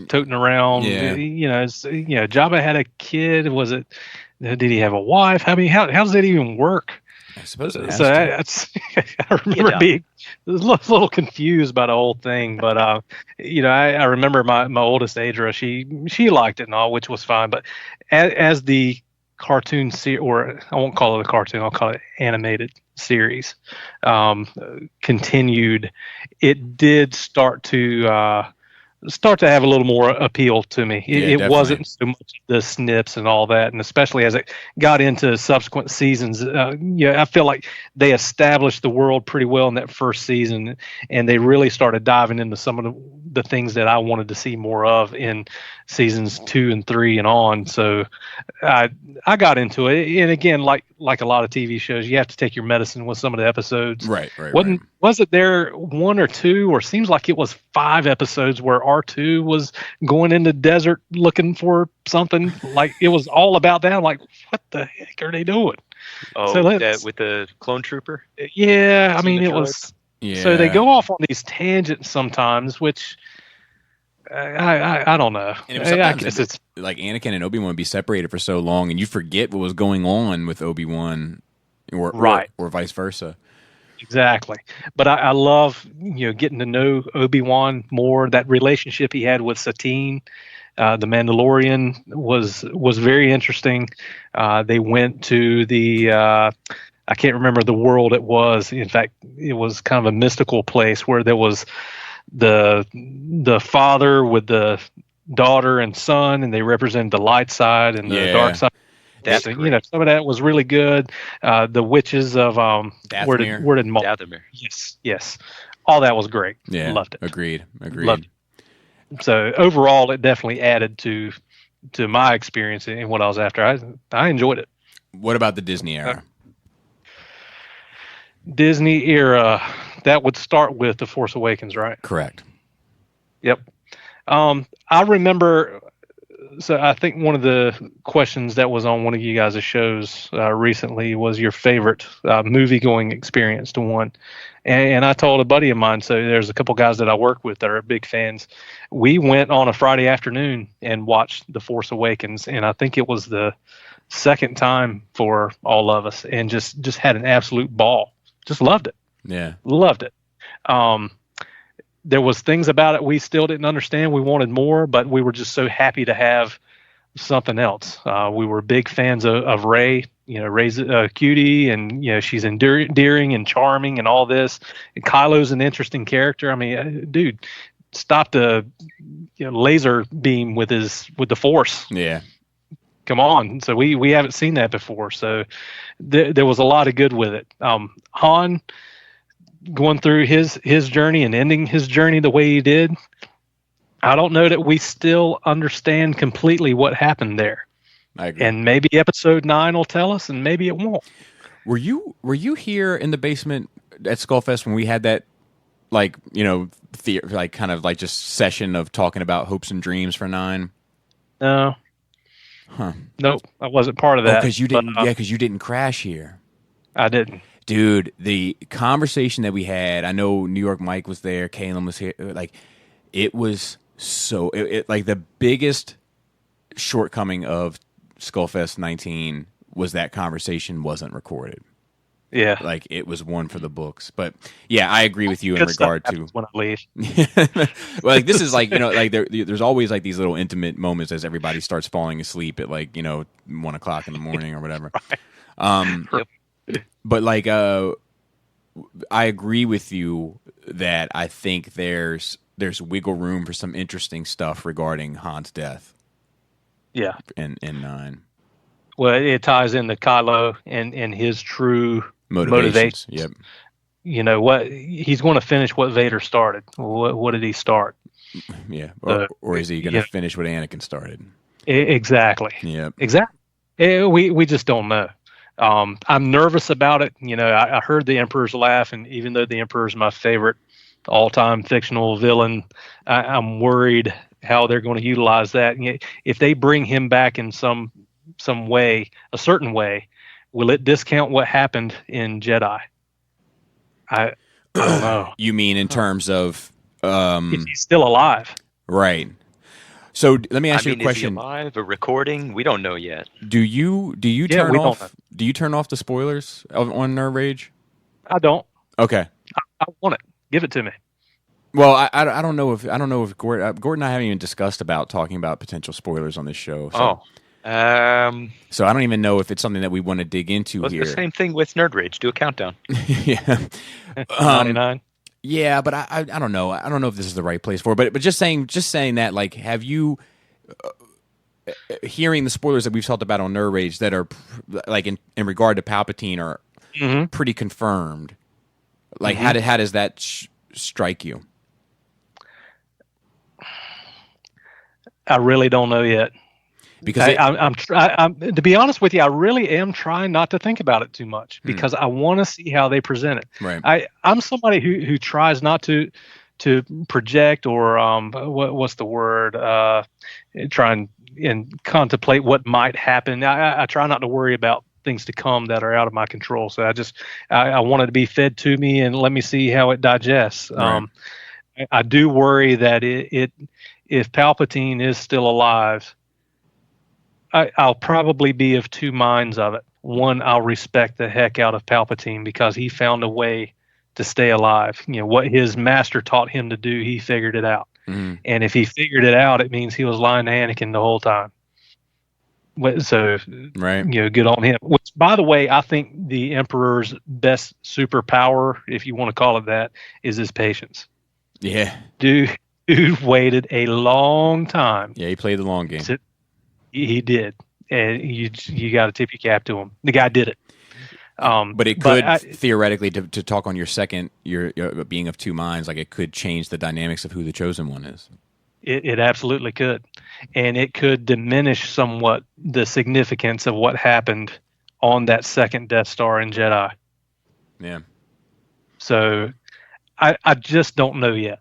[SPEAKER 2] toting around.
[SPEAKER 1] Yeah.
[SPEAKER 2] Jabba had a kid. Was it? Did he have a wife? I mean, how does that even work?
[SPEAKER 1] I suppose it has
[SPEAKER 2] to. I remember being a little confused by the whole thing, but I remember my oldest Adra, she liked it and all, which was fine. But as the cartoon series, or I won't call it a cartoon, I'll call it animated series, continued, it did start to have a little more appeal to me. It wasn't so much the snips and all that, and especially as it got into subsequent seasons, I feel like they established the world pretty well in that first season, and they really started diving into some of the things that I wanted to see more of in seasons 2 and 3 and on. So I got into it, and again, like a lot of TV shows, you have to take your medicine with some of the episodes.
[SPEAKER 1] Right.
[SPEAKER 2] Was it there 1 or 2, or seems like it was 5 episodes where R2 was going in the desert looking for something? Like it was all about that. Like, what the heck are they doing?
[SPEAKER 3] Oh, with the clone trooper?
[SPEAKER 2] Yeah, I mean, it was.
[SPEAKER 1] Yeah.
[SPEAKER 2] So they go off on these tangents sometimes, which I don't know.
[SPEAKER 1] And I guess it's like Anakin and Obi-Wan would be separated for so long, and you forget what was going on with Obi-Wan, or vice versa.
[SPEAKER 2] Exactly. But I love getting to know Obi-Wan more. That relationship he had with Satine, the Mandalorian, was very interesting. They went to the I can't remember the world it was. In fact, it was kind of a mystical place where there was the father with the daughter and son, and they represented the light side and the dark side.
[SPEAKER 3] That's
[SPEAKER 2] some of that was really good. The witches of where did
[SPEAKER 3] Dathomir.
[SPEAKER 2] Yes, all that was great.
[SPEAKER 1] Yeah,
[SPEAKER 2] loved it.
[SPEAKER 1] Agreed.
[SPEAKER 2] Loved it. So overall, it definitely added to my experience and what I was after. I enjoyed it.
[SPEAKER 1] What about the Disney era?
[SPEAKER 2] Disney era, that would start with The Force Awakens, right?
[SPEAKER 1] Correct.
[SPEAKER 2] Yep. I remember. So I think one of the questions that was on one of you guys' shows recently was your favorite movie-going experience to one. And I told a buddy of mine, so there's a couple guys that I work with that are big fans. We went on a Friday afternoon and watched The Force Awakens, and I think it was the second time for all of us, and just had an absolute ball. Just loved it.
[SPEAKER 1] Yeah.
[SPEAKER 2] Loved it. There was things about it we still didn't understand. We wanted more, but we were just so happy to have something else. We were big fans of Rey. Rey's a cutie, and she's endearing and charming and all this. And Kylo's an interesting character. I mean, dude, stopped a laser beam with the Force.
[SPEAKER 1] Yeah.
[SPEAKER 2] Come on. So we haven't seen that before. So there was a lot of good with it. Han going through his journey and ending his journey the way he did, I don't know that we still understand completely what happened there.
[SPEAKER 1] I agree.
[SPEAKER 2] And maybe episode 9 will tell us, and maybe it won't.
[SPEAKER 1] Were you here in the basement at Skullfest when we had that, like, you know, kind of like just session of talking about hopes and dreams for 9?
[SPEAKER 2] No.
[SPEAKER 1] Huh.
[SPEAKER 2] Nope, I wasn't part of that.
[SPEAKER 1] Because you didn't. Because you didn't crash here.
[SPEAKER 2] I didn't.
[SPEAKER 1] Dude, the conversation that we had. I know New York Mike was there. Kalen was here. Like, it was so. Like the biggest shortcoming of Skullfest 19 was that conversation wasn't recorded.
[SPEAKER 2] Yeah,
[SPEAKER 1] like it was one for the books. But yeah, I agree with you in regard to
[SPEAKER 2] when I leave.
[SPEAKER 1] well, like this is like, you know, like there's always like these little intimate moments as everybody starts falling asleep at, like, you know, 1 o'clock in the morning or whatever. But like I agree with you that I think there's wiggle room for some interesting stuff regarding Han's death.
[SPEAKER 2] Yeah,
[SPEAKER 1] in 9.
[SPEAKER 2] Well, it ties into Kylo and his true motivation.
[SPEAKER 1] Yep.
[SPEAKER 2] You know what? He's going to finish what Vader started. What did he start?
[SPEAKER 1] Yeah. Or is he going to finish what Anakin started?
[SPEAKER 2] Exactly.
[SPEAKER 1] Yeah.
[SPEAKER 2] Exactly. We just don't know. I'm nervous about it. You know, I heard the Emperor's laugh, and even though the Emperor's my favorite all-time fictional villain, I'm worried how they're going to utilize that. If they bring him back in some way, a certain way, will it discount what happened in Jedi? I don't know.
[SPEAKER 1] You mean in terms of
[SPEAKER 2] if he's still alive?
[SPEAKER 1] Right. So let me ask you a question.
[SPEAKER 3] Is he alive? A recording? We don't know yet.
[SPEAKER 1] Do you turn off? Do you turn off the spoilers on Nerd Rage?
[SPEAKER 2] I don't.
[SPEAKER 1] Okay.
[SPEAKER 2] I want it. Give it to me.
[SPEAKER 1] Well, I don't know if Gordon and I haven't even discussed about talking about potential spoilers on this show. So. So I don't even know if it's something that we want to dig into here.
[SPEAKER 3] The same thing with Nerd Rage. Do a countdown.
[SPEAKER 1] Yeah.
[SPEAKER 2] 99.
[SPEAKER 1] Yeah, but I don't know. I don't know if this is the right place for it. But just saying that, like, have you hearing the spoilers that we've talked about on Nerd Rage that are like in regard to Palpatine are pretty confirmed? Like, how does that strike you?
[SPEAKER 2] I really don't know yet.
[SPEAKER 1] Because
[SPEAKER 2] I'm to be honest with you, I really am trying not to think about it too much because I want to see how they present it.
[SPEAKER 1] Right.
[SPEAKER 2] I'm somebody who tries not to project or what's the word? Try and contemplate what might happen. I try not to worry about things to come that are out of my control. So I want it to be fed to me and let me see how it digests.
[SPEAKER 1] Right.
[SPEAKER 2] I do worry that if Palpatine is still alive, I'll probably be of two minds of it. One, I'll respect the heck out of Palpatine because he found a way to stay alive. You know, what his master taught him to do, he figured it out.
[SPEAKER 1] Mm-hmm.
[SPEAKER 2] And if he figured it out, it means he was lying to Anakin the whole time. So,
[SPEAKER 1] right.
[SPEAKER 2] You know, good on him. Which, by the way, I think the Emperor's best superpower, if you want to call it that, is his patience.
[SPEAKER 1] Yeah.
[SPEAKER 2] Dude waited a long time.
[SPEAKER 1] Yeah, he played the long game.
[SPEAKER 2] He did, and you got to tip your cap to him. The guy did it.
[SPEAKER 1] But it could theoretically, to talk on your being of two minds, like it could change the dynamics of who the chosen one is.
[SPEAKER 2] It absolutely could, and it could diminish somewhat the significance of what happened on that second Death Star in Jedi.
[SPEAKER 1] Yeah.
[SPEAKER 2] So, I just don't know yet,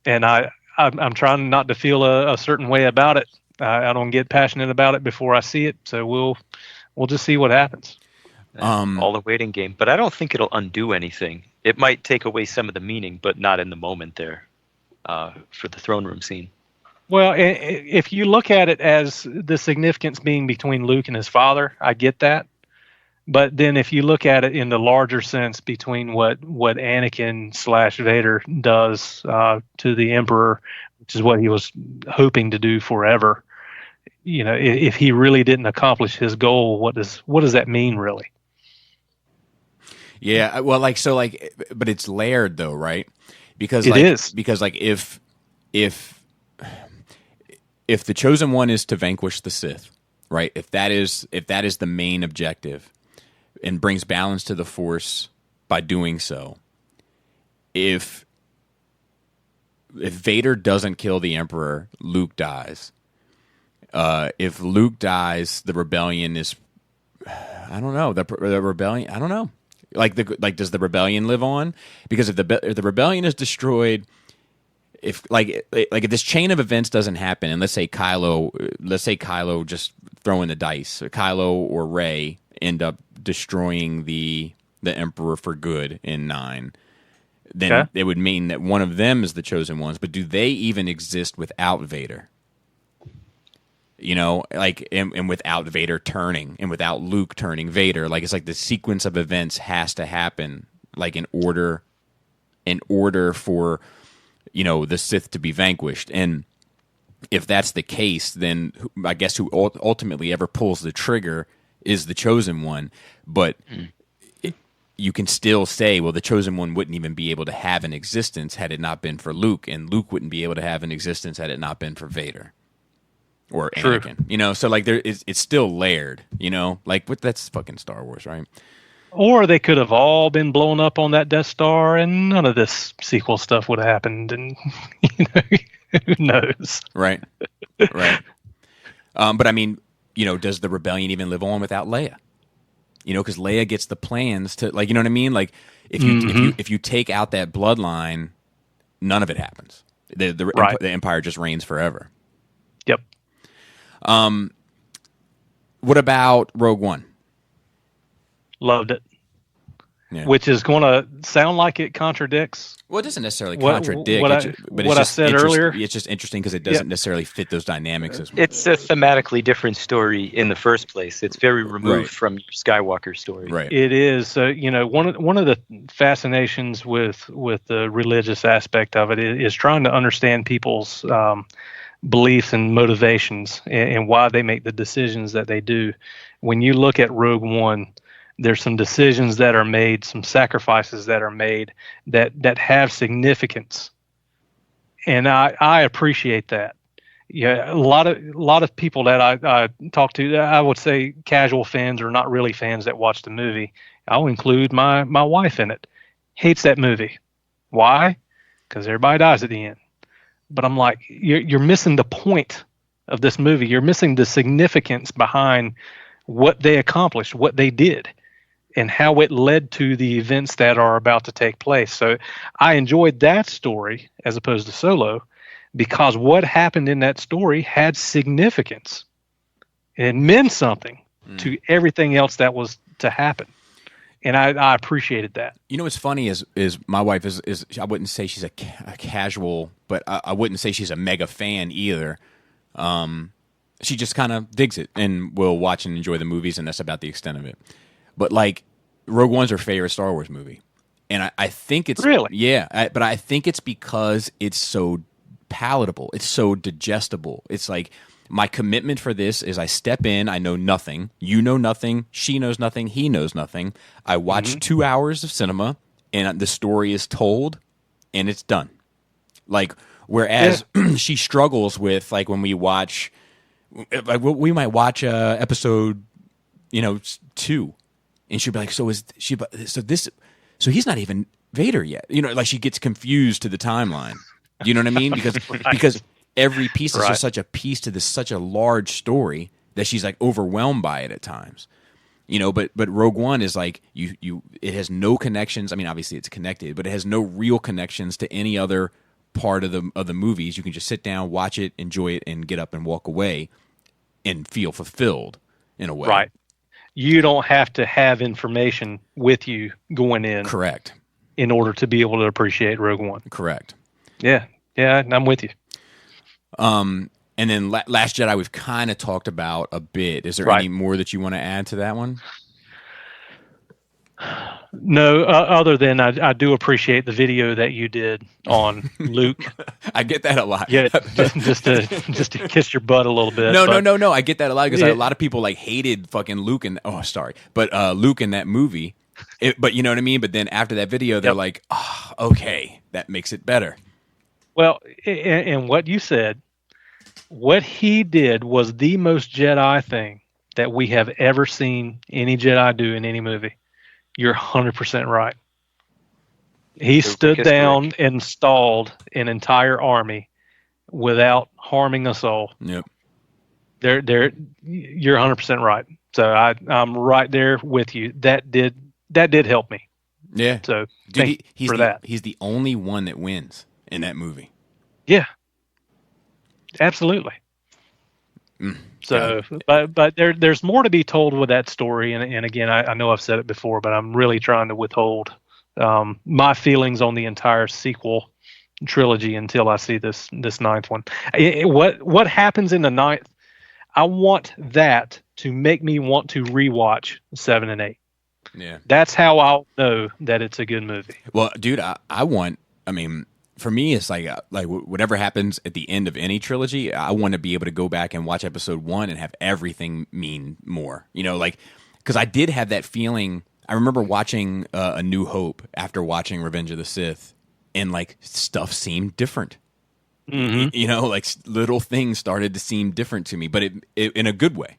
[SPEAKER 2] and I'm trying not to feel a certain way about it. I don't get passionate about it before I see it, so we'll just see what happens.
[SPEAKER 3] All the waiting game, but I don't think it'll undo anything. It might take away some of the meaning, but not in the moment there for the throne room scene.
[SPEAKER 2] Well, if you look at it as the significance being between Luke and his father, I get that. But then if you look at it in the larger sense between what Anakin / Vader does to the Emperor, which is what he was hoping to do forever, you know, if he really didn't accomplish his goal, what does that mean really?
[SPEAKER 1] Yeah, well, but it's layered though, right? Because because if the chosen one is to vanquish the Sith, right? If that is the main objective, and brings balance to the Force by doing so, if Vader doesn't kill the Emperor, Luke dies. If Luke dies, the rebellion is, I don't know, the rebellion, I don't know. Like does the rebellion live on? Because if the rebellion is destroyed, if if this chain of events doesn't happen, and let's say Kylo just throwing the dice, Kylo or Rey end up destroying the Emperor for good in 9, then it would mean that one of them is the chosen ones. But do they even exist without Vader? And without Vader turning, and without Luke turning Vader, it's like the sequence of events has to happen, in order for the Sith to be vanquished. And if that's the case, then I guess who ultimately ever pulls the trigger is the chosen one. But you can still say, well, the chosen one wouldn't even be able to have an existence had it not been for Luke, and Luke wouldn't be able to have an existence had it not been for Vader. Or Anakin, so it's still layered, but that's fucking Star Wars, right?
[SPEAKER 2] Or they could have all been blown up on that Death Star, and none of this sequel stuff would have happened, and who knows,
[SPEAKER 1] right? But I mean, does the rebellion even live on without Leia? Because Leia gets the plans to, you know what I mean? If you take out that bloodline, none of it happens. The Empire just reigns forever.
[SPEAKER 2] Yep.
[SPEAKER 1] What about Rogue One?
[SPEAKER 2] Loved it. Yeah. Which is going to sound like it contradicts.
[SPEAKER 1] Well, it doesn't necessarily contradict.
[SPEAKER 2] What I said earlier.
[SPEAKER 1] It's just interesting because it doesn't necessarily fit those dynamics as well.
[SPEAKER 3] It's a thematically different story in the first place. It's very removed from your Skywalker story.
[SPEAKER 1] Right.
[SPEAKER 2] It is. One of the fascinations with the religious aspect of it is trying to understand people's beliefs and motivations and why they make the decisions that they do. When you look at Rogue One, there's some decisions that are made, some sacrifices that are made that have significance, and I appreciate that. Yeah, a lot of people that I talk to, I would say casual fans or not really fans that watch the movie. I'll include my wife in it. Hates that movie. Why? Because everybody dies at the end. But I'm like, you're missing the point of this movie. You're missing the significance behind what they accomplished, what they did, and how it led to the events that are about to take place. So I enjoyed that story as opposed to Solo because what happened in that story had significance. It meant something to everything else that was to happen. And I appreciated that.
[SPEAKER 1] What's funny is my wife is I wouldn't say she's a casual, but I wouldn't say she's a mega fan either. She just kind of digs it and will watch and enjoy the movies, and that's about the extent of it. But Rogue One's her favorite Star Wars movie, and I think it's
[SPEAKER 2] really
[SPEAKER 1] but I think it's because it's so palatable, it's so digestible. It's like, my commitment for this is I step in, I know nothing, you know nothing, she knows nothing, he knows nothing. I watch 2 hours of cinema, and the story is told, and it's done. Whereas she struggles with, when we watch, we might watch episode, 2, and she'll be like, so he's not even Vader yet. She gets confused to the timeline. Do you know what I mean? Because every piece is just such a piece to such a large story that she's overwhelmed by it at times. But Rogue One is it has no connections. I mean, obviously it's connected, but it has no real connections to any other part of the movies. You can just sit down, watch it, enjoy it, and get up and walk away and feel fulfilled in a way.
[SPEAKER 2] Right. You don't have to have information with you going in.
[SPEAKER 1] Correct.
[SPEAKER 2] In order to be able to appreciate Rogue One.
[SPEAKER 1] Correct.
[SPEAKER 2] Yeah, I'm with you.
[SPEAKER 1] And then Last Jedi we've kind of talked about a bit. Is there any more that you want to add to that one?
[SPEAKER 2] No, other than I do appreciate the video that you did on Luke.
[SPEAKER 1] I get that a lot.
[SPEAKER 2] Yeah, just to kiss your butt a little bit.
[SPEAKER 1] No. I get that a lot because a lot of people hated fucking Luke but Luke in that movie. But you know what I mean? But then after that video, they're like, oh, okay, that makes it better.
[SPEAKER 2] Well, and what you said, what he did was the most Jedi thing that we have ever seen any Jedi do in any movie. You're 100% right. He
[SPEAKER 3] The
[SPEAKER 2] stood
[SPEAKER 3] weakest
[SPEAKER 2] down
[SPEAKER 3] link.
[SPEAKER 2] and stalled an entire army without harming us all.
[SPEAKER 1] Yep.
[SPEAKER 2] You're 100% right. So I'm right there with you. That did help me.
[SPEAKER 1] Yeah.
[SPEAKER 2] So
[SPEAKER 1] Dude,
[SPEAKER 2] thank you
[SPEAKER 1] he's
[SPEAKER 2] for
[SPEAKER 1] the,
[SPEAKER 2] that.
[SPEAKER 1] he's the only one that wins in that movie.
[SPEAKER 2] Yeah, absolutely. So, but there's more to be told with that story, and again, I know I've said it before, but I'm really trying to withhold my feelings on the entire sequel trilogy until I see this ninth one. What happens in the ninth? I want that to make me want to rewatch 7 and 8.
[SPEAKER 1] Yeah.
[SPEAKER 2] That's how I'll know that it's a good movie.
[SPEAKER 1] Well, dude, I mean, for me, it's like whatever happens at the end of any trilogy, I want to be able to go back and watch episode 1 and have everything mean more. You know, like, because I did have that feeling. I remember watching A New Hope after watching Revenge of the Sith, and like stuff seemed different.
[SPEAKER 2] Mm-hmm.
[SPEAKER 1] You know, like little things started to seem different to me, but it in a good way.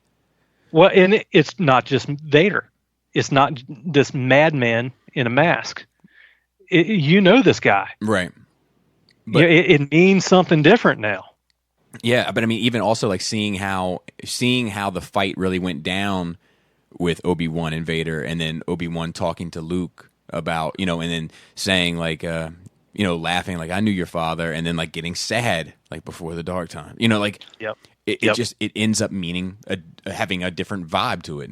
[SPEAKER 2] Well, and it's not just Vader. It's not this madman in a mask. You know this guy.
[SPEAKER 1] Right. But
[SPEAKER 2] It means something different now.
[SPEAKER 1] yeah, but I mean, even also like seeing how the fight really went down with Obi-Wan and Vader, and then Obi-Wan talking to Luke about, you know, and then saying like, you know, laughing like, I knew your father, and then like getting sad like before the dark time. You know, like
[SPEAKER 2] Yep.
[SPEAKER 1] it ends up meaning having a different vibe to it.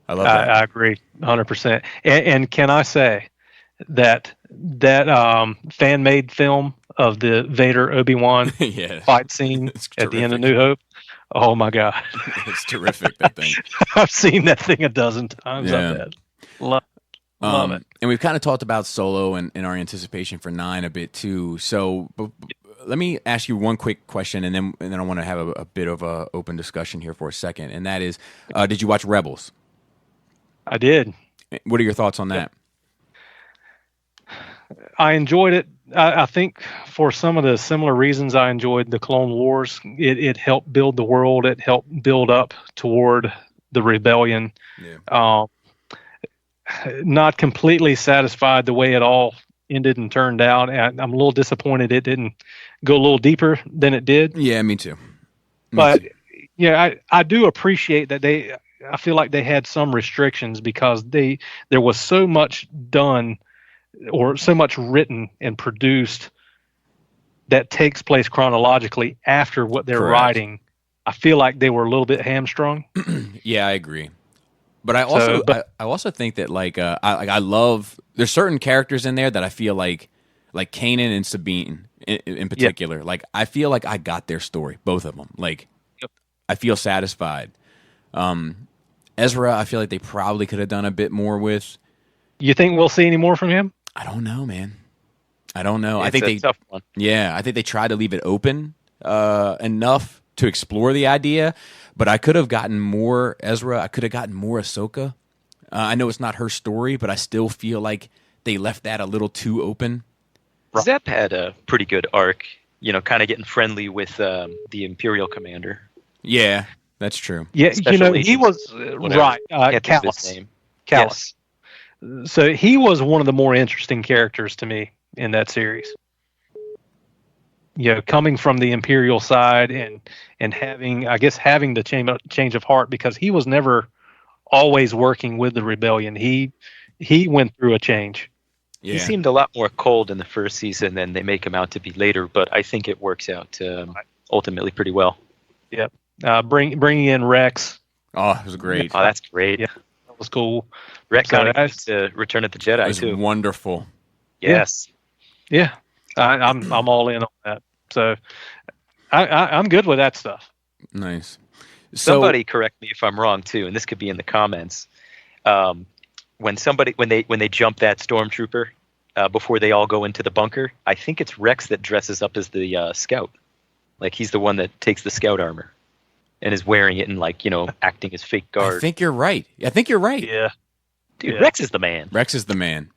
[SPEAKER 1] I love
[SPEAKER 2] I
[SPEAKER 1] that.
[SPEAKER 2] agree 100%. And can I say that fan made film of the Vader Obi-Wan
[SPEAKER 1] Yeah.
[SPEAKER 2] fight scene
[SPEAKER 1] It's
[SPEAKER 2] at the end of
[SPEAKER 1] terrific.
[SPEAKER 2] New Hope? Oh my God.
[SPEAKER 1] It's terrific, that thing.
[SPEAKER 2] I've seen that thing a dozen times.
[SPEAKER 1] Yeah.
[SPEAKER 2] I bet. Love it.
[SPEAKER 1] And we've kind of talked about Solo and our anticipation for 9 a bit too. So let me ask you one quick question, and then I want to have a bit of a open discussion here for a second. And that is, did you watch Rebels?
[SPEAKER 2] I did.
[SPEAKER 1] What are your thoughts on that?
[SPEAKER 2] I enjoyed it. I think for some of the similar reasons I enjoyed the Clone Wars. It helped build the world. It helped build up toward the rebellion.
[SPEAKER 1] Yeah.
[SPEAKER 2] Not completely satisfied the way it all ended and turned out. I'm a little disappointed it didn't go a little deeper than it did.
[SPEAKER 1] Yeah, me too.
[SPEAKER 2] But yeah, I do appreciate that I feel like they had some restrictions because there was so much done or so much written and produced that takes place chronologically after what they're
[SPEAKER 1] Correct.
[SPEAKER 2] writing. I feel like they were a little bit hamstrung.
[SPEAKER 1] Yeah, I agree. But I also I also think that I love, there's certain characters in there that I feel like Kanan and Sabine in particular. Like I feel like I got their story, both of them. Like I feel satisfied. Ezra, I feel like they probably could have done a bit more with.
[SPEAKER 2] You think we'll see any more from him?
[SPEAKER 1] I don't know, man. I don't know.
[SPEAKER 3] It's
[SPEAKER 1] I think
[SPEAKER 3] a tough one.
[SPEAKER 1] Yeah, I think they tried to leave it open enough to explore the idea, but I could have gotten more Ezra. I could have gotten more Ahsoka. I know it's not her story, but I still feel like they left that a little too open.
[SPEAKER 3] Zeb had a pretty good arc, you know, kind of getting friendly with the Imperial commander.
[SPEAKER 1] Yeah, that's true.
[SPEAKER 2] Yeah,
[SPEAKER 3] Especially
[SPEAKER 2] he was
[SPEAKER 3] whatever.
[SPEAKER 2] right.
[SPEAKER 3] Can't think of his
[SPEAKER 2] Callus.
[SPEAKER 3] name.
[SPEAKER 2] Callus. So he was one of the more interesting characters to me in that series. You know, coming from the Imperial side and having the change of heart because he was never always working with the rebellion. He went through a change.
[SPEAKER 1] Yeah.
[SPEAKER 3] He seemed a lot more cold in the first season than they make him out to be later, but I think it works out ultimately pretty well.
[SPEAKER 2] Yep. Bringing in Rex.
[SPEAKER 1] Oh, it was great.
[SPEAKER 3] Oh, that's great.
[SPEAKER 2] Yeah, that was cool.
[SPEAKER 3] Retconning to Return of the Jedi
[SPEAKER 1] It was
[SPEAKER 3] too.
[SPEAKER 1] wonderful.
[SPEAKER 3] Yes.
[SPEAKER 2] Yeah, I'm all in on that. So I'm good with that stuff.
[SPEAKER 1] Nice. So,
[SPEAKER 3] Somebody correct me if I'm wrong too, and this could be in the comments. When they jump that stormtrooper before they all go into the bunker, I think it's Rex that dresses up as the scout. Like he's the one that takes the scout armor and is wearing it and acting as fake guard.
[SPEAKER 1] I think you're right.
[SPEAKER 2] Yeah,
[SPEAKER 3] Dude,
[SPEAKER 2] yeah.
[SPEAKER 3] Rex is the man.
[SPEAKER 1] Rex is the man.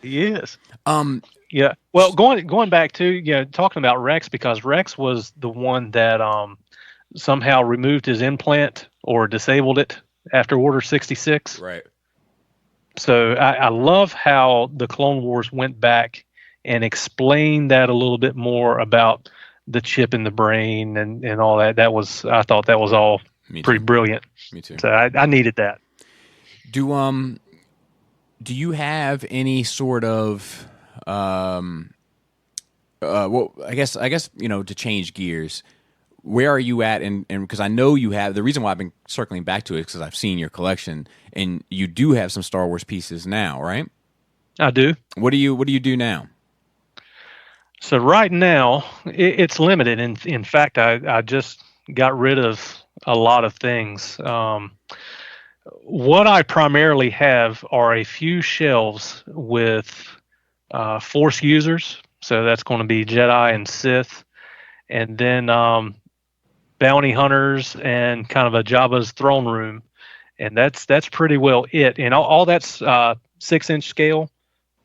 [SPEAKER 2] he is. Yeah. Well, going back to talking about Rex because Rex was the one that somehow removed his implant or disabled it after Order 66.
[SPEAKER 1] Right.
[SPEAKER 2] So I love how the Clone Wars went back and explained that a little bit more about the chip in the brain and all that. I thought that was all pretty brilliant.
[SPEAKER 1] Me too.
[SPEAKER 2] So I needed that.
[SPEAKER 1] Do you have any sort of well, I guess to change gears, where are you at? And because I know you have, the reason why I've been circling back to it is because I've seen your collection, and you do have some Star Wars pieces now, right?
[SPEAKER 2] I do.
[SPEAKER 1] What do you do now?
[SPEAKER 2] So right now it's limited. In fact, I just got rid of a lot of things. What I primarily have are a few shelves with Force users. So that's going to be Jedi and Sith, and then bounty hunters and kind of a Jabba's throne room, and that's pretty well it. And all that's 6-inch scale.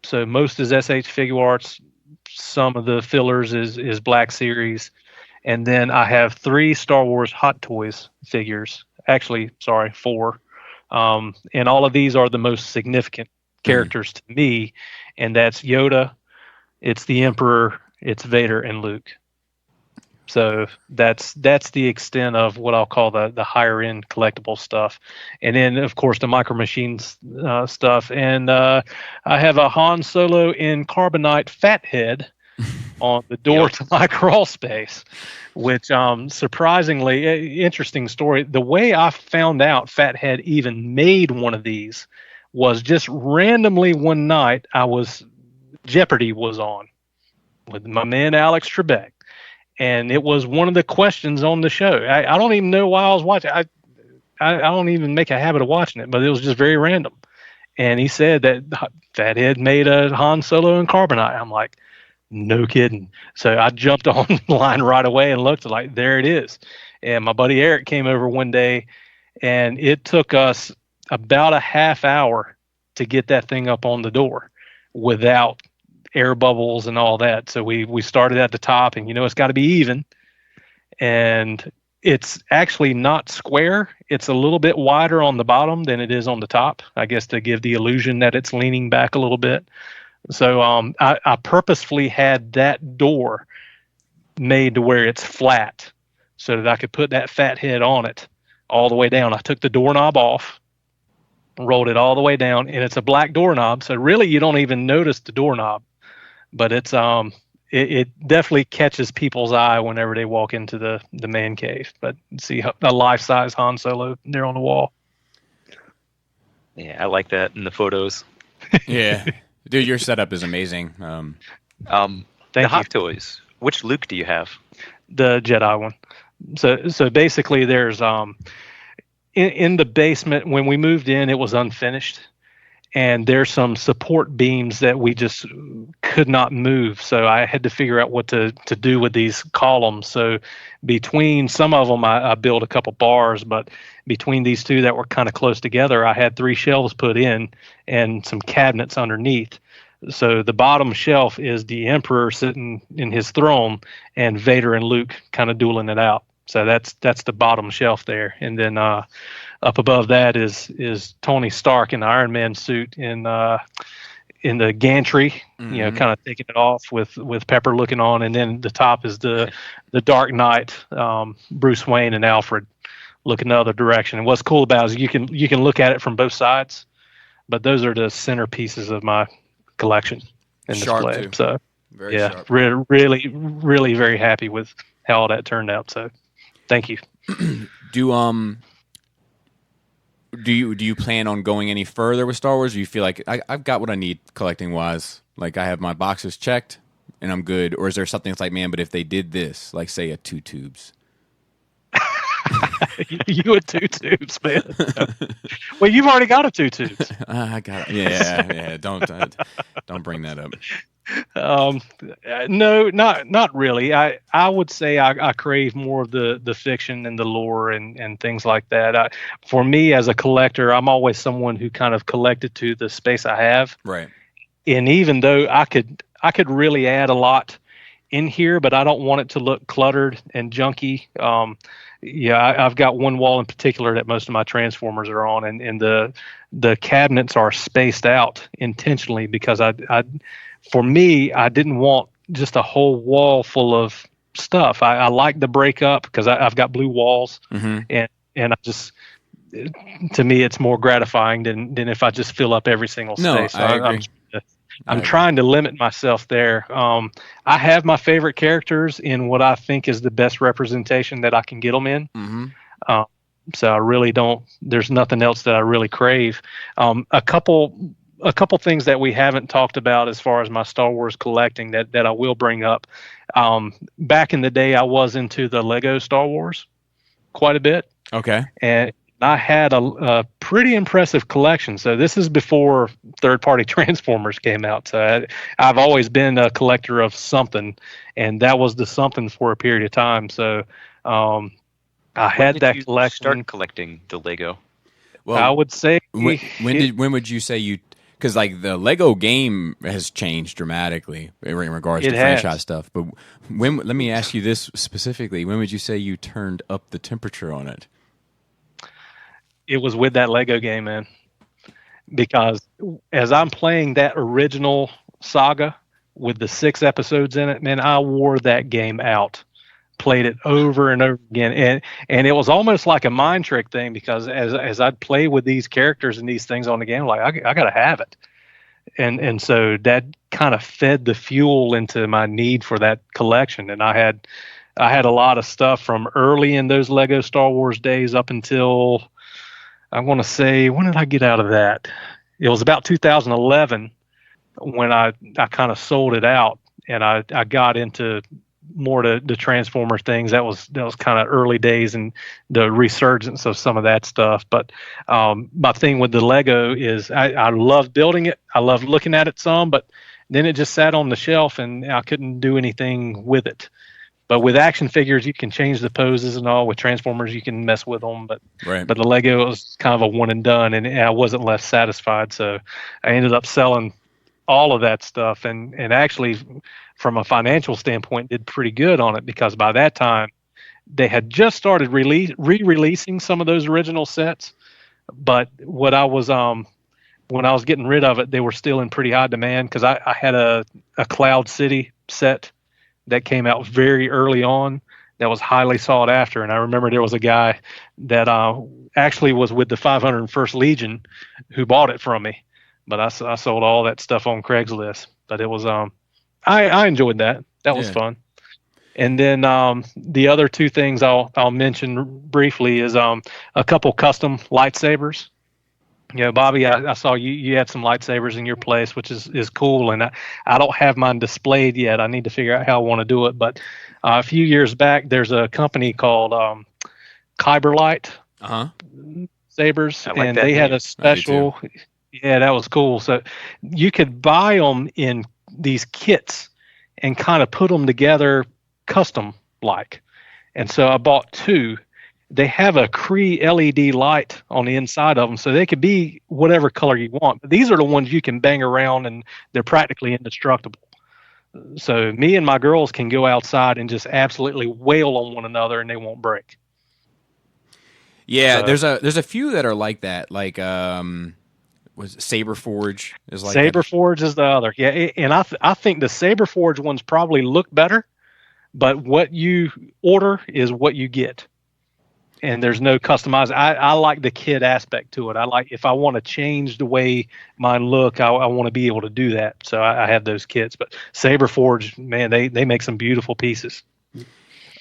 [SPEAKER 2] So most is SH Figure Arts. Some of the fillers is Black Series, and then I have 3 Star Wars Hot Toys figures. Actually, sorry, 4. And all of these are the most significant characters to me, and that's Yoda, it's the Emperor, it's Vader, and Luke. So that's the extent of what I'll call the higher end collectible stuff, and then of course the Micro Machines stuff. And I have a Han Solo in carbonite fathead on the door to my crawl space, which surprisingly interesting story. The way I found out Fathead even made one of these was just randomly one night. Jeopardy was on with my man Alex Trebek. And it was one of the questions on the show. I don't even know why I was watching. I don't even make a habit of watching it, but it was just very random. And he said that Fathead made a Han Solo in carbonite. I'm like, no kidding. So I jumped online right away and looked, like, there it is. And my buddy Eric came over one day, and it took us about a half hour to get that thing up on the door without air bubbles and all that. So we started at the top, and it's got to be even, and it's actually not square. It's a little bit wider on the bottom than it is on the top, I guess, to give the illusion that it's leaning back a little bit. So I purposefully had that door made to where it's flat so that I could put that Fathead on it all the way down. I took the doorknob off, rolled it all the way down, and it's a black doorknob, so really you don't even notice the doorknob. But it's it definitely catches people's eye whenever they walk into the man cave. But see a life-size Han Solo there on the wall.
[SPEAKER 3] Yeah, I like that in the photos.
[SPEAKER 1] Yeah, dude, your setup is amazing.
[SPEAKER 3] The Hot Toys. Which Luke do you have?
[SPEAKER 2] The Jedi one. So basically, there's in the basement when we moved in, it was unfinished. And there's some support beams that we just could not move. So I had to figure out what to do with these columns. So between some of them, I built a couple bars, but between these two that were kind of close together, I had 3 shelves put in and some cabinets underneath. So the bottom shelf is the Emperor sitting in his throne and Vader and Luke kind of dueling it out. So that's the bottom shelf there. And then up above that is Tony Stark in the Iron Man suit in the gantry, kind of taking it off with Pepper looking on, and then the top is the Dark Knight, Bruce Wayne and Alfred looking the other direction. And what's cool about it is you can look at it from both sides, but those are the centerpieces of my collection in display. Too. So very sharp. Really, really very happy with how all that turned out. So thank you.
[SPEAKER 1] Do you plan on going any further with Star Wars? Do you feel like I've got what I need collecting wise? Like I have my boxes checked and I'm good? Or is there something that's like, man, but if they did this, like say a 2 tubes?
[SPEAKER 2] You and 2 tubes, man. Well, you've already got a 2 tubes.
[SPEAKER 1] I got it. Yeah. Don't bring that up.
[SPEAKER 2] No, not really. I would say I crave more of the fiction and the lore and things like that. For me as a collector, I'm always someone who kind of collected to the space I have.
[SPEAKER 1] Right.
[SPEAKER 2] And even though I could really add a lot in here, but I don't want it to look cluttered and junky. I've got one wall in particular that most of my Transformers are on, and the cabinets are spaced out intentionally because for me, I didn't want just a whole wall full of stuff. I like the breakup because I've got blue walls, and I just, to me, it's more gratifying than if I just fill up every single space.
[SPEAKER 1] I agree.
[SPEAKER 2] I'm trying to limit myself there. I have my favorite characters in what I think is the best representation that I can get them in. So I really don't. There's nothing else that I really crave. A couple things that we haven't talked about as far as my Star Wars collecting that I will bring up. Back in the day, I was into the Lego Star Wars quite a bit.
[SPEAKER 1] Okay.
[SPEAKER 2] And I had a pretty impressive collection. So this is before third-party Transformers came out. So I've always been a collector of something, and that was the something for a period of time. So I had that collection.
[SPEAKER 3] Start collecting the Lego.
[SPEAKER 2] Well, I would say
[SPEAKER 1] when would you say you? Because like the Lego game has changed dramatically in regards to franchise stuff. But let me ask you this specifically: when would you say you turned up the temperature on it?
[SPEAKER 2] It was with that Lego game, man. Because as I'm playing that original saga with the 6 episodes in it, man, I wore that game out. Played it over and over again. And it was almost like a mind trick thing because as I'd play with these characters and these things on the game, like I got to have it. And so that kind of fed the fuel into my need for that collection. And I had a lot of stuff from early in those Lego Star Wars days up until, I want to say, when did I get out of that? It was about 2011 when I kind of sold it out and I got into more to the Transformer things. That was kind of early days and the resurgence of some of that stuff. But my thing with the Lego is I love building it. I love looking at it some, but then it just sat on the shelf and I couldn't do anything with it. But with action figures, you can change the poses and all. With Transformers, you can mess with them. But the Lego was kind of a one and done, and I wasn't left satisfied. So I ended up selling all of that stuff, and actually, from a financial standpoint, did pretty good on it because by that time, they had just started re-releasing some of those original sets. But what I was when I was getting rid of it, they were still in pretty high demand because I had a Cloud City set that came out very early on that was highly sought after. And I remember there was a guy that actually was with the 501st Legion who bought it from me. But I sold all that stuff on Craigslist. But it was I enjoyed that. That was fun. And then the other 2 things I'll mention briefly is a couple custom lightsabers. You know, Bobby, I saw you had some lightsabers in your place, which is cool. And I don't have mine displayed yet. I need to figure out how I want to do it. But a few years back, there's a company called Kyberlight sabers, and they had a special. Yeah, that was cool. So you could buy them in these kits and kind of put them together custom like. And so I bought 2. They have a Cree LED light on the inside of them, so they could be whatever color you want. But these are the ones you can bang around, and they're practically indestructible. So me and my girls can go outside and just absolutely wail on one another, and they won't break.
[SPEAKER 1] Yeah, so, there's a few that are like that. Like was Saberforge is like
[SPEAKER 2] Saberforge is the other. Yeah, and I think the Saberforge ones probably look better, but what you order is what you get. And there's no customizing. I like the kit aspect to it. I like if I want to change the way mine look, I want to be able to do that. So I have those kits. But Saberforge, man, they make some beautiful pieces.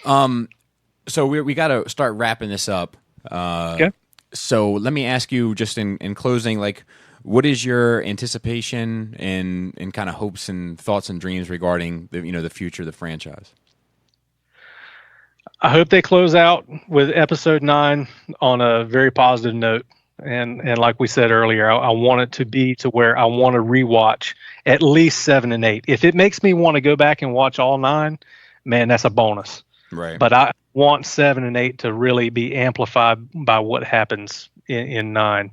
[SPEAKER 1] So we got to start wrapping this up.
[SPEAKER 2] Okay.
[SPEAKER 1] So let me ask you, just in closing, like, what is your anticipation and kind of hopes and thoughts and dreams regarding the future of the franchise?
[SPEAKER 2] I hope they close out with episode 9 on a very positive note. And like we said earlier, I want it to be to where I want to rewatch at least 7 and 8. If it makes me want to go back and watch all 9, man, that's a bonus.
[SPEAKER 1] Right.
[SPEAKER 2] But I want 7 and 8 to really be amplified by what happens in 9.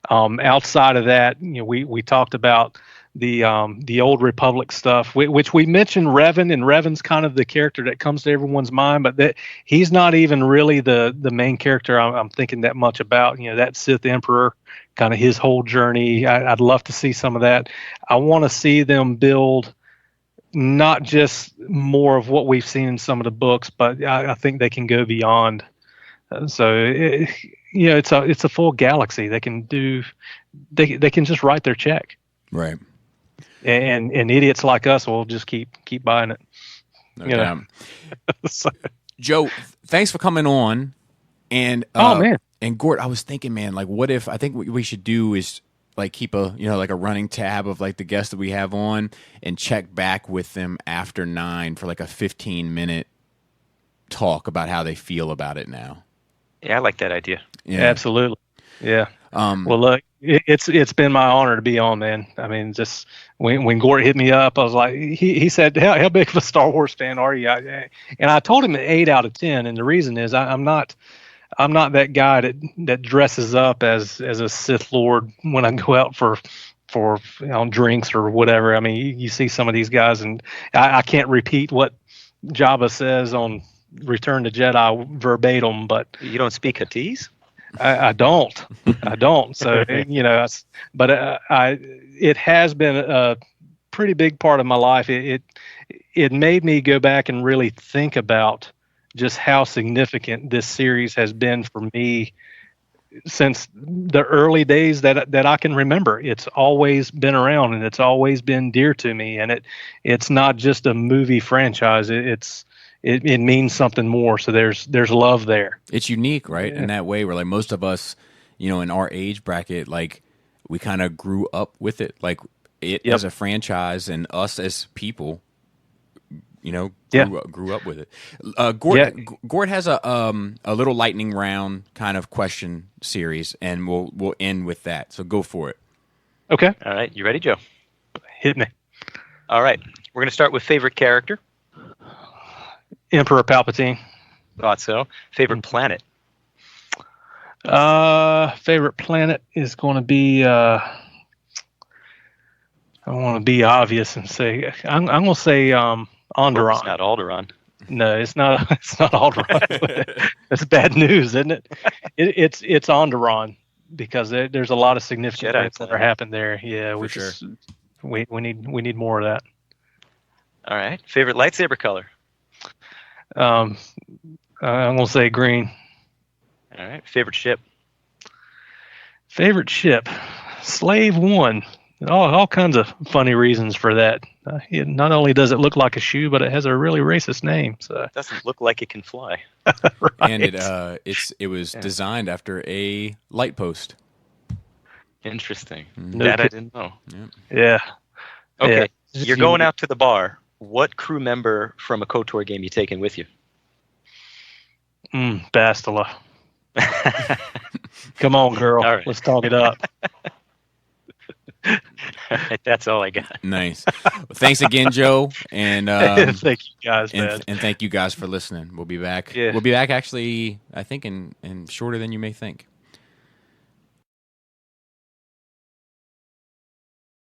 [SPEAKER 2] Outside of that, we talked about the old Republic stuff, which we mentioned Revan, and Revan's kind of the character that comes to everyone's mind, but that he's not even really the main character I'm thinking that much about. That Sith Emperor, kind of his whole journey. I'd love to see some of that. I want to see them build not just more of what we've seen in some of the books, but I think they can go beyond. It's a full galaxy. They can do. They can just write their check.
[SPEAKER 1] Right.
[SPEAKER 2] And idiots like us will just keep buying it.
[SPEAKER 1] No doubt. Joe, thanks for coming on. And
[SPEAKER 2] man.
[SPEAKER 1] And Gort, I was thinking, man, like, what if, I think what we should do is like keep a like a running tab of like the guests that we have on, and check back with them after 9 for like a 15-minute talk about how they feel about it now.
[SPEAKER 3] Yeah, I like that idea.
[SPEAKER 2] Yeah, absolutely. Yeah. Well, look, it's been my honor to be on, man. I mean, just when Gort hit me up, I was like, he said, how big of a Star Wars fan are you? And I told him an 8 out of 10, and the reason is I'm not that guy that dresses up as a Sith Lord when I go out for drinks or whatever. I mean, you see some of these guys, and I can't repeat what Jabba says on Return to Jedi verbatim, but
[SPEAKER 3] you don't speak Huttese?
[SPEAKER 2] I don't. So but it has been a pretty big part of my life. It made me go back and really think about just how significant this series has been for me since the early days that I can remember. It's always been around, and it's always been dear to me. And it's not just a movie franchise. It means something more. So there's love there.
[SPEAKER 1] It's unique, right? In that way, where like most of us, in our age bracket, like we kind of grew up with it, like it as a franchise, and us as people, grew up with it. Gort has a little lightning round kind of question series, and we'll end with that. So go for it.
[SPEAKER 2] Okay.
[SPEAKER 3] All right. You ready, Joe?
[SPEAKER 2] Hit me.
[SPEAKER 3] All right. We're going to start with favorite character.
[SPEAKER 2] Emperor Palpatine.
[SPEAKER 3] Thought so. Favorite planet.
[SPEAKER 2] Favorite planet is going to be. I want to be obvious and say I'm going to say Onderon.
[SPEAKER 3] It's not Alderaan.
[SPEAKER 2] No, it's not. It's not Alderaan. That's bad news, isn't it? It's Onderon, because there's a lot of significant things that are happening there. Yeah,
[SPEAKER 1] for sure.
[SPEAKER 2] We need more of that.
[SPEAKER 3] All right. Favorite lightsaber color.
[SPEAKER 2] I'm gonna say green.
[SPEAKER 3] All right. Favorite ship.
[SPEAKER 2] Favorite ship, Slave One. All kinds of funny reasons for that. Not only does it look like a shoe, but it has a really racist name. So
[SPEAKER 3] it doesn't look like it can fly.
[SPEAKER 2] Right.
[SPEAKER 1] And it was designed after a light post.
[SPEAKER 3] Interesting.
[SPEAKER 2] No
[SPEAKER 3] that
[SPEAKER 2] kidding.
[SPEAKER 3] I didn't know.
[SPEAKER 2] Yeah.
[SPEAKER 3] Okay.
[SPEAKER 2] Yeah.
[SPEAKER 3] You're going out to the bar. What crew member from a KOTOR game you taking with you?
[SPEAKER 2] Bastila. Come on, girl.
[SPEAKER 3] All right.
[SPEAKER 2] Let's talk it up.
[SPEAKER 3] That's all I got.
[SPEAKER 1] Nice. Well, thanks again, Joe. And
[SPEAKER 2] thank you guys, man.
[SPEAKER 1] And thank you guys for listening. We'll be back.
[SPEAKER 2] Yeah.
[SPEAKER 1] We'll be back actually, I think, in shorter than you may think.